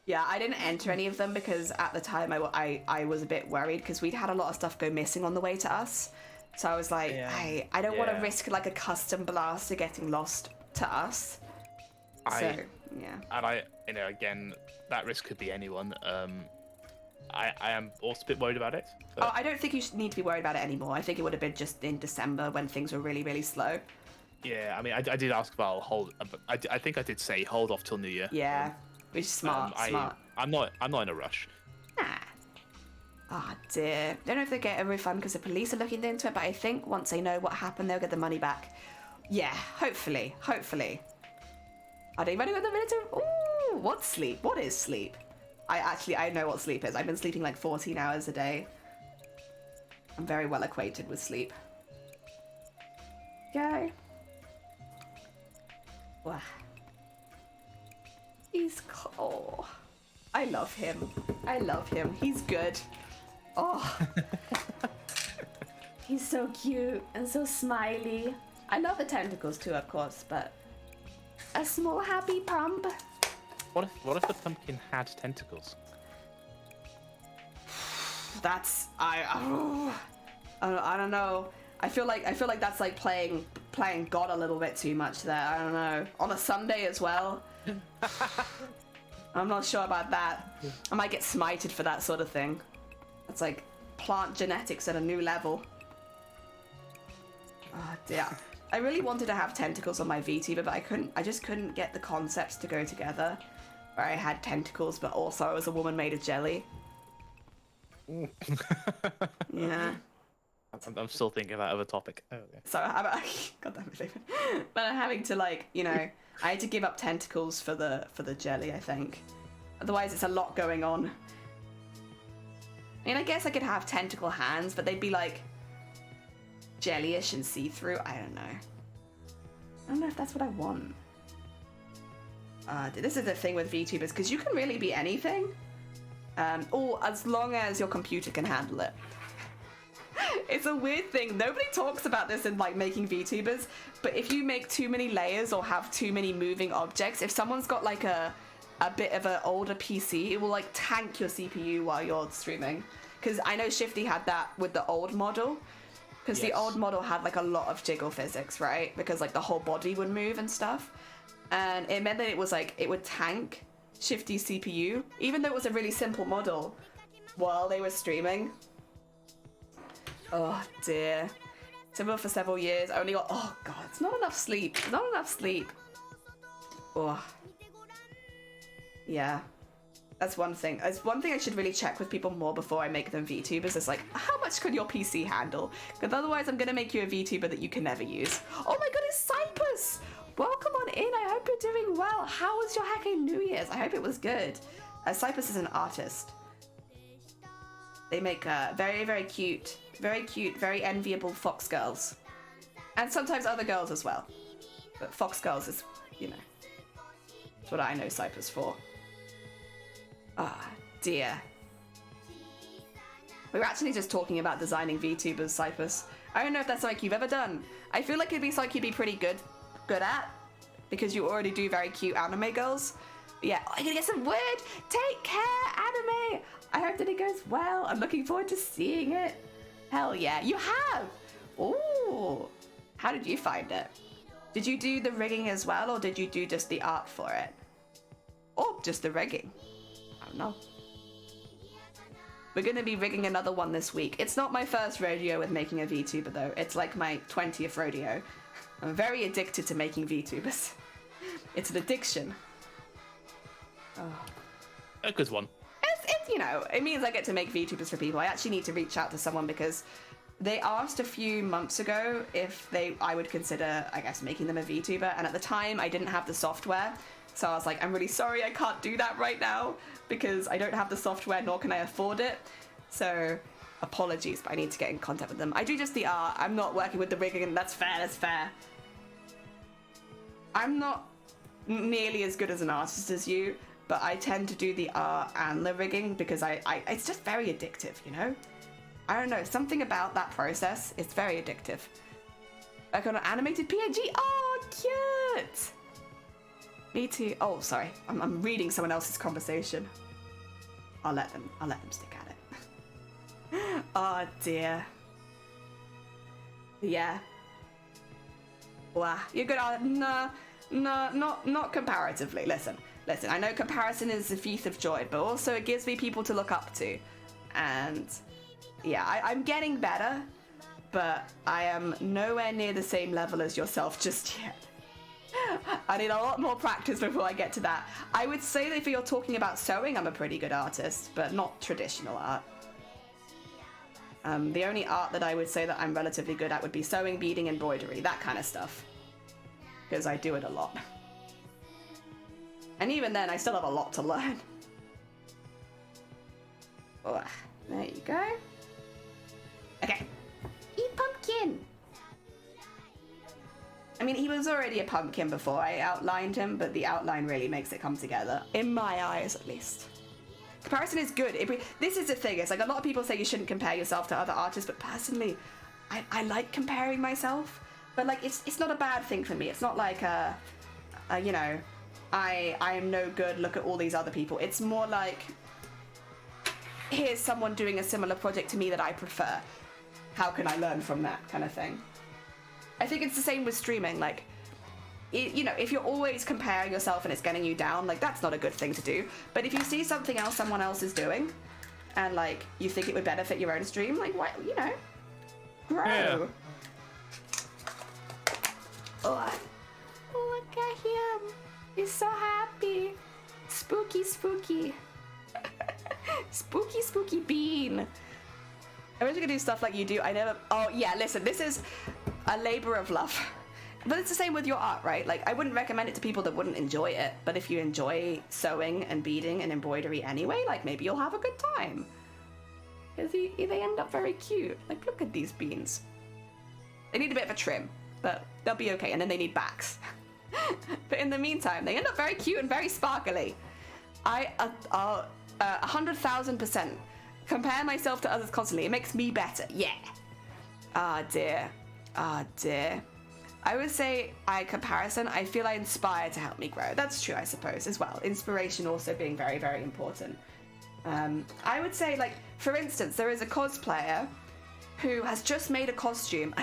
Yeah, I didn't enter any of them because at the time I was a bit worried because we'd had a lot of stuff go missing on the way to us. So I was like, I don't want to risk like a custom blaster getting lost to us. Yeah. And again, that risk could be anyone. I am also a bit worried about it. But... Oh, I don't think you need to be worried about it anymore. I think it would have been just in December when things were really, really slow. Yeah, I mean, I did ask about I think I did say hold off till New Year. Yeah. Which is smart. I'm not in a rush. Nah. Oh dear. Don't know if they get a refund because the police are looking into it, but I think once they know what happened, they'll get the money back. Yeah, hopefully. Are they ready with the military? Ooh, what's sleep? What is sleep? I know what sleep is. I've been sleeping like 14 hours a day. I'm very well acquainted with sleep. Yay. Wow. He's cool. I love him. He's good. Oh. He's so cute and so smiley. I love the tentacles too, of course, but a small happy pump. What if the pumpkin had tentacles? That's I don't know. I feel like that's like playing God a little bit too much there. I don't know. On a Sunday as well. I'm not sure about that. I might get smited for that sort of thing. That's like plant genetics at a new level. Oh dear. I really wanted to have tentacles on my VTuber, but I just couldn't get the concepts to go together. Where I had tentacles, but also I was a woman made of jelly. Yeah. I'm still thinking about other topic. Oh, yeah. So I'm God damn it. But I'm having to like, you know, I had to give up tentacles for the jelly, I think. Otherwise it's a lot going on. I mean, I guess I could have tentacle hands, but they'd be like jellyish and see-through. I don't know. I don't know if that's what I want. This is the thing with VTubers, because you can really be anything. Or as long as your computer can handle it. It's a weird thing. Nobody talks about this in like making VTubers, but if you make too many layers or have too many moving objects, if someone's got like a bit of an older PC, it will like tank your CPU while you're streaming. Because I know Shifty had that with the old model. Because the old model had like a lot of jiggle physics, right? Because like the whole body would move and stuff. And it meant that it was like, it would tank Shifty's CPU, even though it was a really simple model, while they were streaming. Oh dear. Similar for several years. I only got, oh god, it's not enough sleep. It's not enough sleep. Oh. Yeah. That's one thing. It's one thing I should really check with people more before I make them VTubers. Is like, how much could your PC handle? Because otherwise I'm going to make you a VTuber that you can never use. Oh my god, it's Cypus! Welcome on in. I hope you're doing well. How was your Hacking New Year's? I hope it was good. Cypus is an artist. They make very, very cute, very enviable fox girls. And sometimes other girls as well. But fox girls is, you know, that's what I know Cypus for. Ah, dear. We were actually just talking about designing VTubers, Cypus. I don't know if that's something you've ever done. I feel like it'd be something you'd be pretty good at, because you already do very cute anime girls. But yeah, I'm gonna get some wood. Take care, anime. I hope that it goes well. I'm looking forward to seeing it. Hell yeah, you have. Ooh, how did you find it? Did you do the rigging as well, or did you do just the art for it? Or just the rigging? I don't know. We're going to be rigging another one this week. It's not my first rodeo with making a VTuber though. It's like my 20th rodeo. I'm very addicted to making VTubers. It's an addiction. Oh. A good one. It's, you know, it means I get to make VTubers for people. I actually need to reach out to someone because they asked a few months ago if I would consider, I guess, making them a VTuber. And at the time I didn't have the software. So I was like, I'm really sorry, I can't do that right now because I don't have the software, nor can I afford it. So apologies, but I need to get in contact with them. I do just the art. I'm not working with the rigging, and that's fair, that's fair. I'm not nearly as good as an artist as you, but I tend to do the art and the rigging because it's just very addictive, you know? I don't know, something about that process is very addictive. Like on an animated PNG, oh, cute! Me too. Oh, sorry. I'm reading someone else's conversation. I'll let them stick at it. Oh dear. Yeah. Wow. You're good at no, not comparatively. Listen. I know comparison is the thief of joy, but also it gives me people to look up to. And yeah, I'm getting better, but I am nowhere near the same level as yourself just yet. I need a lot more practice before I get to that. I would say that if you're talking about sewing, I'm a pretty good artist, but not traditional art. The only art that I would say that I'm relatively good at would be sewing, beading, embroidery, that kind of stuff. Because I do it a lot. And even then, I still have a lot to learn. Oh, there you go. Okay. Eat pumpkin! I mean, he was already a pumpkin before I outlined him, but the outline really makes it come together. In my eyes, at least. Comparison is good. This is the thing. It's like a lot of people say you shouldn't compare yourself to other artists, but personally, I like comparing myself. But like, it's not a bad thing for me. It's not like, you know, I am no good, look at all these other people. It's more like, here's someone doing a similar project to me that I prefer. How can I learn from that kind of thing? I think it's the same with streaming. Like, you know, if you're always comparing yourself and it's getting you down, like, that's not a good thing to do. But if you see something else someone else is doing and, like, you think it would benefit your own stream, like, why, you know, grow. Yeah. Oh, look at him. He's so happy. Spooky, spooky. Spooky, spooky bean. I wish I could do stuff like you do. I never... Oh, yeah, listen, this is a labor of love. But it's the same with your art, right? Like, I wouldn't recommend it to people that wouldn't enjoy it. But if you enjoy sewing and beading and embroidery anyway, like, maybe you'll have a good time. Because they end up very cute. Like, look at these beans. They need a bit of a trim, but they'll be okay. And then they need backs. But in the meantime, they end up very cute and very sparkly. I 100,000% compare myself to others constantly. It makes me better. Yeah. Ah, dear. Ah, dear. I would say comparison, I feel I inspire to help me grow. That's true, I suppose, as well. Inspiration also being very, very important. I would say, like, for instance, there is a cosplayer who has just made a costume.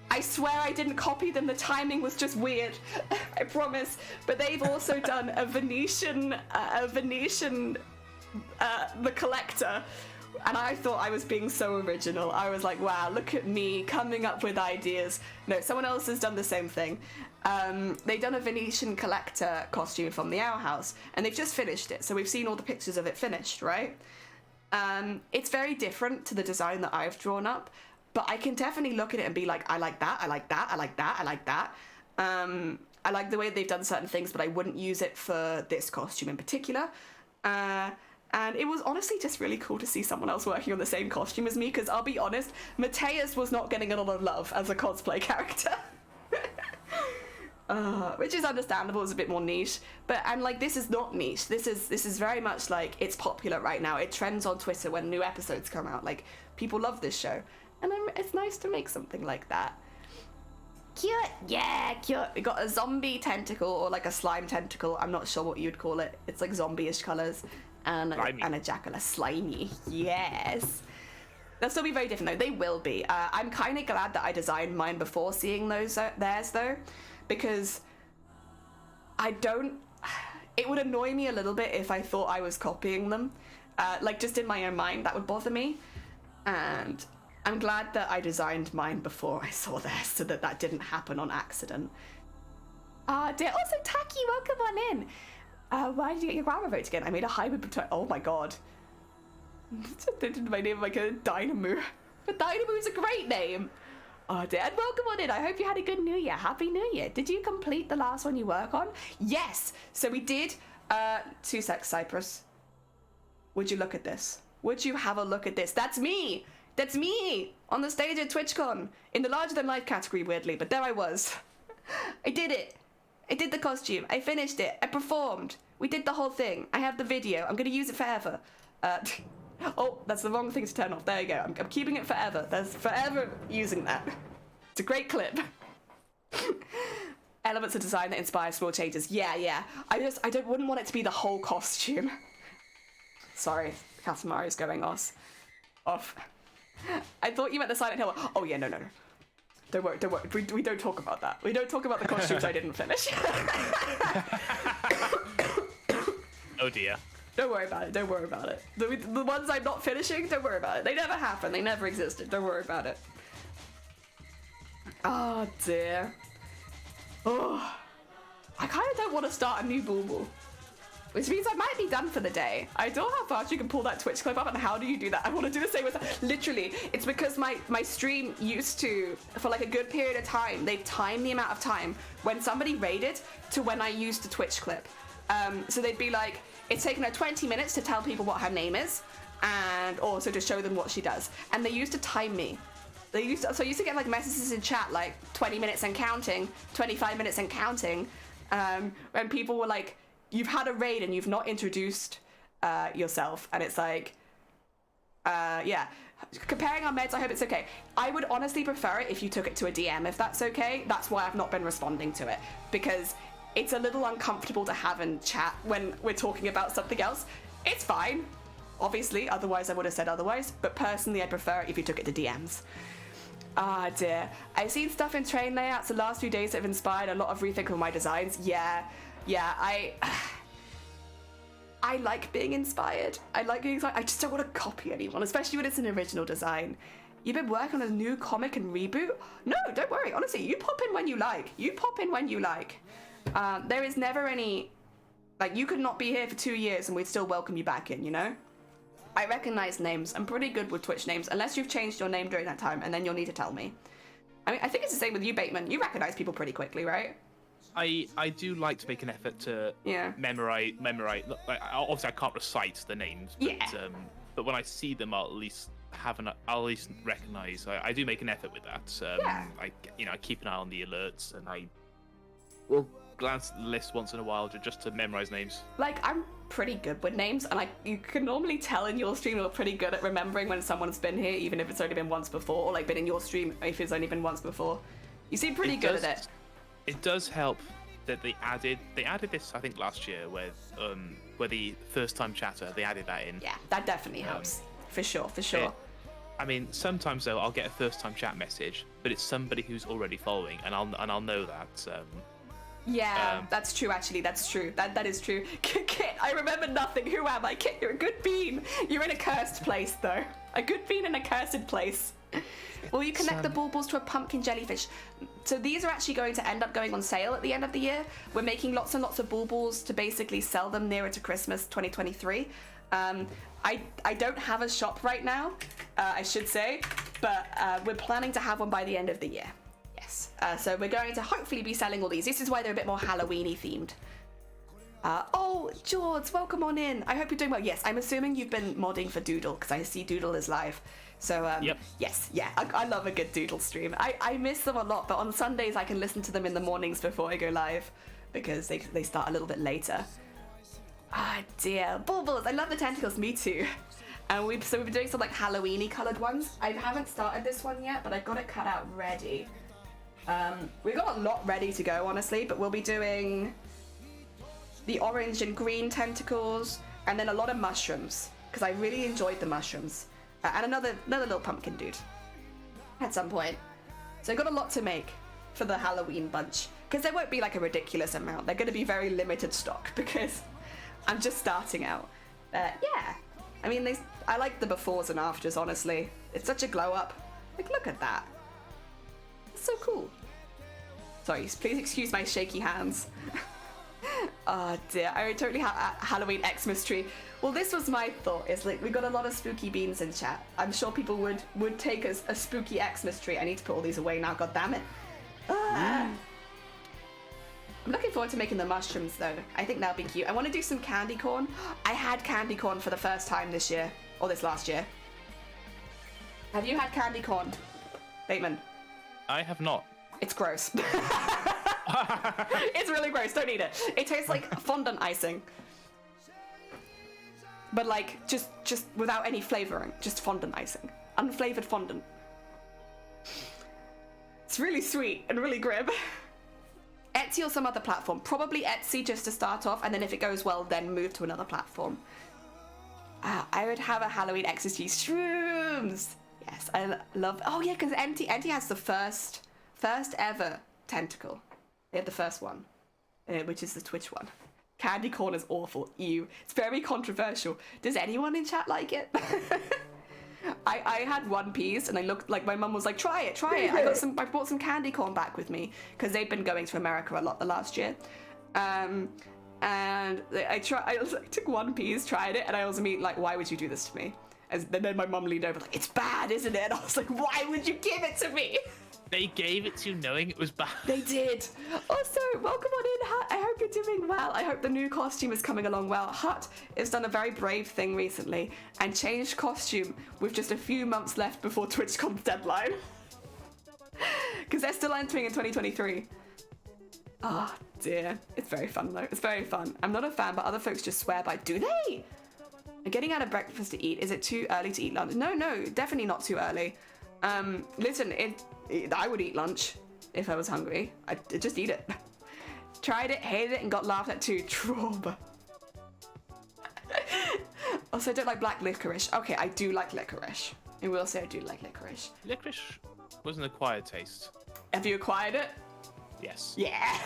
I swear I didn't copy them. The timing was just weird. I promise. But they've also done a Venetian, the Collector. And I thought I was being so original. I was like, wow, look at me coming up with ideas. No, someone else has done the same thing. They've done a Venetian Collector costume from the Owl House, and they've just finished it. So we've seen all the pictures of it finished, right? It's very different to the design that I've drawn up, but I can definitely look at it and be like, I like that, I like that, I like that, I like that. I like the way they've done certain things, but I wouldn't use it for this costume in particular. And it was honestly just really cool to see someone else working on the same costume as me, because I'll be honest, Mateus was not getting a lot of love as a cosplay character. Which is understandable, it's a bit more niche. And like, this is not niche. This is very much like, it's popular right now. It trends on Twitter when new episodes come out. Like, people love this show. And it's nice to make something like that. Cute, yeah, cute. We got a zombie tentacle, or like a slime tentacle. I'm not sure what you'd call it. It's like zombie-ish colors. And a jackal, slimy, yes. They'll still be very different though. They will be. I'm kind of glad that I designed mine before seeing theirs though, because it would annoy me a little bit if I thought I was copying them. Like, just in my own mind, that would bother me. And I'm glad that I designed mine before I saw theirs, so that didn't happen on accident. Dear, also Taki, welcome on in. Why did you get your grammar votes again? I made a hybrid between... Oh my god. They did my name like a Dynamo. But Dynamo is a great name. Oh dear, and welcome on in. I hope you had a good New Year. Happy New Year. Did you complete the last one you work on? Yes. So we did, 2 secs, Cypress. Would you look at this? Would you have a look at this? That's me. That's me on the stage at TwitchCon in the larger than life category, weirdly, but there I was. I did it. I did the costume. I finished it. I performed. We did the whole thing. I have the video. I'm going to use it forever. Oh, that's the wrong thing to turn off. There you go. I'm keeping it forever. There's forever using that. It's a great clip. Elements of design that inspire small changes. Yeah. I wouldn't want it to be the whole costume. Sorry. Casamari's going off. I thought you meant the Silent Hill. Oh, yeah, no. Don't worry. We don't talk about that. We don't talk about the costumes I didn't finish. Oh dear. Don't worry about it. The ones I'm not finishing, don't worry about it. They never happened. They never existed. Don't worry about it. Oh dear. Oh, I kind of don't want to start a new Bulbul. Which means I might be done for the day. I don't know how fast you can pull that Twitch clip up, and how do you do that? I want to do the same with that. Literally, it's because my stream used to, for like a good period of time, they've timed the amount of time when somebody raided to when I used the Twitch clip. So they'd be like, it's taken her 20 minutes to tell people what her name is, and also to show them what she does. And they used to time me. So I used to get like messages in chat like 20 minutes and counting, 25 minutes and counting, when people were like, you've had a raid and you've not introduced yourself, and it's like, yeah. Comparing our meds, I hope it's okay. I would honestly prefer it if you took it to a DM, if that's okay. That's why I've not been responding to it, because it's a little uncomfortable to have in chat when we're talking about something else. It's fine, obviously, otherwise I would have said otherwise, but personally I prefer it if you took it to DMs. Ah dear. I've seen stuff in train layouts the last few days that have inspired a lot of rethink of my designs. Yeah, I like being inspired. I just don't want to copy anyone, especially when it's an original design. You've been working on a new comic and reboot? No, don't worry. Honestly, you pop in when you like. There is never any... Like, you could not be here for 2 years and we'd still welcome you back in, you know? I recognize names. I'm pretty good with Twitch names, unless you've changed your name during that time, and then you'll need to tell me. I mean, I think it's the same with you, Bateman. You recognize people pretty quickly, right? I do like to make an effort to memorize. Like, obviously, I can't recite the names, but when I see them, I'll at least recognize. I do make an effort with that. I keep an eye on the alerts, and I will glance at the list once in a while just to memorize names. Like, I'm pretty good with names, and you can normally tell in your stream you're pretty good at remembering when someone's been here, even if it's only been once before, or like been in your stream if it's only been once before. You seem pretty good at it. It does help that they added this, I think, last year, where the first time chatter, they added that in. Yeah, that definitely helps. For sure. I mean, sometimes though I'll get a first time chat message, but it's somebody who's already following, and I'll know that. That's true, actually. That's true. That is true. Kit, I remember nothing. Who am I? Kit, you're a good bean. You're in a cursed place, though. A good bean in a cursed place. Will you connect the baubles to a pumpkin jellyfish? So these are actually going to end up going on sale at the end of the year. We're making lots and lots of baubles to basically sell them nearer to Christmas 2023. I don't have a shop right now, I should say, but we're planning to have one by the end of the year. Yes. So we're going to hopefully be selling all these. This is why they're a bit more Halloween-y themed. Oh, George, welcome on in. I hope you're doing well. Yes, I'm assuming you've been modding for Doodle, because I see Doodle is live. So, yes, I love a good Doodle stream. I miss them a lot, but on Sundays I can listen to them in the mornings before I go live, because they start a little bit later. Ah, dear. Baubles, I love the tentacles, me too. And we've been doing some like Halloween-y coloured ones. I haven't started this one yet, but I've got it cut out ready. We've got a lot ready to go, honestly, but we'll be doing the orange and green tentacles, and then a lot of mushrooms, because I really enjoyed the mushrooms. And another little pumpkin dude at some point. So I've got a lot to make for the Halloween bunch, because there won't be like a ridiculous amount. They're going to be very limited stock, because I'm just starting out. Yeah, I mean, I like the befores and afters, honestly. It's such a glow up. Like, look at that. It's so cool. Sorry, please excuse my shaky hands. Oh dear, I totally have a Halloween Xmas tree. Well, this was my thought, is like, we got a lot of spooky beans in chat. I'm sure people would take as a spooky Xmas tree. I need to put all these away now, god damn it. I'm looking forward to making the mushrooms though. I think that'll be cute. I want to do some candy corn. I had candy corn for the first time this year, or this last year. Have you had candy corn, Bateman? I have not. It's gross. It's really gross, don't eat it. It tastes like fondant icing. But like, just without any flavouring, just fondant icing. Unflavoured fondant. It's really sweet and really grim. Etsy or some other platform. Probably Etsy just to start off, and then if it goes well, then move to another platform. I would have a Halloween ecstasy shrooms. Yes, I love... Oh yeah, because NT has the first ever tentacle. They had the first one, which is the Twitch one. Candy corn is awful. Ew. It's very controversial. Does anyone in chat like it? I had one piece and I looked like, my mum was like, try it. I brought some candy corn back with me because they've been going to America a lot the last year. And I took one piece, tried it, and I was immediately like, why would you do this to me? And then my mum leaned over like, it's bad, isn't it? And I was like, why would you give it to me? They gave it to you knowing it was bad. They did. Also, welcome on in, Hut. I hope you're doing well. I hope the new costume is coming along well. Hut has done a very brave thing recently and changed costume with just a few months left before TwitchCon's deadline. Because they're still entering in 2023. Oh dear. It's very fun though. It's very fun. I'm not a fan, but other folks just swear by. Do they? I'm getting out of breakfast to eat. Is it too early to eat lunch? No, definitely not too early. Listen, I would eat lunch if I was hungry. I'd just eat it. Tried it, hated it, and got laughed at too. Trauma. Also, I don't like black licorice. Okay, I do like licorice. I will say I do like licorice. Licorice was an acquired taste. Have you acquired it? Yes. Yeah.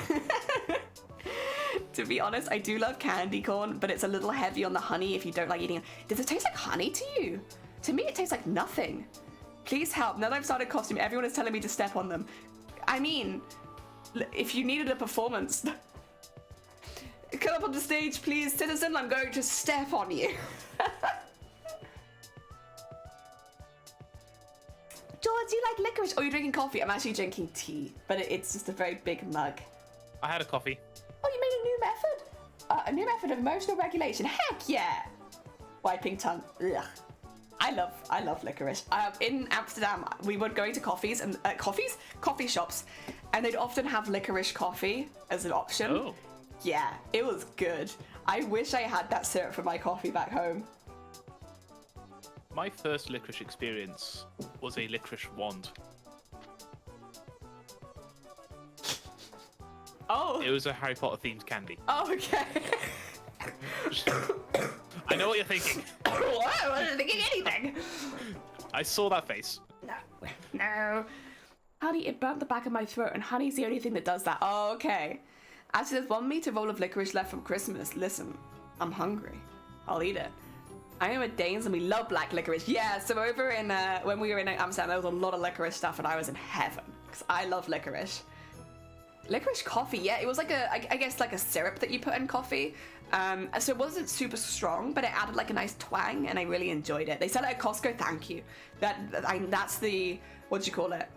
To be honest, I do love candy corn, but it's a little heavy on the honey if you don't like eating it. Does it taste like honey to you? To me, it tastes like nothing. Please help. Now that I've started costume, everyone is telling me to step on them. I mean, if you needed a performance, come up on the stage, please, citizen. I'm going to step on you. George, do you like licorice? Oh, you're drinking coffee. I'm actually drinking tea, but it's just a very big mug. I had a coffee. Oh, you made a new method? A new method of emotional regulation. Heck yeah! Wiping tongue. Ugh. I love licorice. In Amsterdam, we were going to coffee shops, and they'd often have licorice coffee as an option. Oh. Yeah, it was good. I wish I had that syrup for my coffee back home. My first licorice experience was a licorice wand. Oh. It was a Harry Potter themed candy. Oh, okay. I know what you're thinking. What? I wasn't thinking anything. I saw that face. No. Honey, it burnt the back of my throat, and honey's the only thing that does that. Oh, okay. Actually, there's 1 meter roll of licorice left from Christmas. Listen, I'm hungry. I'll eat it. I know we're Danes and we love black licorice. Yeah, so over in, when we were in Amsterdam, there was a lot of licorice stuff and I was in heaven. Because I love licorice. Licorice coffee, yeah, it was like I guess like a syrup that you put in coffee. So it wasn't super strong, but it added like a nice twang and I really enjoyed it. They sell it at Costco, thank you. That's the, what do you call it?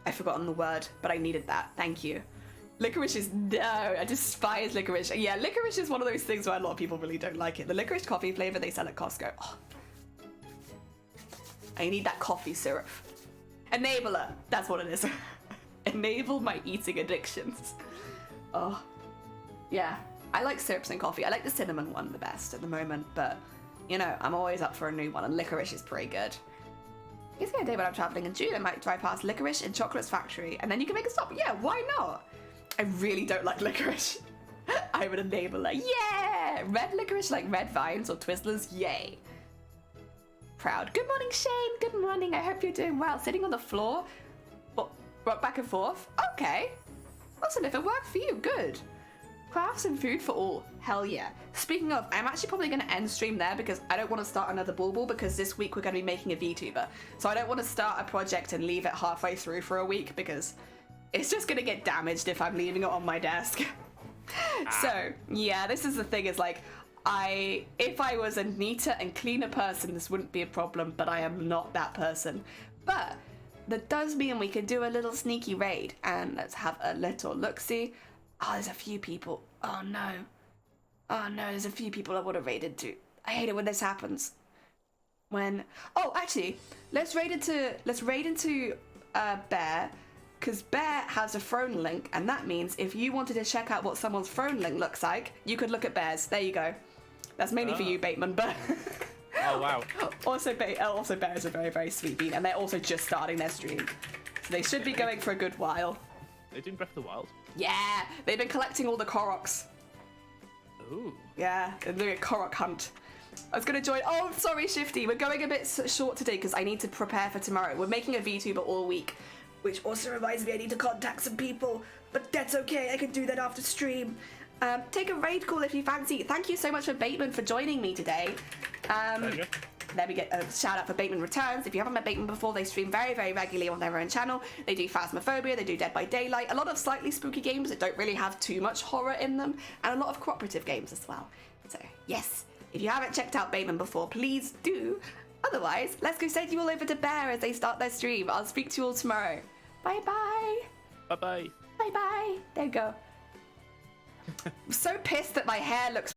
I've forgotten the word, but I needed that, thank you. Licorice is, no, I despise licorice. Yeah, licorice is one of those things where a lot of people really don't like it. The licorice coffee flavor they sell at Costco. Oh. I need that coffee syrup. Enabler, that's what it is. Enable my eating addictions. Oh, yeah. I like syrups and coffee. I like the cinnamon one the best at the moment, but, you know, I'm always up for a new one, and licorice is pretty good. It's gonna day when I'm traveling in June. I might drive past Licorice and Chocolate's Factory, and then you can make a stop. Yeah, why not? I really don't like licorice. I'm an enabler. Yeah! Red licorice like red vines or Twizzlers. Yay. Proud. Good morning, Shane. Good morning. I hope you're doing well. Sitting on the floor. Rock back and forth. Okay. Listen, if it worked for you, good. Crafts and food for all. Hell yeah. Speaking of, I'm actually probably going to end stream there because I don't want to start another bauble because this week we're going to be making a VTuber. So I don't want to start a project and leave it halfway through for a week because it's just going to get damaged if I'm leaving it on my desk. So, yeah, this is the thing is like, if I was a neater and cleaner person, this wouldn't be a problem, but I am not that person. But that does mean we can do a little sneaky raid, and let's have a little look-see. Oh, there's a few people. Oh no, there's a few people I would have raided to. I hate it when this happens. Oh, actually, let's raid into Bear, because Bear has a throne link, and that means if you wanted to check out what someone's throne link looks like, you could look at Bear's. There you go. That's mainly for you, Bateman, but... Oh, wow. Also, Bear is a very, very sweet bean, and they're also just starting their stream. So they should be going for a good while. They're doing Breath of the Wild? Yeah, they've been collecting all the Koroks. Ooh. Yeah, they're doing a Korok hunt. I was going to join... Oh, sorry, Shifty. We're going a bit short today because I need to prepare for tomorrow. We're making a VTuber all week, which also reminds me I need to contact some people, but that's okay. I can do that after stream. Take a raid call if you fancy. Thank you so much for Bateman for joining me today. Pleasure. There we get a shout out for Bateman Returns. If you haven't met Bateman before, they stream very, very regularly on their own channel. They do Phasmophobia, they do Dead by Daylight, a lot of slightly spooky games that don't really have too much horror in them, and a lot of cooperative games as well. So, yes, if you haven't checked out Bateman before, please do. Otherwise, let's go send you all over to Bear as they start their stream. I'll speak to you all tomorrow. Bye-bye. Bye-bye. Bye-bye. There you go. I'm so pissed that my hair looks